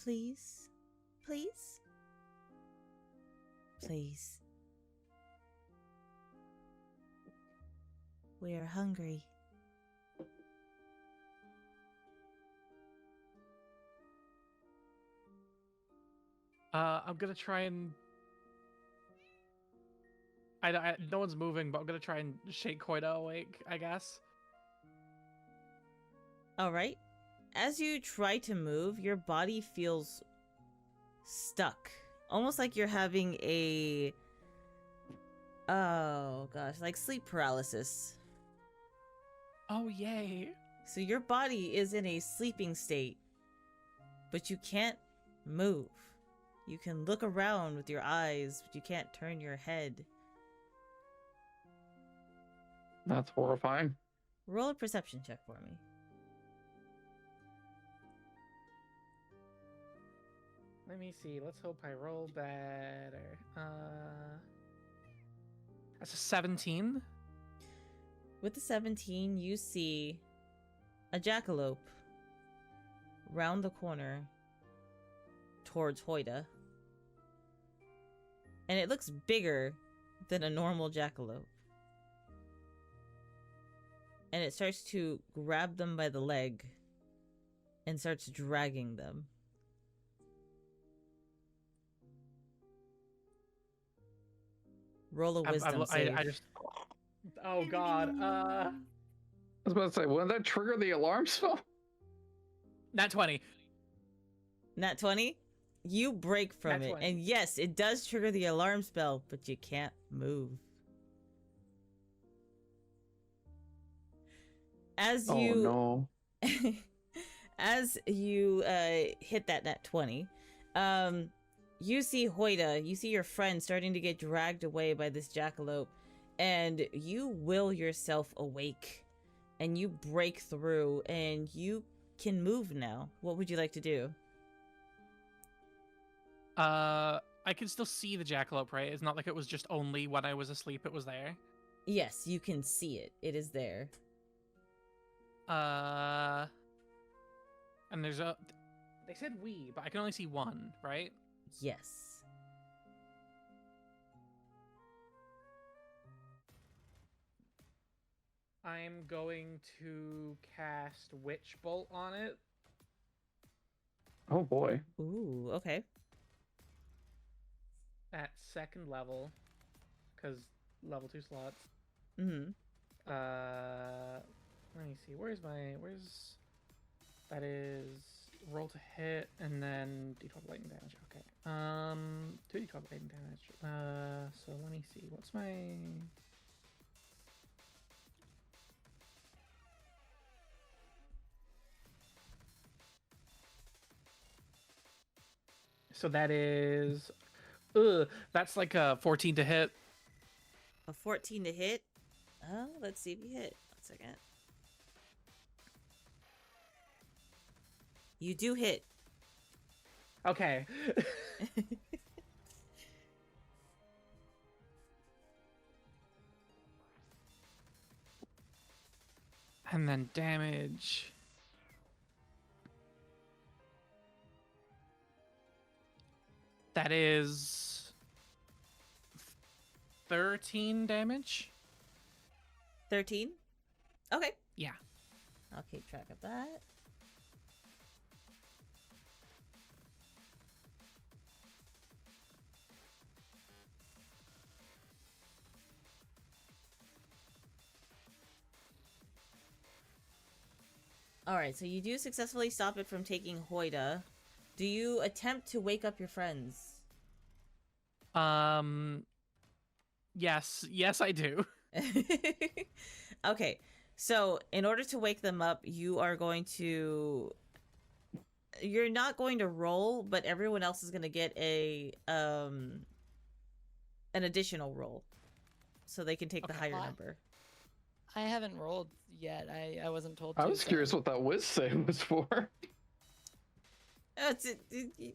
Please? Please? Please. We are hungry. I'm gonna try and. No one's moving, but I'm gonna try and shake Koida awake, I guess. All right. As you try to move, your body feels stuck. Almost like you're having a... Oh, gosh. Like sleep paralysis. Oh, yay. So your body is in a sleeping state, but you can't move. You can look around with your eyes, but you can't turn your head. That's horrifying. Roll a perception check for me. Let me see. Let's hope I roll better. That's a 17. With the 17, you see a jackalope round the corner towards Hoida. And it looks bigger than a normal jackalope. And it starts to grab them by the leg and starts dragging them. Roll a wisdom save. I just. Oh god. I was about to say, wouldn't that trigger the alarm spell? Nat 20. Nat 20? You break from Nat it. 20. And yes, it does trigger the alarm spell, but you can't move. As Oh you no. as you hit that nat 20, you see Hoida, you see your friend starting to get dragged away by this jackalope, and you will yourself awake, and you break through, and you can move now. What would you like to do? I can still see the jackalope, right? It's not like it was just only when I was asleep it was there. Yes, you can see it. It is there. And there's a. They said we, but I can only see one, right? Yes. I'm going to cast Witch Bolt on it. Oh boy. Ooh, okay. At 2nd level, because level 2 slots. Mm-hmm. Let me see. Where's that is roll to hit and then d12 lightning damage. Okay. 2d12 lightning damage. So let me see. What's my So that is that's like a 14 to hit. A 14 to hit. Let's see if you hit. 1 second. You do hit. Okay. And then damage. That is 13 damage. 13? Okay. Yeah. I'll keep track of that. Alright, so you do successfully stop it from taking Hoida. Do you attempt to wake up your friends? Yes, I do. Okay, so in order to wake them up, you are going to... You're not going to roll, but everyone else is going to get an additional roll. So they can take the Okay. higher number. I haven't rolled yet. I wasn't told to. I was so- curious what that whiz save was for.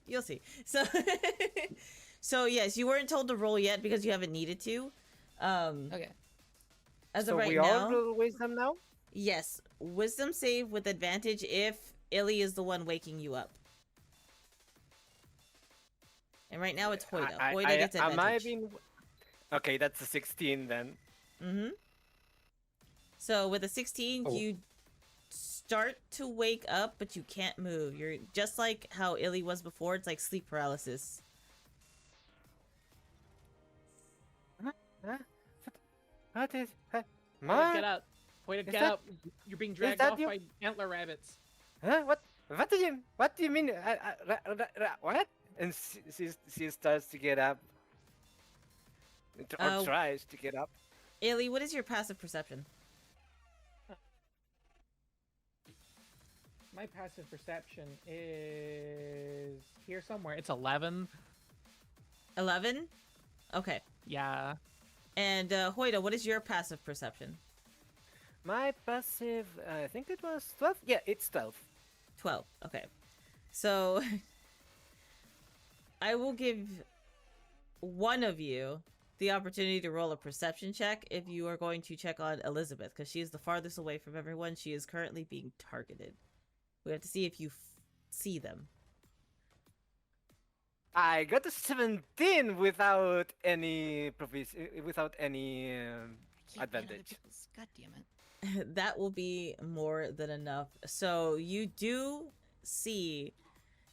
You'll see. So, so yes, you weren't told to roll yet because you haven't needed to. Okay. As So of right we now, all roll wisdom now? yes, wisdom save with advantage if Illy is the one waking you up. And right now it's Hoida. Hoida gets Am I advantage. being... Okay, that's a 16 then. Mm-hmm. So with a 16, Oh. you start to wake up, but you can't move. You're just like how Illy was before. It's like sleep paralysis. Huh? What is... Huh? Wait, Ma? get up. Wait, Is get that- up. You're being dragged that off you? by antler rabbits. Huh? What do you mean? What? And she starts to get up. Or Oh. tries to get up. Illy, what is your passive perception? My passive perception is here somewhere. It's 11. 11? Okay. Yeah. And Hoida, what is your passive perception? My passive, I think it was 12? Yeah, it's 12. 12. Okay. So I will give one of you the opportunity to roll a perception check if you are going to check on Elizabeth, because she is the farthest away from everyone. She is currently being targeted. We have to see if you see them. I got a 17 without any without any I can't read other advantage. people's- God damn it. That will be more than enough. So you do see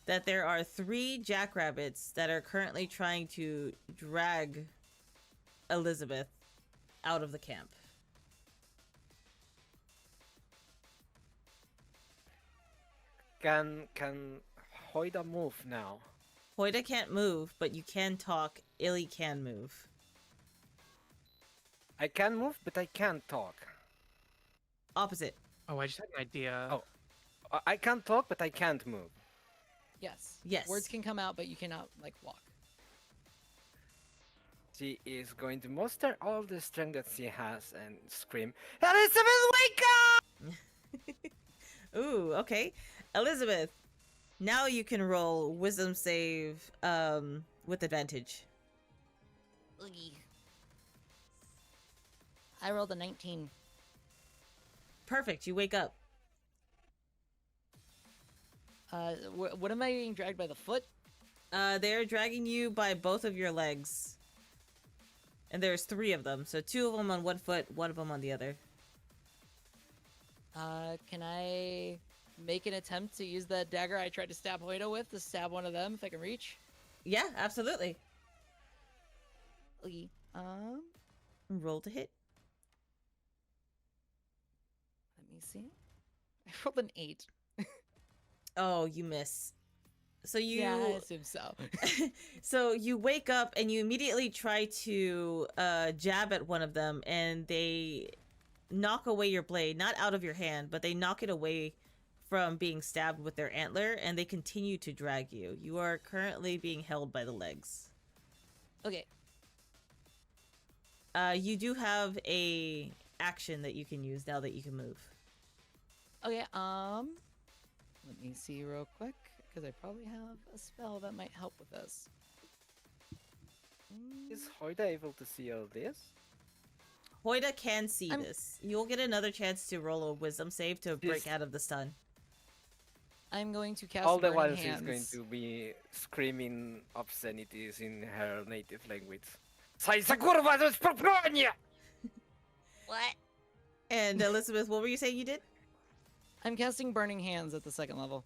that there are 3 jackrabbits that are currently trying to drag Elizabeth out of the camp. Can Hoida move now? Hoida can't move, but you can talk. Illy can move. I can move, but I can't talk. Opposite. Oh, I just had an idea. Oh. I can talk, but I can't move. Yes. Yes. Words can come out, but you cannot like walk. she is going to muster all the strength that she has and scream, Elizabeth, wake up! Ooh, okay. Elizabeth, now you can roll wisdom save with advantage. Oogie. I rolled a 19. Perfect. You wake up. What am I being dragged by the foot? They're dragging you by both of your legs. And there's 3 of them. So 2 of them on one foot, 1 of them on the other. Can I make an attempt to use that dagger I tried to stab Hoida with to stab one of them if I can reach? Yeah, absolutely. Oogie. Roll to hit. Let me see. I rolled an 8. Oh, you miss. So you Yeah, I assume so. so you wake up and you immediately try to jab at one of them, and they knock away your blade, not out of your hand, but they knock it away from being stabbed with their antler, and they continue to drag you. You are currently being held by the legs. Okay. You do have a action that you can use now that you can move. Okay, let me see real quick, because I probably have a spell that might help with this. Is Hoida able to see all this? Hoida can see I'm- this. You'll get another chance to roll a wisdom save to break Yes. out of the stun. I'm going to cast All the Burning while Hands. she's going to be screaming obscenities in her native language. Sai sa kurwa do spokojnie! What? And Elizabeth, what were you saying you did? I'm casting Burning Hands at the 2nd level.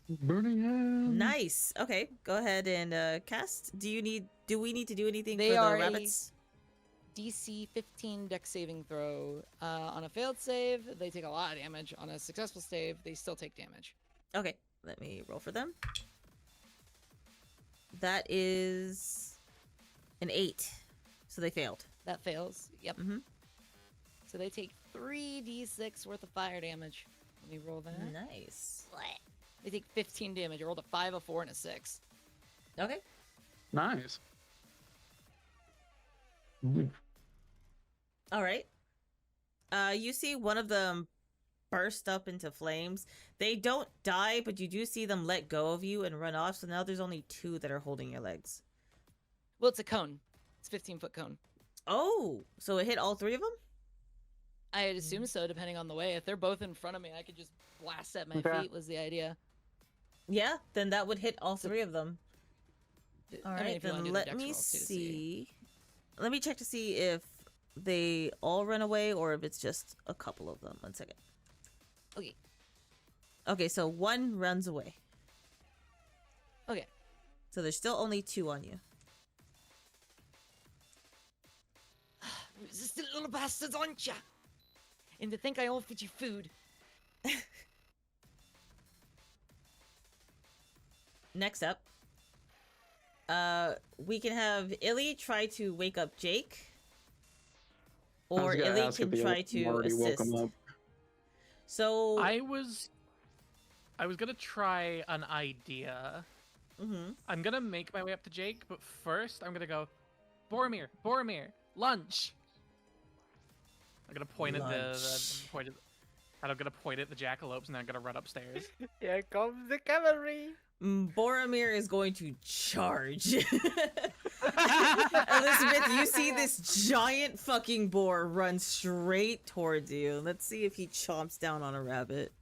Burning hand. Nice. Okay, go ahead and cast. Do we need to do anything They for the are rabbits? DC 15 dex saving throw. On a failed save, they take a lot of damage. On a successful save, they still take damage. Okay, let me roll for them. That is an 8. So they failed. That fails. Yep. Mhm. So they take 3d6 worth of fire damage. Let me roll that. Nice. What? They take 15 damage. I rolled a 5, a 4, and a 6. Okay. Nice. All right. You see one of them burst up into flames. They don't die, but you do see them let go of you and run off. So now there's only 2 that are holding your legs. Well, it's a cone. It's a 15-foot cone. Oh, so it hit all 3 of them? I'd assume so, depending on the way. If they're both in front of me, I could just blast at my Okay. feet, was the idea. Yeah, then that would hit all 3 of them. All I mean, right, if you wanna then do the let dex me rolls, too, to see. Let me check to see if they all run away or if it's just a couple of them. 1 second. Okay. Okay, so 1 runs away. Okay. So there's still only 2 on you. Resistant little bastards, aren't ya? And to think I offered you food. Next up, we can have Illy try to wake up Jake, I was or gonna Illy ask if can the try old to already woke assist. him up. So, I was gonna try an idea. mhm. I'm gonna make my way up to Jake, but first I'm gonna go, Boromir, lunch. I'm gonna point at Lunch. I'm gonna point at the jackalopes, and then I'm gonna run upstairs. Here comes the cavalry! Boromir is going to charge. Elizabeth, you see this giant fucking boar run straight towards you. Let's see if he chomps down on a rabbit.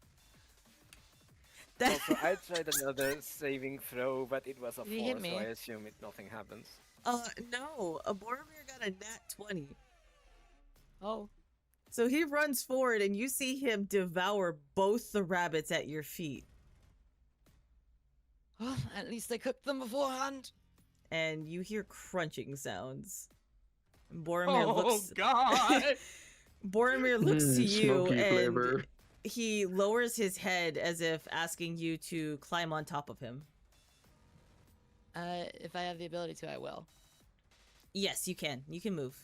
That Also, I tried another saving throw, but it was a Did he 4, hit so me? I assume nothing happens. no, a Boromir got a nat 20. Oh. So he runs forward and you see him devour both the rabbits at your feet. Well, at least I cooked them beforehand. And you hear crunching sounds. Boromir Oh looks God! Boromir looks to you Smoky and flavor. he lowers his head as if asking you to climb on top of him. If I have the ability to, I will. Yes, you can. You can move.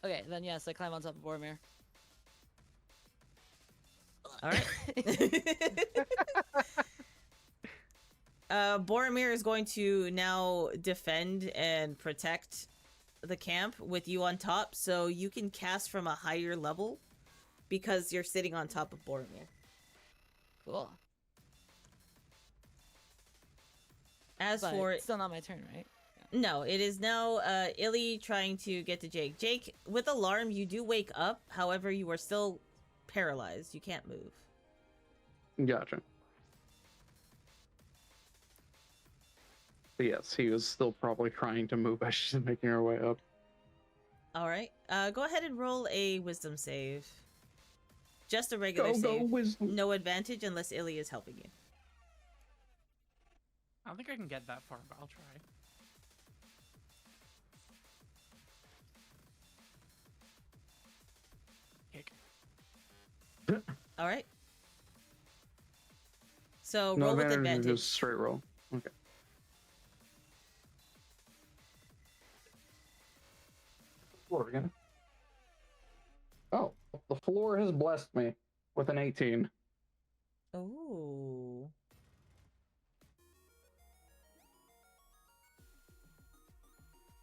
Okay, then yes, I climb on top of Boromir. All right. Boromir is going to now defend and protect the camp with you on top, so you can cast from a higher level because you're sitting on top of Boromir. Cool. As But for it's still not my turn, right? no, it is now Illy trying to get to Jake. Jake, with alarm, you do wake up. However, you are still paralyzed. You can't move. Gotcha. But yes, he was still probably trying to move as she's making her way up. All right. Go ahead and roll a wisdom save. Just a regular Go save. wisdom. No advantage unless Illy is helping you. I don't think I can get that far, but I'll try. Kick. All right. So No roll with advantage, advantage. just straight roll. Okay. Floor again. Oh, the floor has blessed me with an 18. Oh.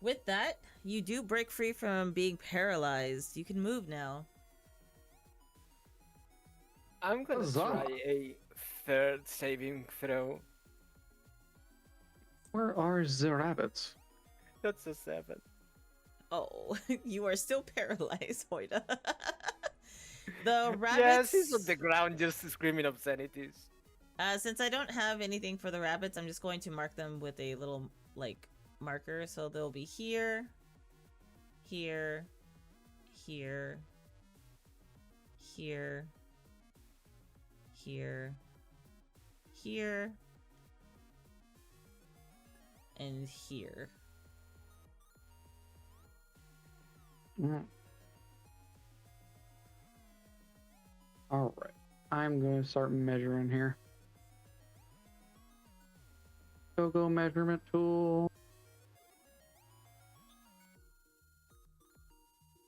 With that, you do break free from being paralyzed. You can move now. I'm gonna Huzzah. try a third saving throw. Where are the rabbits? That's a 7. Oh, you are still paralyzed, Hoida. The rabbits. Yes, he's on the ground just screaming obscenities. Since I don't have anything for the rabbits, I'm just going to mark them with a little, like, marker. So they'll be here, here, here, here, here, here, and here. Mm. All right. I'm going to start measuring here. Go measurement tool.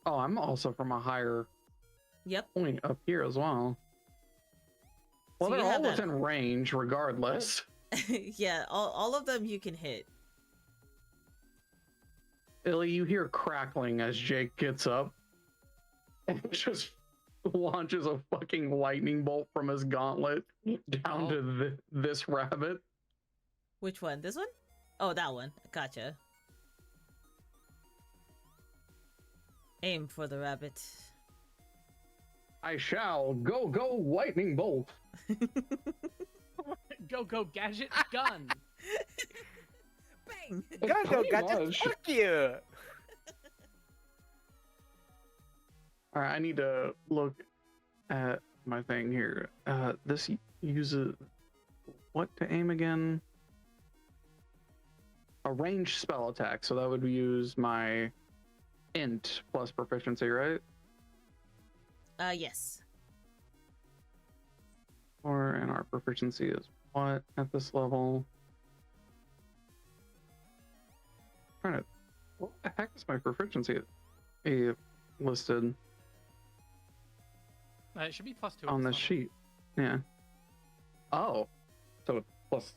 Oh, I'm also from a higher Yep. point up here as well. Well, So you they're all have that- within range regardless. Yeah, all of them you can hit. Illy, you hear crackling as Jake gets up and just launches a fucking lightning bolt from his gauntlet down to this rabbit. Which one? This one? Oh, that one. Gotcha. Aim for the rabbit. I shall go lightning bolt. Go, gadget, gun! Bang! It's Go, pretty gadget, much. fuck you! All right, I need to look at my thing here. This uses what to aim again? A ranged spell attack, so that would use my int plus proficiency, right? Yes. And our proficiency is what at this level? What the heck is my proficiency listed It should be +2 on at the this sheet? Yeah. Oh, so it's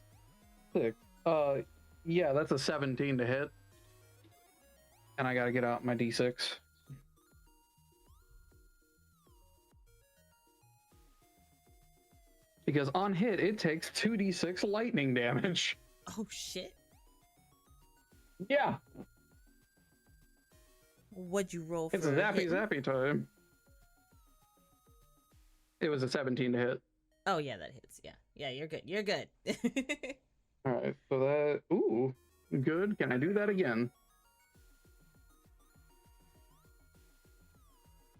+6. Yeah, that's a 17 to hit. And I gotta get out my d6. Because on hit, it takes 2d6 lightning damage. Oh shit. Yeah, What'd you roll for? it's a zappy hitting? zappy time. It was a 17 to hit. Oh yeah, that hits. Yeah. Yeah, you're good. You're good. Alright, so that... Ooh, good. Can I do that again?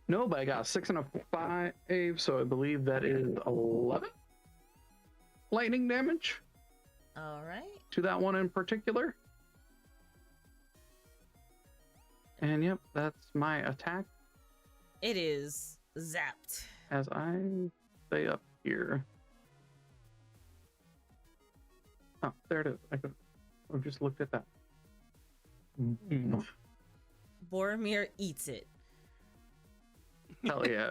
No, but I got a 6 and a 5, so I believe that is 11 lightning damage All right. to that one in particular. And yep, that's my attack It is zapped. as I stay up here. Oh, there it is. I just looked at that. Boromir eats it. Hell yeah.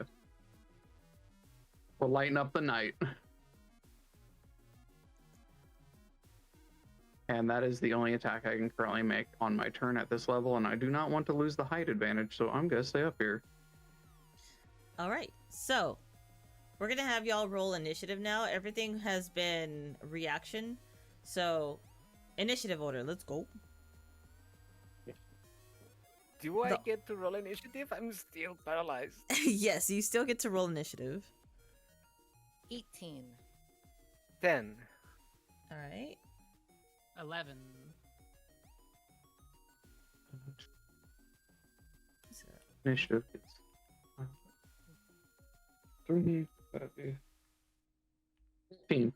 We'll lighten up the night. and that is the only attack I can currently make on my turn at this level, and I do not want to lose the height advantage, so I'm gonna stay up here. All right, so we're gonna have y'all roll initiative now. Everything has been reaction, so initiative order. Let's go. Do I No. get to roll initiative? I'm still paralyzed. Yes, you still get to roll initiative. 18. 10. All right. 11. So, Initiative gets 3, 15.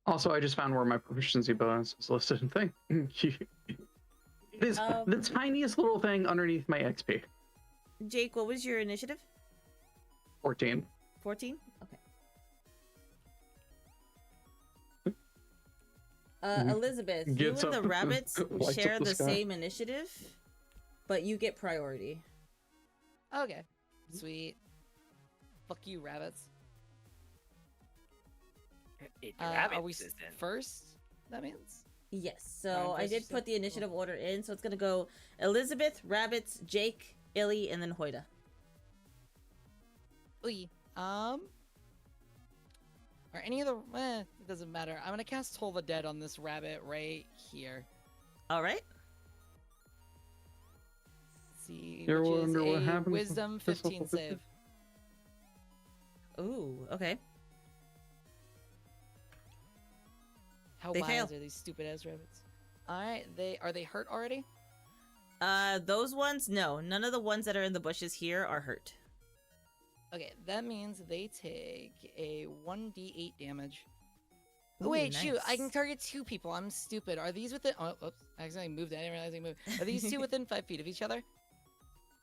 Also, I just found where my proficiency bonus is listed. Thank you. It is the tiniest little thing underneath my XP. Jake, what was your initiative? 14. 14? Okay. Elizabeth, you Gets and the up, rabbits lights up share the the sky. same initiative, but you get priority. Okay. Sweet. Fuck you, rabbits. It Are we rabbits, then. first? That means? Yes, so I first, did you put said? the initiative order in, so it's gonna go Elizabeth, Rabbits, Jake, Illy, and then Hoida. Oy. Are any of the... it doesn't matter. I'm gonna cast Toll the Dead on this rabbit right here. Alright. See, You ever which is wonder what a happens when Wisdom this 15 level save. Ooh, okay. How They wild fail. are these stupid ass rabbits? Alright, are they hurt already? Those ones, no. None of the ones that are in the bushes here are hurt. Okay, that means they take a 1d8 damage. Ooh, Wait, shoot, I nice. can target 2 people. I'm stupid. Are these within... Oh, oops. I accidentally moved. I didn't realize I moved. Are these 2 within 5 feet of each other?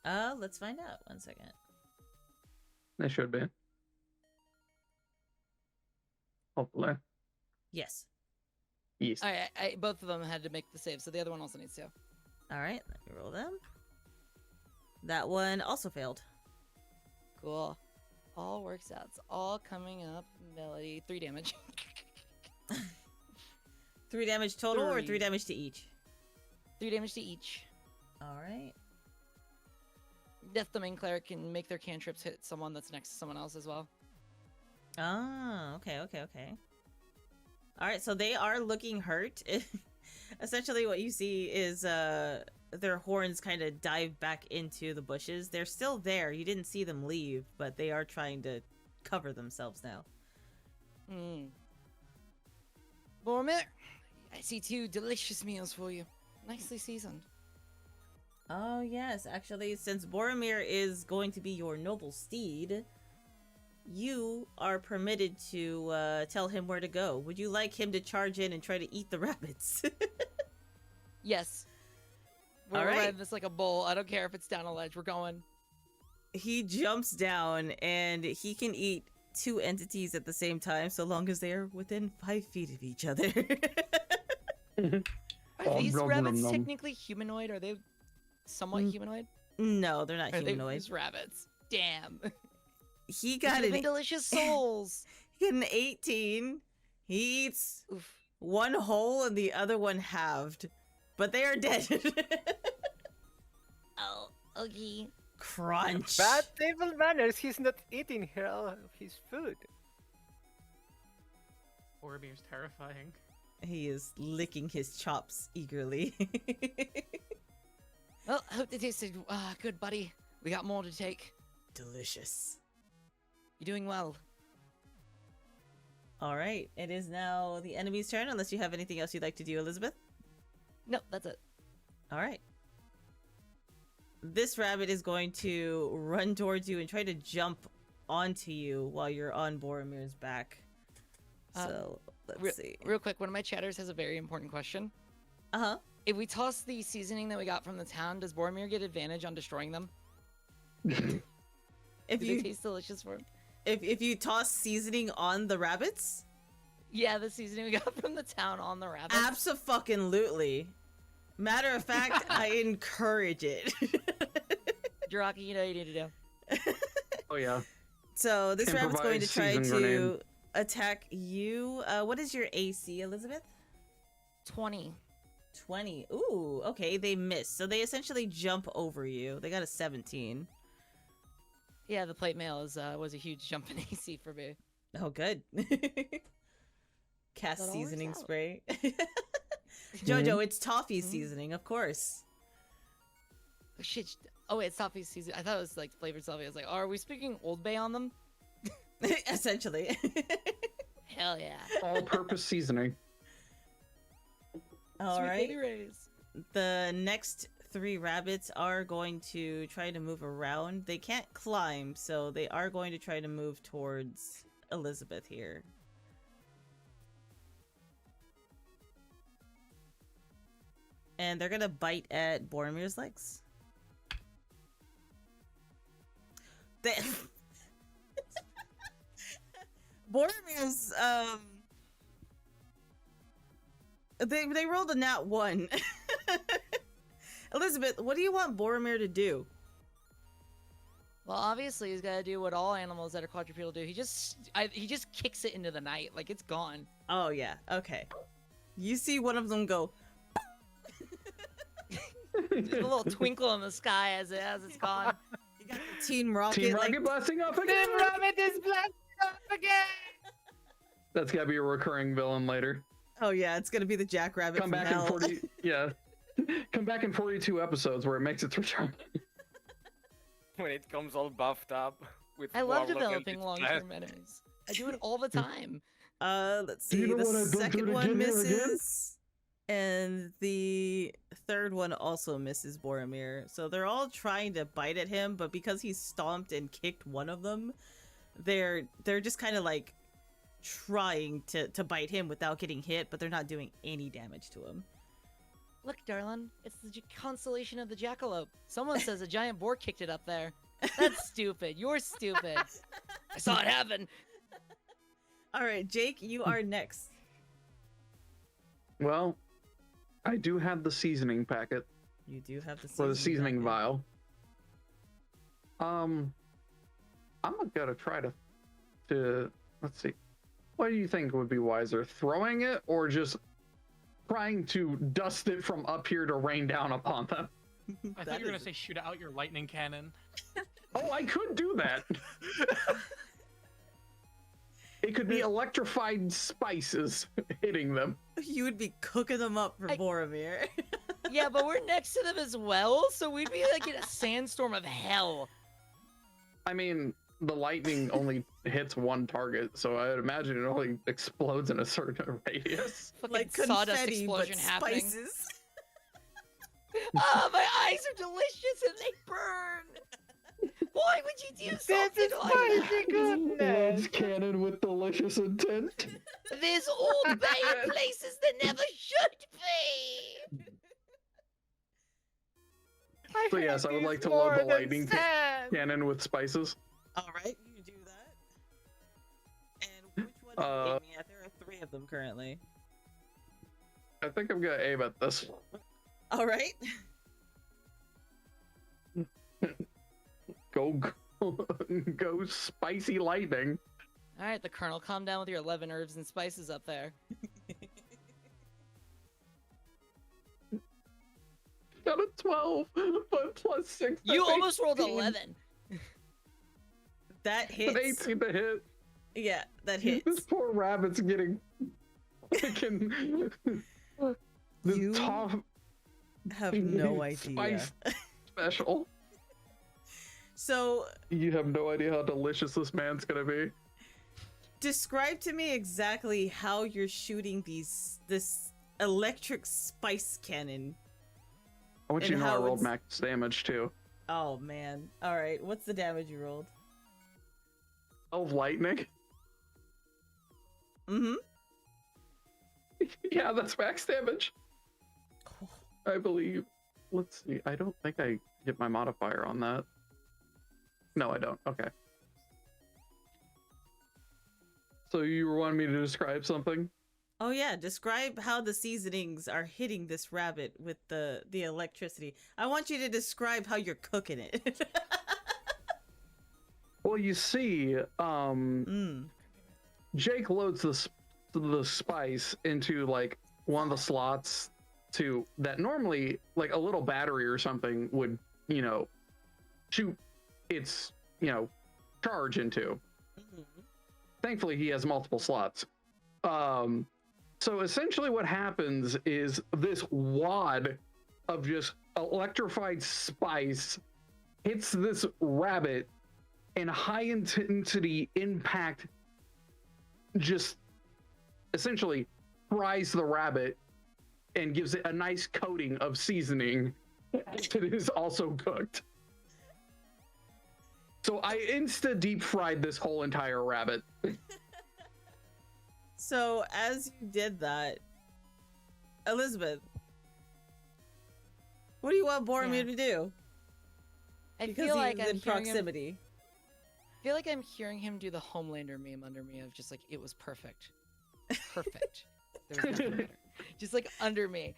Let's find out. 1 second. They should be. Hopefully. Yes. Yes. Alright, both of them had to make the save, so the other one also needs to. Alright, let me roll them. That one also failed. Cool. All works out. It's all coming up. Melody. 3 damage. 3 damage total or 3 3. damage to each? 3 damage to each. Alright. Death Domain Cleric can make their cantrips hit someone that's next to someone else as well. Ah, okay. Alright, so they are looking hurt. Essentially what you see is their horns kind of dive back into the bushes. They're still there. You didn't see them leave, but they are trying to cover themselves now. Boromir, I see 2 delicious meals for you. Nicely seasoned. Oh yes, actually, since Boromir is going to be your noble steed, you are permitted to tell him where to go. Would you like him to charge in and try to eat the rabbits? Yes. We're All right. riding this like a bull. I don't care if it's down a ledge. We're going. He jumps down and he can eat 2 entities at the same time so long as they are within 5 feet of each other. Are these nom, rabbits nom, nom. technically humanoid? Are they somewhat humanoid? No, they're not Are they humanoid. just rabbits? Damn. He These got living an, delicious souls. he got an 18. He eats Oof. one whole and the other one halved. But they are dead. Oh, okay. Crunch. Bad table manners. He's not eating here all of his food. Boromir's terrifying. He is licking his chops eagerly. Well, I hope they tasted good, buddy. We got more to take. Delicious. You're doing well. All right, it is now the enemy's turn, unless you have anything else you'd like to do, Elizabeth. No, that's it. All right. This rabbit is going to run towards you and try to jump onto you while you're on Boromir's back. So, let's see. Real quick, one of my chatters has a very important question. Uh-huh. If we toss the seasoning that we got from the town, does Boromir get advantage on destroying them? If Do they you taste delicious for him? if you toss seasoning on the rabbits, Yeah, the seasoning we got from the town on the rabbits. abso-fucking-lutely. Matter of fact, I encourage it. Jiraki, you know what you need to do. Oh yeah. So this rabbit's going to try Improvised season to grenade. attack you. What is your AC, Elizabeth? 20. 20. Ooh, okay, they miss. So they essentially jump over you. They got a 17. Yeah, the plate mail was a huge jump in AC for me. Oh, good. Cast That all seasoning works out. spray. Jojo, it's toffee seasoning, of course. Oh, shit. Oh, wait, it's toffee season. I thought it was like flavored toffee. I was like, oh, are we speaking Old Bay on them? Essentially. Hell yeah. All-purpose seasoning. All Sweet right. baby rays. The next 3 rabbits are going to try to move around. They can't climb, so they are going to try to move towards Elizabeth here. And they're gonna bite at Boromir's legs. They... Boromir's, They rolled a nat 1. Elizabeth, what do you want Boromir to do? Well, obviously he's gotta do what all animals that are quadrupedal do. He just kicks it into the night, like it's gone. Oh yeah, okay. You see one of them go. There's a little twinkle in the sky as it's gone. You got the Team Rocket. Team like, Rocket blasting off again! Team Rabbit is blasting up again! That's gotta be a recurring villain later. oh yeah, it's gonna be the Jackrabbit Come from back hell. in 40... Yeah. Come back in 42 episodes where it makes its return. When it comes all buffed up with I love Warlock and developing its long-term blast. menes. I do it all the time. Let's see. You know The what I've been second through to one get here again? misses, and the third one also misses Boromir. So they're all trying to bite at him, but because he stomped and kicked one of them, they're just kind of like trying to bite him without getting hit, but they're not doing any damage to him. Look, darling, it's the constellation of the jackalope. Someone says a giant boar kicked it up there. That's stupid. You're stupid. I saw it happen. All right, Jake, you are next. Well, I do have the seasoning packet. You do have the For the seasoning packet. vial. I'm gonna try to let's see. What do you think would be wiser, throwing it or just trying to dust it from up here to rain down upon them? I That thought you were gonna is- say shoot out your lightning cannon. Oh, I could do that. It could be electrified spices hitting them. You would be cooking them up for I- Boromir. Yeah, but we're next to them as well, so we'd be like in a sandstorm of hell. I mean, the lightning only hits one target, so I'd imagine it only explodes in a certain radius. Fucking like sawdust confetti, but explosion happening. spices. Oh, my eyes are delicious and they burn. Why would you do something This is like spicy that? goodness! Loves cannon with delicious intent. There's Old Bay in places that never should be. So yes, I would hate like these to load more the than lightning sand. cannon with spices. All right, you do that. And which one are you aiming at? There are 3 of them currently. I think I'm gonna aim at this one. All right. Go spicy lightning. All right, the Colonel, calm down with your 11 herbs and spices up there. Got a 12, but plus 6. You that's almost rolled 18. 11. That An hits. 18 to hit. Yeah, that This hits. poor rabbit's getting freaking the You top have no idea. spice special. So, You have no idea how delicious this man's gonna be. describe to me exactly how you're shooting this electric spice cannon. I want you And to know I how rolled it's- max damage too. Oh man. All right, what's the damage you rolled? 12 lightning. Mm-hmm. Yeah, that's max damage. I believe. Let's see. I don't think I hit my modifier on that. No, I don't. Okay. So you wanted me to describe something? Oh yeah, describe how the seasonings are hitting this rabbit with the electricity. I want you to describe how you're cooking it. Well, you see, mm. Jake loads the spice into like one of the slots to that normally like a little battery or something would, shoot its, charge into. Mhm. Thankfully, he has multiple slots. So essentially what happens is this wad of just electrified spice hits this rabbit, and high intensity impact just essentially fries the rabbit and gives it a nice coating of seasoning. It is also cooked. So I insta deep fried this whole entire rabbit. So as you did that, Elizabeth, what do you want Boromir to do? I Because feel like he's I'm in hearing him. proximity. I feel like I'm hearing him do the Homelander meme under me of just like it was perfect, perfect. There was nothing better. Just like under me.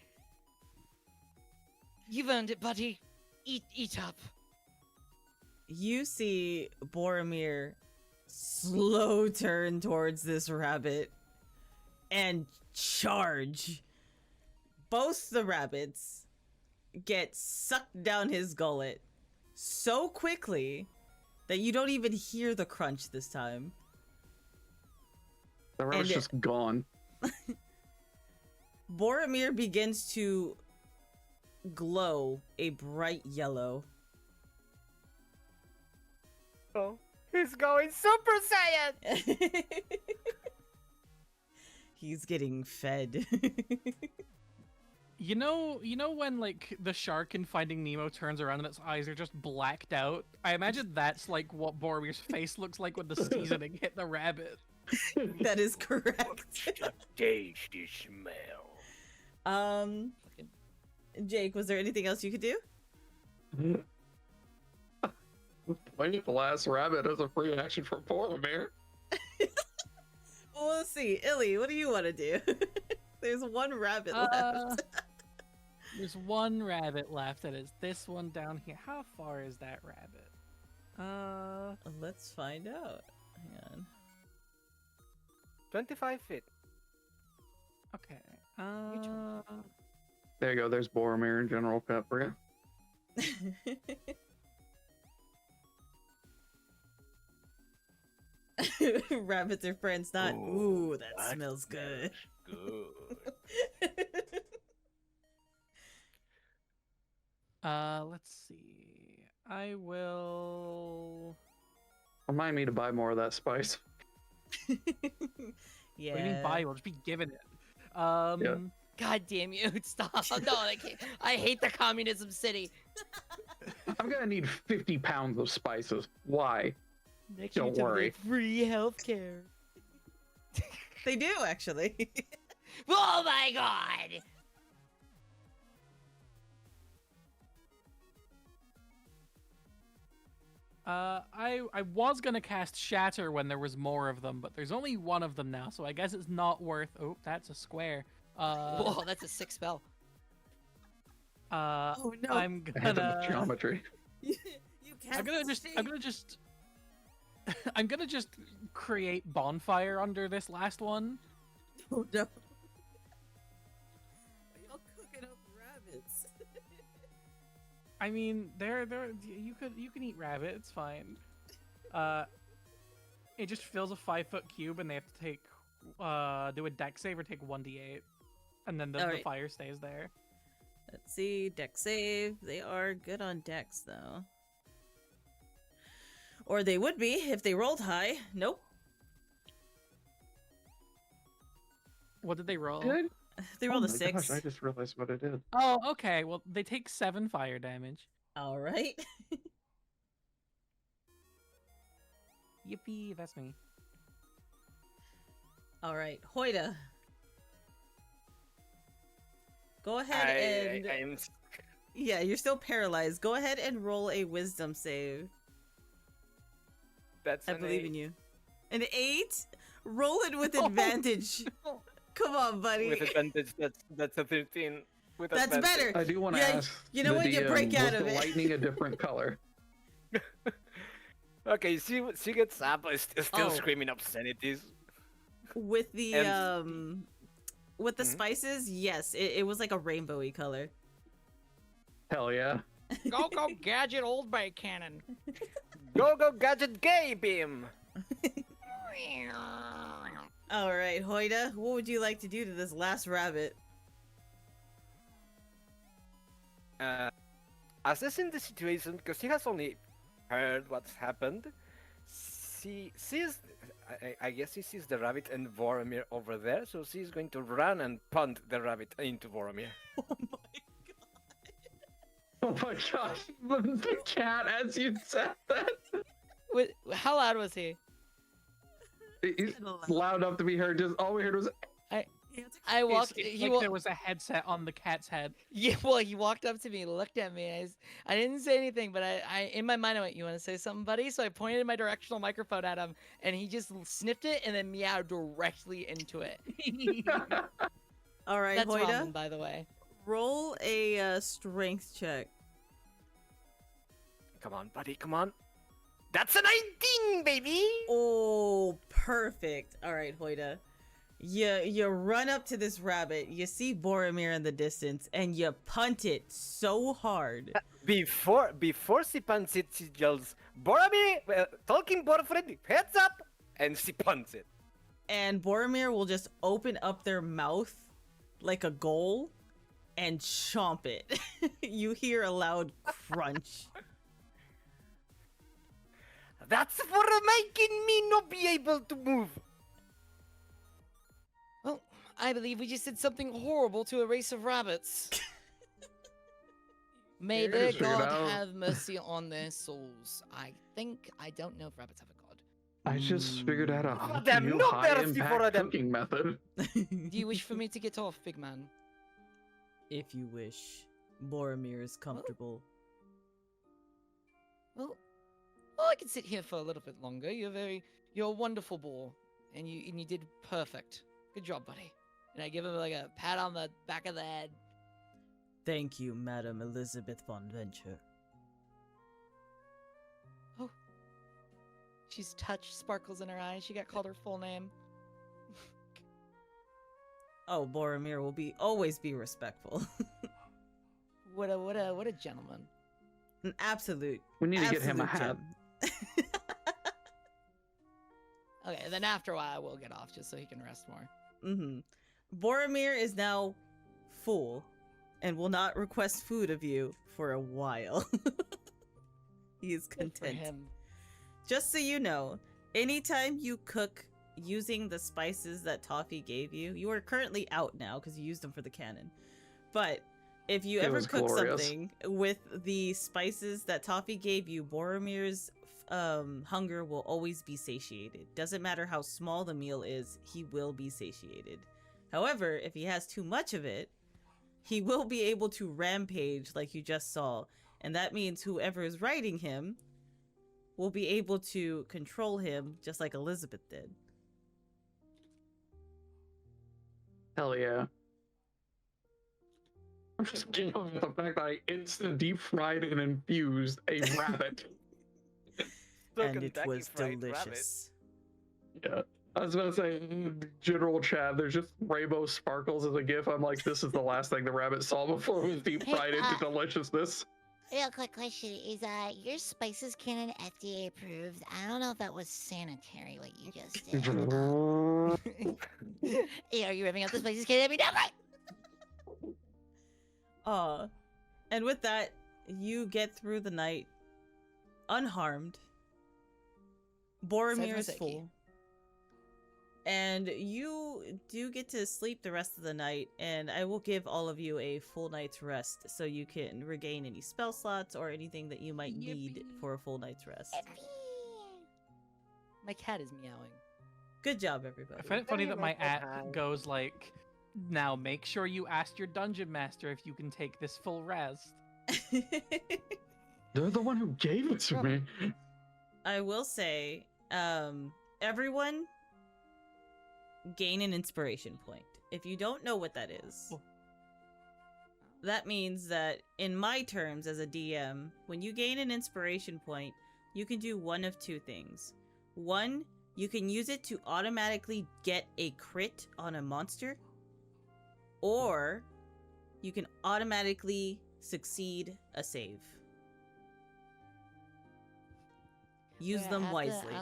You've earned it, buddy. Eat up. You see Boromir slow turn towards this rabbit and charge. Both the rabbits get sucked down his gullet so quickly that you don't even hear the crunch this time. The rabbit's And just gone. Boromir begins to glow a bright yellow. Oh, he's going Super Saiyan! He's getting fed. You know when like the shark in Finding Nemo turns around and its eyes are just blacked out? I imagine that's like what Boromir's face looks like when the seasoning hit the rabbit. That is correct. The tasty smell. Jake, was there anything else you could do? I need the last rabbit as a free action for Boromir. Well, let's see. Illy, what do you want to do? There's one rabbit left. There's one rabbit left, and it's this one down here. How far is that rabbit? Let's find out. Hang on. 25 feet. Okay. There you go. There's Boromir and General Pet for you. Rabbits are friends, not. Ooh, that smells good. Good. Let's see. I will. Remind me to buy more of that spice. Yeah. What do you mean buy? We'll just be given it. Yeah. God damn you! Stop! No, I can't. I hate the communism city. I'm gonna need 50 pounds of spices. Why? Next Don't worry. Free healthcare. They do actually. Oh my god! I was gonna cast Shatter when there was more of them, but there's only one of them now, so I guess it's not worth. Oh, that's a square. Whoa, that's a 6 spell. Oh no! I'm I had gonna. geometry. You can't. I'm gonna just create bonfire under this last one. Oh no! Are y'all cooking up rabbits? I mean, you can eat rabbit. It's fine. It just fills a 5-foot cube, and they have to take do a dex save or take 1d8, and then the Alright. fire stays there. Let's see. Dex save. They are good on dex though. Or they would be if they rolled high. Nope. What did they roll? Good. They rolled a my 6. Gosh, I just realized what I did. Oh, okay. Well, they take 7 fire damage. All right. Yippee, that's me. All right, Hoida. Go ahead and I'm yeah, you're still paralyzed. Go ahead and roll a wisdom save. That's I an believe 8. in you. An 8? Roll it with Oh, advantage. no. Come on, buddy. With advantage, that's a 13. With That's advantage. better. I do want to Yeah, ask. you know the when you DM, break out was of the it. lightning a different color? Okay, she gets up, still Oh. screaming obscenities. with the And- Mhm. spices, yes, it was like a rainbowy color. Hell yeah. Go gadget old bay cannon. Go gadget gay beam. All right, Hoida, what would you like to do to this last rabbit? Assessing the situation because she has only heard what's happened. She sees, I guess she sees the rabbit and Boromir over there, so she's going to run and punt the rabbit into Boromir. Oh my gosh. The cat, as you said that. How loud was he? He's loud enough to be heard. Just all we heard was. I walked. It's He like there was a headset on the cat's head. Yeah, well, he walked up to me, looked at me. I didn't say anything, but I in my mind I went, "You want to say something, buddy?" So I pointed my directional microphone at him, and he just sniffed it and then meowed directly into it. All right, That's Hoida, ramen, by the way. roll a strength check. Come on, buddy, come on. That's a 19, baby! Oh, perfect. All right, Hoida. You run up to this rabbit, you see Boromir in the distance, and you punt it so hard. Before she punts it, she yells, Boromir, talking boyfriend, heads up! And she punts it. And Boromir will just open up their mouth like a goal and chomp it. You hear a loud crunch. That's for making me not be able to move. Well, I believe we just did something horrible to a race of rabbits. May their Figured god out. have mercy on their souls. I don't know if rabbits have a god. I just figured out a Damn, new no high mercy for impact them. cooking method. Do you wish for me to get off, big man? If you wish. Boromir is comfortable. Well, I can sit here for a little bit longer. You're a wonderful boar, and you did perfect. Good job, buddy. And I give him like a pat on the back of the head. Thank you, Madam Elizabeth von Venture. Oh, she's touched sparkles in her eyes. She got called her full name. Oh, Boromir will always be respectful. What a gentleman. An absolute. We need to get him a absolute hat. gem. Okay, then after a while we'll get off just so he can rest more. Mm-hmm. Boromir is now full and will not request food of you for a while. He is Good for content. him. Just so you know, anytime you cook using the spices that Toffee gave you, you are currently out now because you used them for the cannon. But if you It ever was cook glorious. something with the spices that Toffee gave you, Boromir's hunger will always be satiated. Doesn't matter how small the meal is, he will be satiated. However, if he has too much of it, he will be able to rampage like you just saw. And that means whoever is riding him will be able to control him just like Elizabeth did. Hell yeah. I'm just giggling at the fact that I instant deep fried and infused a rabbit. So And it Kentucky was Fried delicious. Yeah. I was about to say, General Chad, there's just rainbow sparkles as a gif. I'm like, this is the last thing the rabbit saw before it was deep Hey, fried into deliciousness. Real quick question is your spices cannon FDA approved? I don't know if that was sanitary what you just did. Hey, are you ripping up the spices cannon every number? And with that, you get through the night unharmed. Boromir is Sedmoseki. full. And you do get to sleep the rest of the night, and I will give all of you a full night's rest so you can regain any spell slots or anything that you might need Yippee. for a full night's rest. My cat is meowing. Good job, everybody. I find it funny that my Hi. app goes like, now make sure you ask your dungeon master if you can take this full rest. They're the one who gave it to me. I will say, everyone gain an inspiration point. If you don't know what that is, Oh. that means that in my terms as a DM, when you gain an inspiration point, you can do one of two things. One, you can use it to automatically get a crit on a monster, or you can automatically succeed a save. Use Wait, them I have to wisely.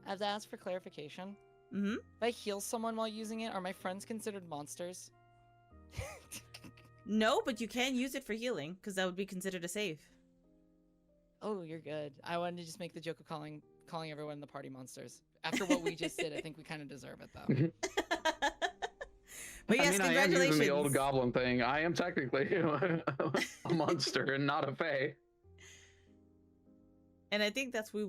I have to ask for clarification. Mm-hmm. If I heal someone while using it, are my friends considered monsters? No, but you can use it for healing, because that would be considered a save. Oh, you're good. I wanted to just make the joke of calling everyone in the party monsters. After what we just did, I think we kind of deserve it, though. But yes, I mean, I am congratulations. using the old goblin thing. I am technically a monster and not a fae. And I think that's where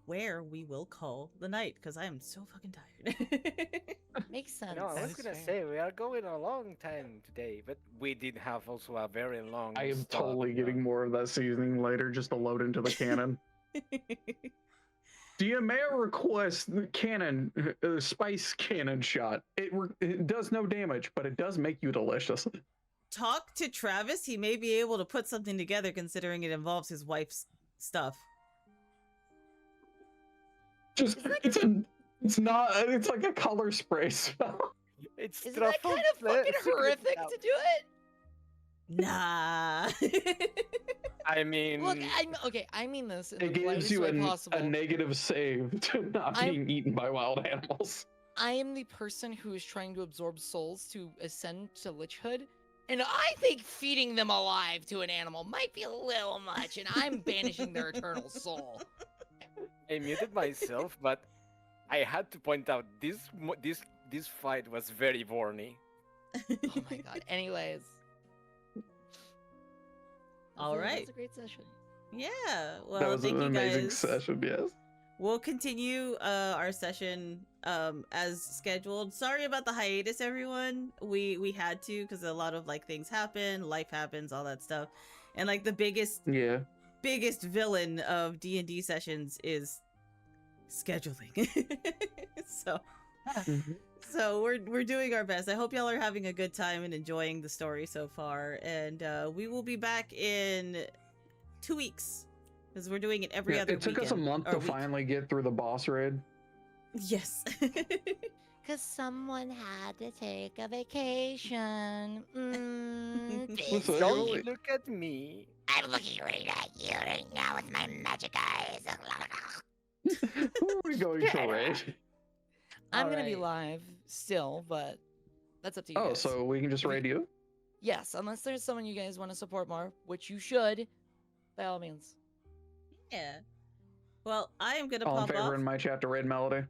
we will call the night, because I am so fucking tired. Makes sense. No, I That was is gonna fair. say we are going a long time today, but we did have also a very long. I am stop, totally so- getting more of that seasoning later just to load into the cannon. DMA request the cannon, spice cannon shot. It does no damage, but it does make you delicious. Talk to Travis. He may be able to put something together, considering it involves his wife's stuff. Just it's not. It's like a color spray spell. It's Isn't that truffle kind of fla- fucking secret horrific stuff. to do it? Nah. I mean, Look, I mean this in It the gives politest you way a possible. negative save to not I'm- being eaten by wild animals. I am the person who is trying to absorb souls to ascend to lichhood, and I think feeding them alive to an animal might be a little much, and I'm banishing their eternal soul. I muted myself, but I had to point out this fight was very borny. Oh my god. Anyways. All That right. was a great session. Yeah. That Well, was thank an you amazing guys. session. Yes. We'll continue our session as scheduled. Sorry about the hiatus, everyone. We had to, because a lot of like things happen, life happens, all that stuff, and like the biggest Yeah. villain of D&D sessions is scheduling. so so we're doing our best. I hope y'all are having a good time and enjoying the story so far, and we will be back in 2 weeks, because we're doing it every Yeah, other it took us a weekend, month or to week. finally get through the boss raid. Yes. Because someone had to take a vacation. So Don't you- look at me. I'm looking right at you right now with my magic eyes. Who are we going to raid? I'm gonna be Alright. live still, but that's up to you Oh, guys. so we can just If you- raid you? Yes, unless there's someone you guys want to support more, which you should, by all means. Yeah. Well, I am gonna All in pop favor off. in my chat to raid Melody.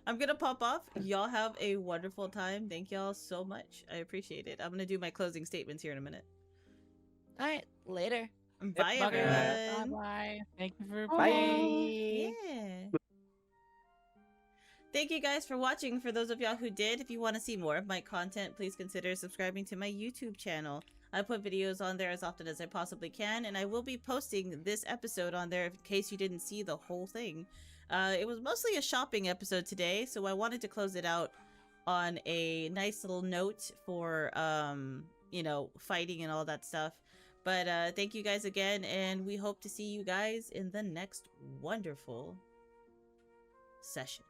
I'm gonna pop off. Y'all have a wonderful time. Thank y'all so much. I appreciate it. I'm gonna do my closing statements here in a minute. All right, later. Bye, bye. everyone. Bye. Thank you for Bye. playing. Yeah. Thank you guys for watching. For those of y'all who did, if you want to see more of my content, please consider subscribing to my YouTube channel. I put videos on there as often as I possibly can, and I will be posting this episode on there in case you didn't see the whole thing. It was mostly a shopping episode today, so I wanted to close it out on a nice little note for, you know, fighting and all that stuff. But thank you guys again, and we hope to see you guys in the next wonderful session.